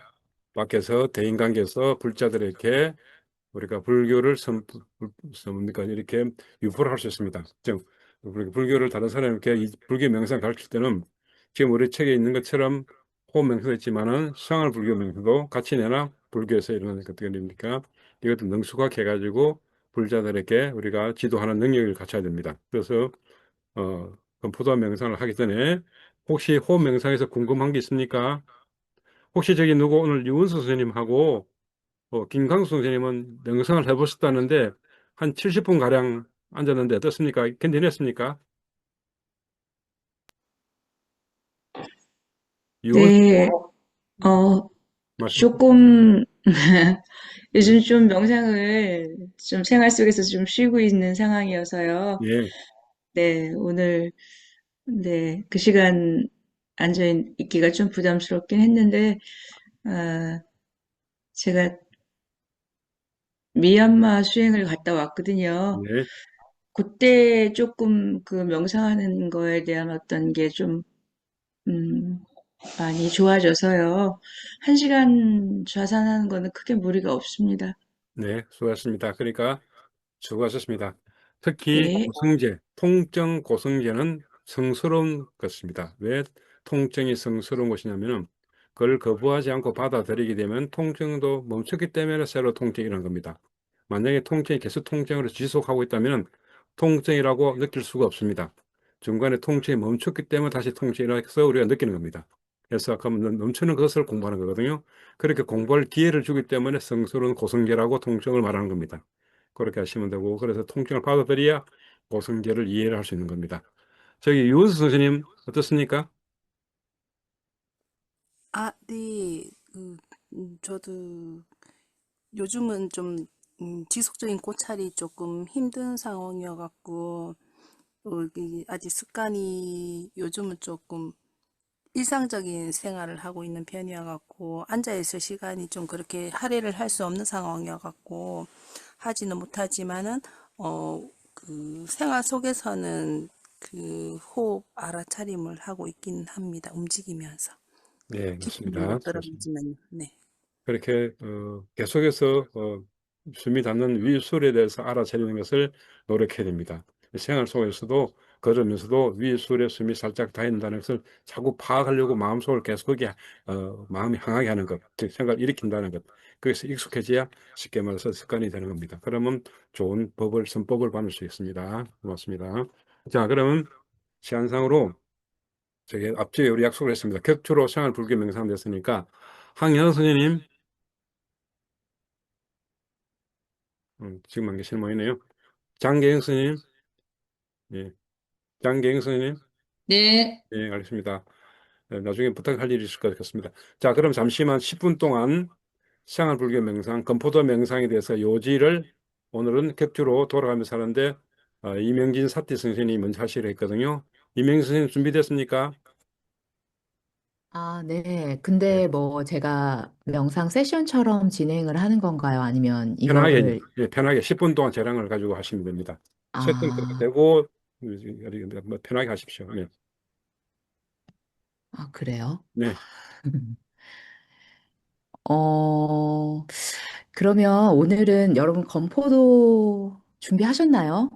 밖에서 대인관계에서 불자들에게 우리가 불교를 뭡니까 이렇게 유포를 할 수 있습니다. 즉 우리 불교를 다른 사람에게 이 불교 명상 가르칠 때는 지금 우리 책에 있는 것처럼 호흡 명상도 있지만은 생활 불교 명상도 같이 내나 불교에서 일어나는 것들이 됩니까? 이것도 능숙하게 해가지고 불자들에게 우리가 지도하는 능력을 갖춰야 됩니다. 그래서 건포도와 명상을 하기 전에 혹시 호흡 명상에서 궁금한 게 있습니까? 혹시 저기 누구 오늘 유은수 선생님하고 김강수 선생님은 명상을 해보셨다는데 한 70분 가량 앉았는데 어떻습니까? 견디냈습니까? 유은수 네, 말씀. 조금, 요즘 좀 명상을 좀 생활 속에서 좀 쉬고 있는 상황이어서요. 예, 네, 오늘, 네, 그 시간 앉아 있기가 좀 부담스럽긴 했는데, 아, 제가 미얀마 수행을 갔다 왔거든요. 예, 그때 조금 그 명상하는 거에 대한 어떤 게 좀, 음, 많이 좋아져서요. 한 시간 좌산하는 거는 크게 무리가 없습니다. 네, 수고하셨습니다. 그러니까 수고하셨습니다. 특히 네. 고성제, 통증 고성제는 성스러운 것입니다. 왜 통증이 성스러운 것이냐면은 그걸 거부하지 않고 받아들이게 되면 통증도 멈췄기 때문에 새로 통증이 일어난 겁니다. 만약에 통증이 계속 통증으로 지속하고 있다면 통증이라고 느낄 수가 없습니다. 중간에 통증이 멈췄기 때문에 다시 통증이 일어나서 우리가 느끼는 겁니다. 그래서 아까 멈추는 것을 공부하는 거거든요. 그렇게 공부할 기회를 주기 때문에 성스러운 고성제라고 통증을 말하는 겁니다. 그렇게 하시면 되고 그래서 통증을 받아들여야 고성제를 이해를 할 수 있는 겁니다. 저기 유은수 선생님 어떻습니까? 아, 네. 저도 요즘은 좀 지속적인 고찰이 조금 힘든 상황이어갖고 또 이게 아직 습관이 요즘은 조금 일상적인 생활을 하고 있는 편이어갖고 앉아있을 시간이 좀 그렇게 할애를 할 수 없는 상황이어갖고 하지는 못하지만은 그 생활 속에서는 그 호흡 알아차림을 하고 있긴 합니다. 움직이면서 네, 깊이는 맞습니다. 못 들어가지만요. 네. 그렇게 계속해서 숨이 닿는 위술에 대해서 알아차리는 것을 노력해야 됩니다. 생활 속에서도 걸으면서도 위술에 숨이 살짝 닿는다는 것을 자꾸 파악하려고 마음속을 계속 거기에 마음이 향하게 하는 것, 즉 생각을 일으킨다는 것. 거기서 익숙해져야 쉽게 말해서 습관이 되는 겁니다. 그러면 좋은 선법을 받을 수 있습니다. 고맙습니다. 자, 그러면 시간상으로 저기 앞뒤에 우리 약속을 했습니다. 격주로 생활 불교 명상 됐으니까 황현 선생님 지금 안 계시는 모이네요. 장계영 선생님, 예, 장계영 선생님, 네. 예, 알겠습니다. 나중에 부탁할 일이 있을 것 같습니다. 자, 그럼 잠시만 10분 동안 생활불교 명상, 건포도 명상에 대해서 요지를 오늘은 격주로 돌아가면서 하는데 이명진 사티 선생님이 먼저 하시려 했거든요. 이명진 선생님 준비됐습니까? 아, 네. 예, 근데 뭐 제가 명상 세션처럼 진행을 하는 건가요? 아니면 편하게, 이거를, 예, 편하게 10분 동안 재량을 가지고 하시면 됩니다. 세팅 아, 되고 뭐 편하게 하십시오. 네, 그래요? 네. 어, 그러면 오늘은 여러분 건포도 준비하셨나요?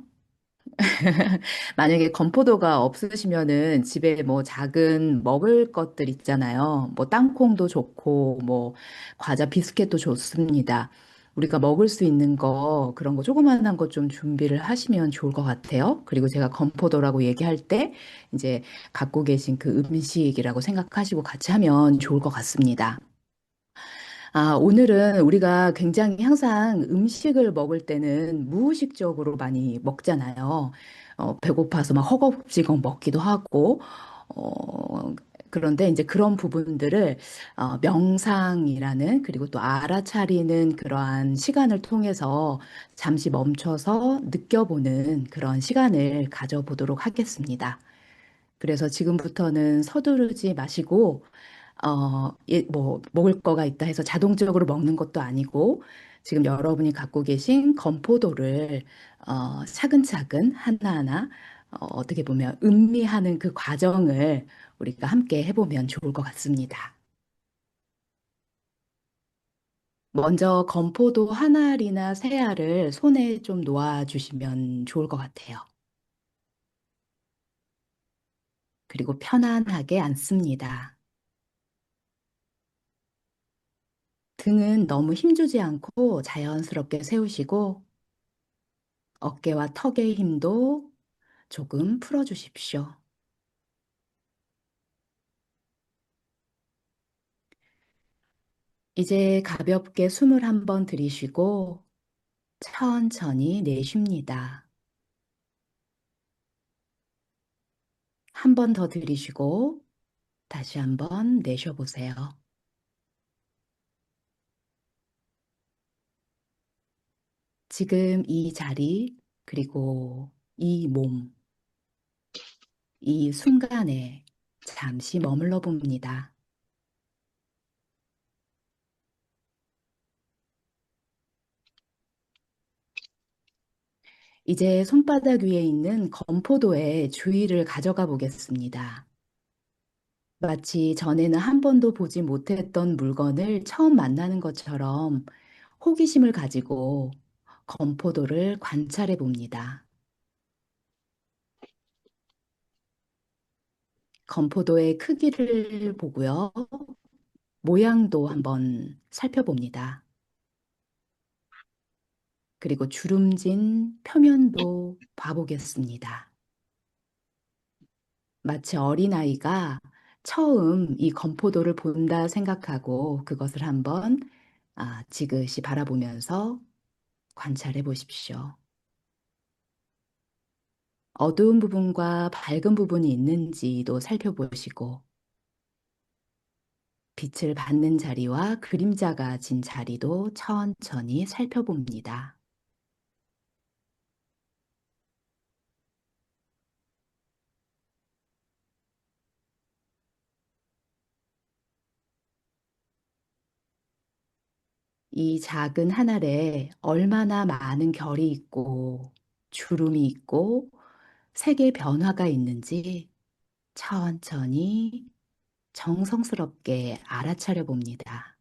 만약에 건포도가 없으시면은 집에 뭐 작은 먹을 것들 있잖아요. 뭐 땅콩도 좋고, 뭐 과자 비스켓도 좋습니다. 우리가 먹을 수 있는 거, 그런 거 조그만한 거 좀 준비를 하시면 좋을 것 같아요. 그리고 제가 건포도라고 얘기할 때 이제 갖고 계신 그 음식이라고 생각하시고 같이 하면 좋을 것 같습니다. 오늘은 우리가 굉장히 항상 음식을 먹을 때는 무의식적으로 많이 먹잖아요. 배고파서 막 허겁지겁 먹기도 하고, 어, 그런데 이제 그런 부분들을 명상이라는 그리고 또 알아차리는 그러한 시간을 통해서 잠시 멈춰서 느껴보는 그런 시간을 가져보도록 하겠습니다. 그래서 지금부터는 서두르지 마시고 뭐 먹을 거가 있다 해서 자동적으로 먹는 것도 아니고 지금 여러분이 갖고 계신 건포도를 차근차근 하나하나 어떻게 보면 음미하는 그 과정을 우리가 함께 해보면 좋을 것 같습니다. 먼저 건포도 한 알이나 세 알을 손에 좀 놓아주시면 좋을 것 같아요. 그리고 편안하게 앉습니다. 등은 너무 힘주지 않고 자연스럽게 세우시고 어깨와 턱의 힘도 조금 풀어주십시오. 이제 가볍게 숨을 한번 들이쉬고 천천히 내쉽니다. 한 번 더 들이쉬고 다시 한번 내쉬어보세요. 지금 이 자리, 그리고 이 몸, 이 순간에 잠시 머물러 봅니다. 이제 손바닥 위에 있는 건포도에 주의를 가져가 보겠습니다. 마치 전에는 한 번도 보지 못했던 물건을 처음 만나는 것처럼 호기심을 가지고 건포도를 관찰해 봅니다. 건포도의 크기를 보고요. 모양도 한번 살펴봅니다. 그리고 주름진 표면도 봐보겠습니다. 마치 어린아이가 처음 이 건포도를 본다 생각하고 그것을 한번 지그시 바라보면서 관찰해 보십시오. 어두운 부분과 밝은 부분이 있는지도 살펴보시고 빛을 받는 자리와 그림자가 진 자리도 천천히 살펴봅니다. 이 작은 한 알에 얼마나 많은 결이 있고 주름이 있고 색의 변화가 있는지 천천히 정성스럽게 알아차려 봅니다.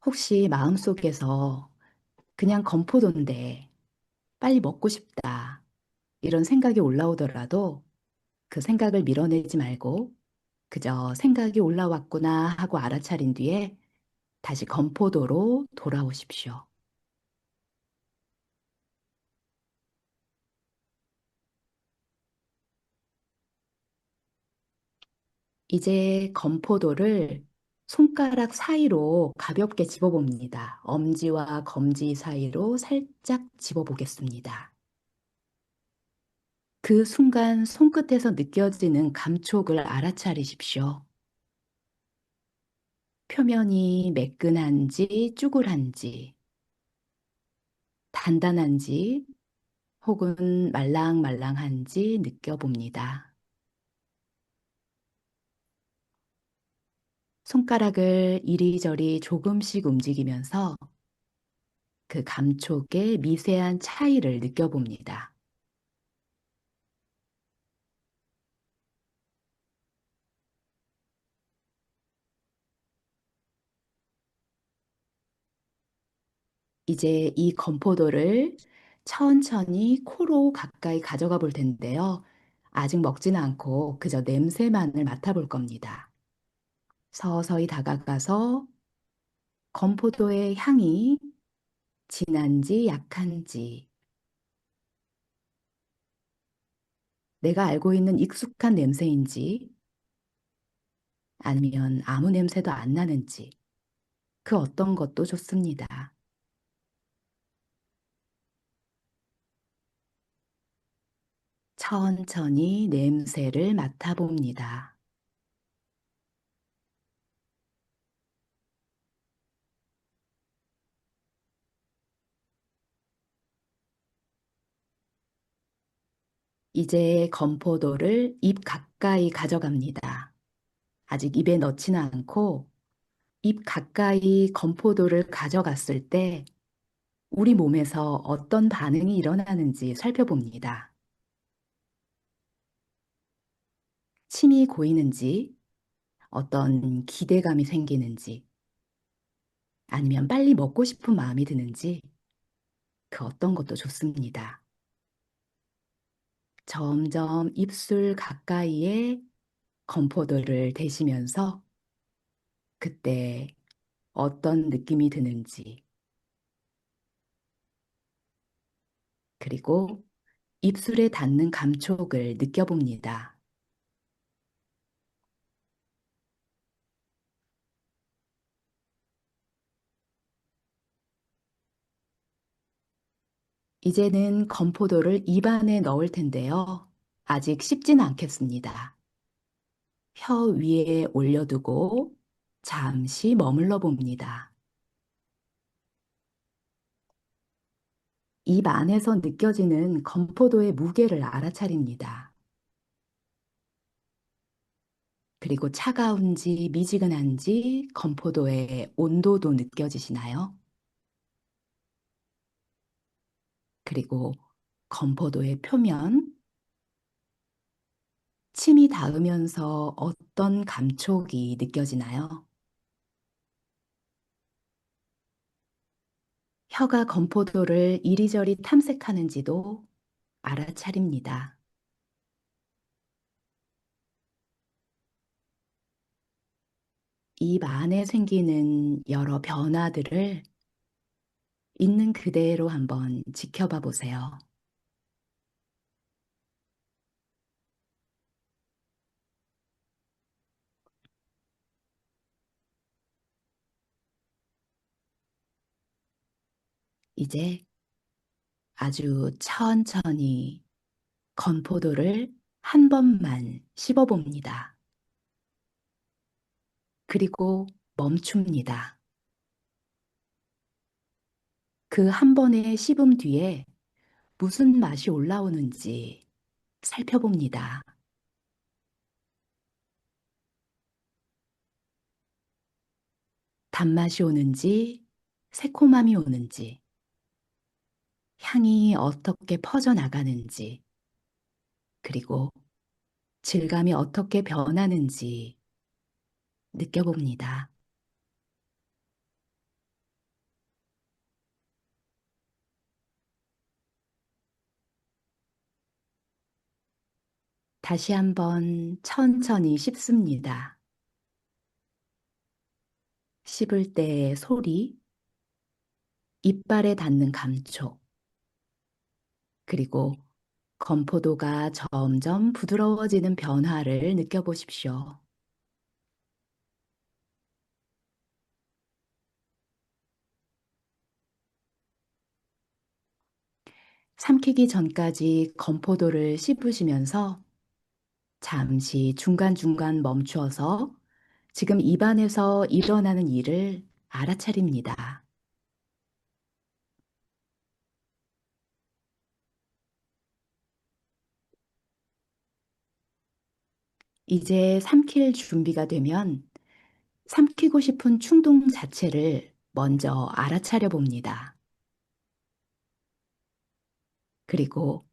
혹시 마음속에서 그냥 건포도인데 빨리 먹고 싶다 이런 생각이 올라오더라도 그 생각을 밀어내지 말고 그저 생각이 올라왔구나 하고 알아차린 뒤에 다시 건포도로 돌아오십시오. 이제 건포도를 손가락 사이로 가볍게 집어봅니다. 엄지와 검지 사이로 살짝 집어보겠습니다. 그 순간 손끝에서 느껴지는 감촉을 알아차리십시오. 표면이 매끈한지 쭈글한지, 단단한지 혹은 말랑말랑한지 느껴봅니다. 손가락을 이리저리 조금씩 움직이면서 그 감촉의 미세한 차이를 느껴봅니다. 이제 이 건포도를 천천히 코로 가까이 가져가 볼 텐데요. 아직 먹지는 않고 그저 냄새만을 맡아볼 겁니다. 서서히 다가가서 건포도의 향이 진한지 약한지, 내가 알고 있는 익숙한 냄새인지, 아니면 아무 냄새도 안 나는지, 그 어떤 것도 좋습니다. 천천히 냄새를 맡아봅니다. 이제 건포도를 입 가까이 가져갑니다. 아직 입에 넣지는 않고 입 가까이 건포도를 가져갔을 때 우리 몸에서 어떤 반응이 일어나는지 살펴봅니다. 침이 고이는지, 어떤 기대감이 생기는지, 아니면 빨리 먹고 싶은 마음이 드는지, 그 어떤 것도 좋습니다. 점점 입술 가까이에 건포도를 대시면서 그때 어떤 느낌이 드는지, 그리고 입술에 닿는 감촉을 느껴봅니다. 이제는 건포도를 입안에 넣을 텐데요. 아직 씹지는 않겠습니다. 혀 위에 올려두고 잠시 머물러 봅니다. 입 안에서 느껴지는 건포도의 무게를 알아차립니다. 그리고 차가운지 미지근한지 건포도의 온도도 느껴지시나요? 그리고 건포도의 표면, 침이 닿으면서 어떤 감촉이 느껴지나요? 혀가 건포도를 이리저리 탐색하는지도 알아차립니다. 입 안에 생기는 여러 변화들을 있는 그대로 한번 지켜봐 보세요. 이제 아주 천천히 건포도를 한 번만 씹어 봅니다. 그리고 멈춥니다. 그 한 번의 씹음 뒤에 무슨 맛이 올라오는지 살펴봅니다. 단맛이 오는지, 새콤함이 오는지, 향이 어떻게 퍼져나가는지, 그리고 질감이 어떻게 변하는지 느껴봅니다. 다시 한번 천천히 씹습니다. 씹을 때의 소리, 이빨에 닿는 감촉, 그리고 건포도가 점점 부드러워지는 변화를 느껴보십시오. 삼키기 전까지 건포도를 씹으시면서 잠시 중간중간 멈추어서 지금 입안에서 일어나는 일을 알아차립니다. 이제 삼킬 준비가 되면 삼키고 싶은 충동 자체를 먼저 알아차려 봅니다. 그리고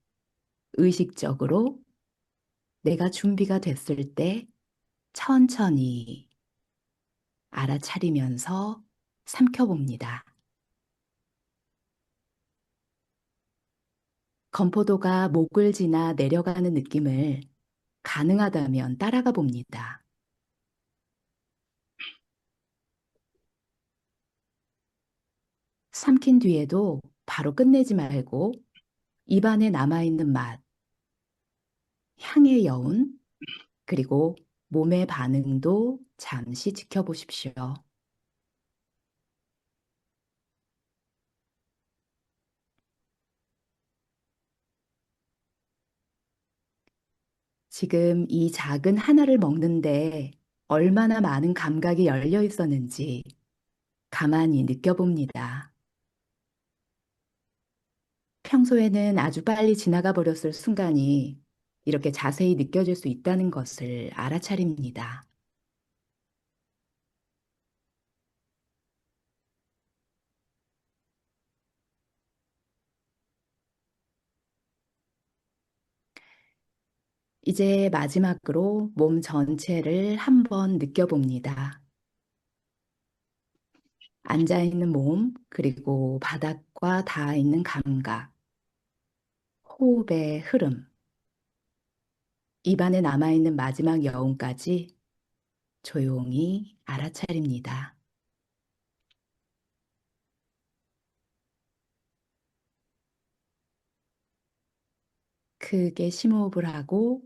의식적으로 내가 준비가 됐을 때 천천히 알아차리면서 삼켜봅니다. 건포도가 목을 지나 내려가는 느낌을 가능하다면 따라가 봅니다. 삼킨 뒤에도 바로 끝내지 말고 입안에 남아있는 맛, 향의 여운, 그리고 몸의 반응도 잠시 지켜보십시오. 지금 이 작은 하나를 먹는데 얼마나 많은 감각이 열려 있었는지 가만히 느껴봅니다. 평소에는 아주 빨리 지나가 버렸을 순간이 이렇게 자세히 느껴질 수 있다는 것을 알아차립니다. 이제 마지막으로 몸 전체를 한번 느껴봅니다. 앉아있는 몸, 그리고 바닥과 닿아 있는 감각, 호흡의 흐름, 입안에 남아있는 마지막 여운까지 조용히 알아차립니다. 크게 심호흡을 하고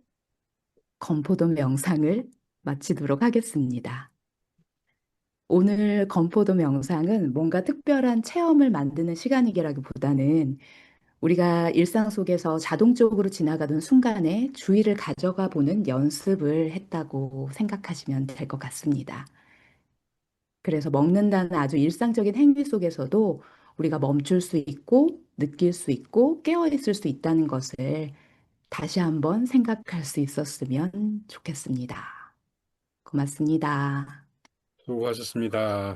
건포도 명상을 마치도록 하겠습니다. 오늘 건포도 명상은 뭔가 특별한 체험을 만드는 시간이라기보다는 우리가 일상 속에서 자동적으로 지나가던 순간에 주의를 가져가 보는 연습을 했다고 생각하시면 될 것 같습니다. 그래서 먹는다는 아주 일상적인 행위 속에서도 우리가 멈출 수 있고 느낄 수 있고 깨어 있을 수 있다는 것을 다시 한번 생각할 수 있었으면 좋겠습니다. 고맙습니다. 수고하셨습니다.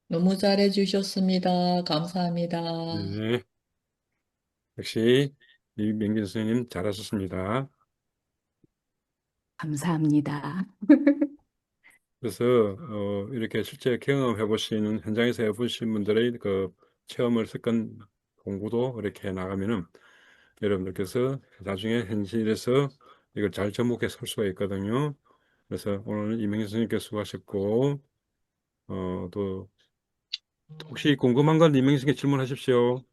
너무 잘해 주셨습니다. 감사합니다. 네. 역시 이명균 선생님 잘하셨습니다. 감사합니다. 그래서 이렇게 실제 경험해 보시는 현장에서 해보신 분들의 그 체험을 습관 공부도 이렇게 나가면은 여러분들께서 나중에 현실에서 이걸 잘 접목해 설 수가 있거든요. 그래서 오늘 이명희 선생님께 수고하셨고 또 혹시 궁금한 건 이명희 선생님께 질문하십시오.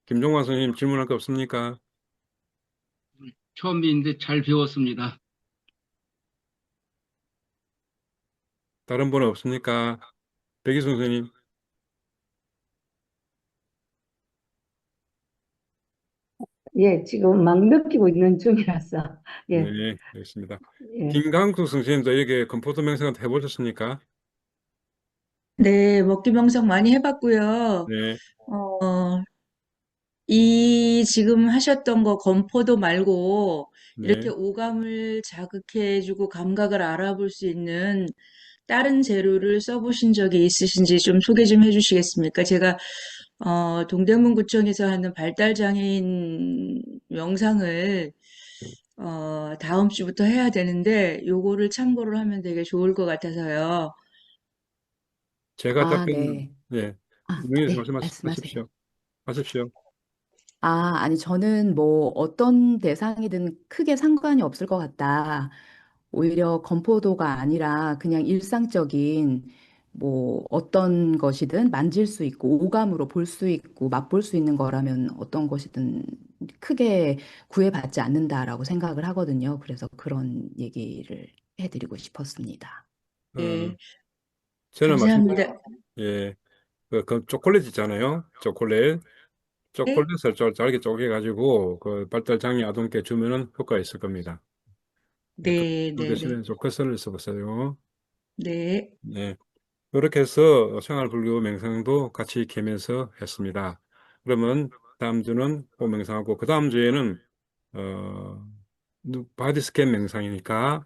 김종관 선생님 질문할 거 없습니까? 처음인데 잘 배웠습니다. 다른 분은 없습니까? 백희순 선생님. 예, 지금 막 느끼고 있는 중이라서, 예, 네, 알겠습니다. 예. 김강수 선생님도 이렇게 건포도 명상을 해보셨습니까? 네, 먹기 명상 많이 해봤고요. 네, 어, 이 지금 하셨던 거 건포도 말고 이렇게 네. 오감을 자극해주고 감각을 알아볼 수 있는 다른 재료를 써보신 적이 있으신지 좀 소개 좀 해주시겠습니까? 제가 동대문구청에서 하는 발달장애인 명상을 다음 주부터 해야 되는데 요거를 참고를 하면 되게 좋을 것 같아서요. 제가 아, 답변, 네. 네. 아, 이명희 네. 선생님 말씀하세요. 하십시오. 하십시오. 아니, 저는 뭐 어떤 대상이든 크게 상관이 없을 것 같다. 오히려 건포도가 아니라 그냥 일상적인 뭐 어떤 것이든 만질 수 있고 오감으로 볼 수 있고 맛볼 수 있는 거라면 어떤 것이든 크게 구애받지 않는다라고 생각을 하거든요. 그래서 그런 얘기를 해드리고 싶었습니다. 어, 네, 저는 감사합니다. 예, 그 초콜릿 있잖아요. 초콜릿. 네, 초콜릿을 잘게 쪼개가지고 그 발달장애 아동께 주면은 효과가 있을 겁니다. 네, 네, 그 네, 네, 대신에 조커스를 써보세요. 네. 네. 그렇게 해서 생활불교 명상도 같이 겸해서 했습니다. 그러면 다음 주는 그 명상하고 그 다음 주에는 어 바디 스캔 명상이니까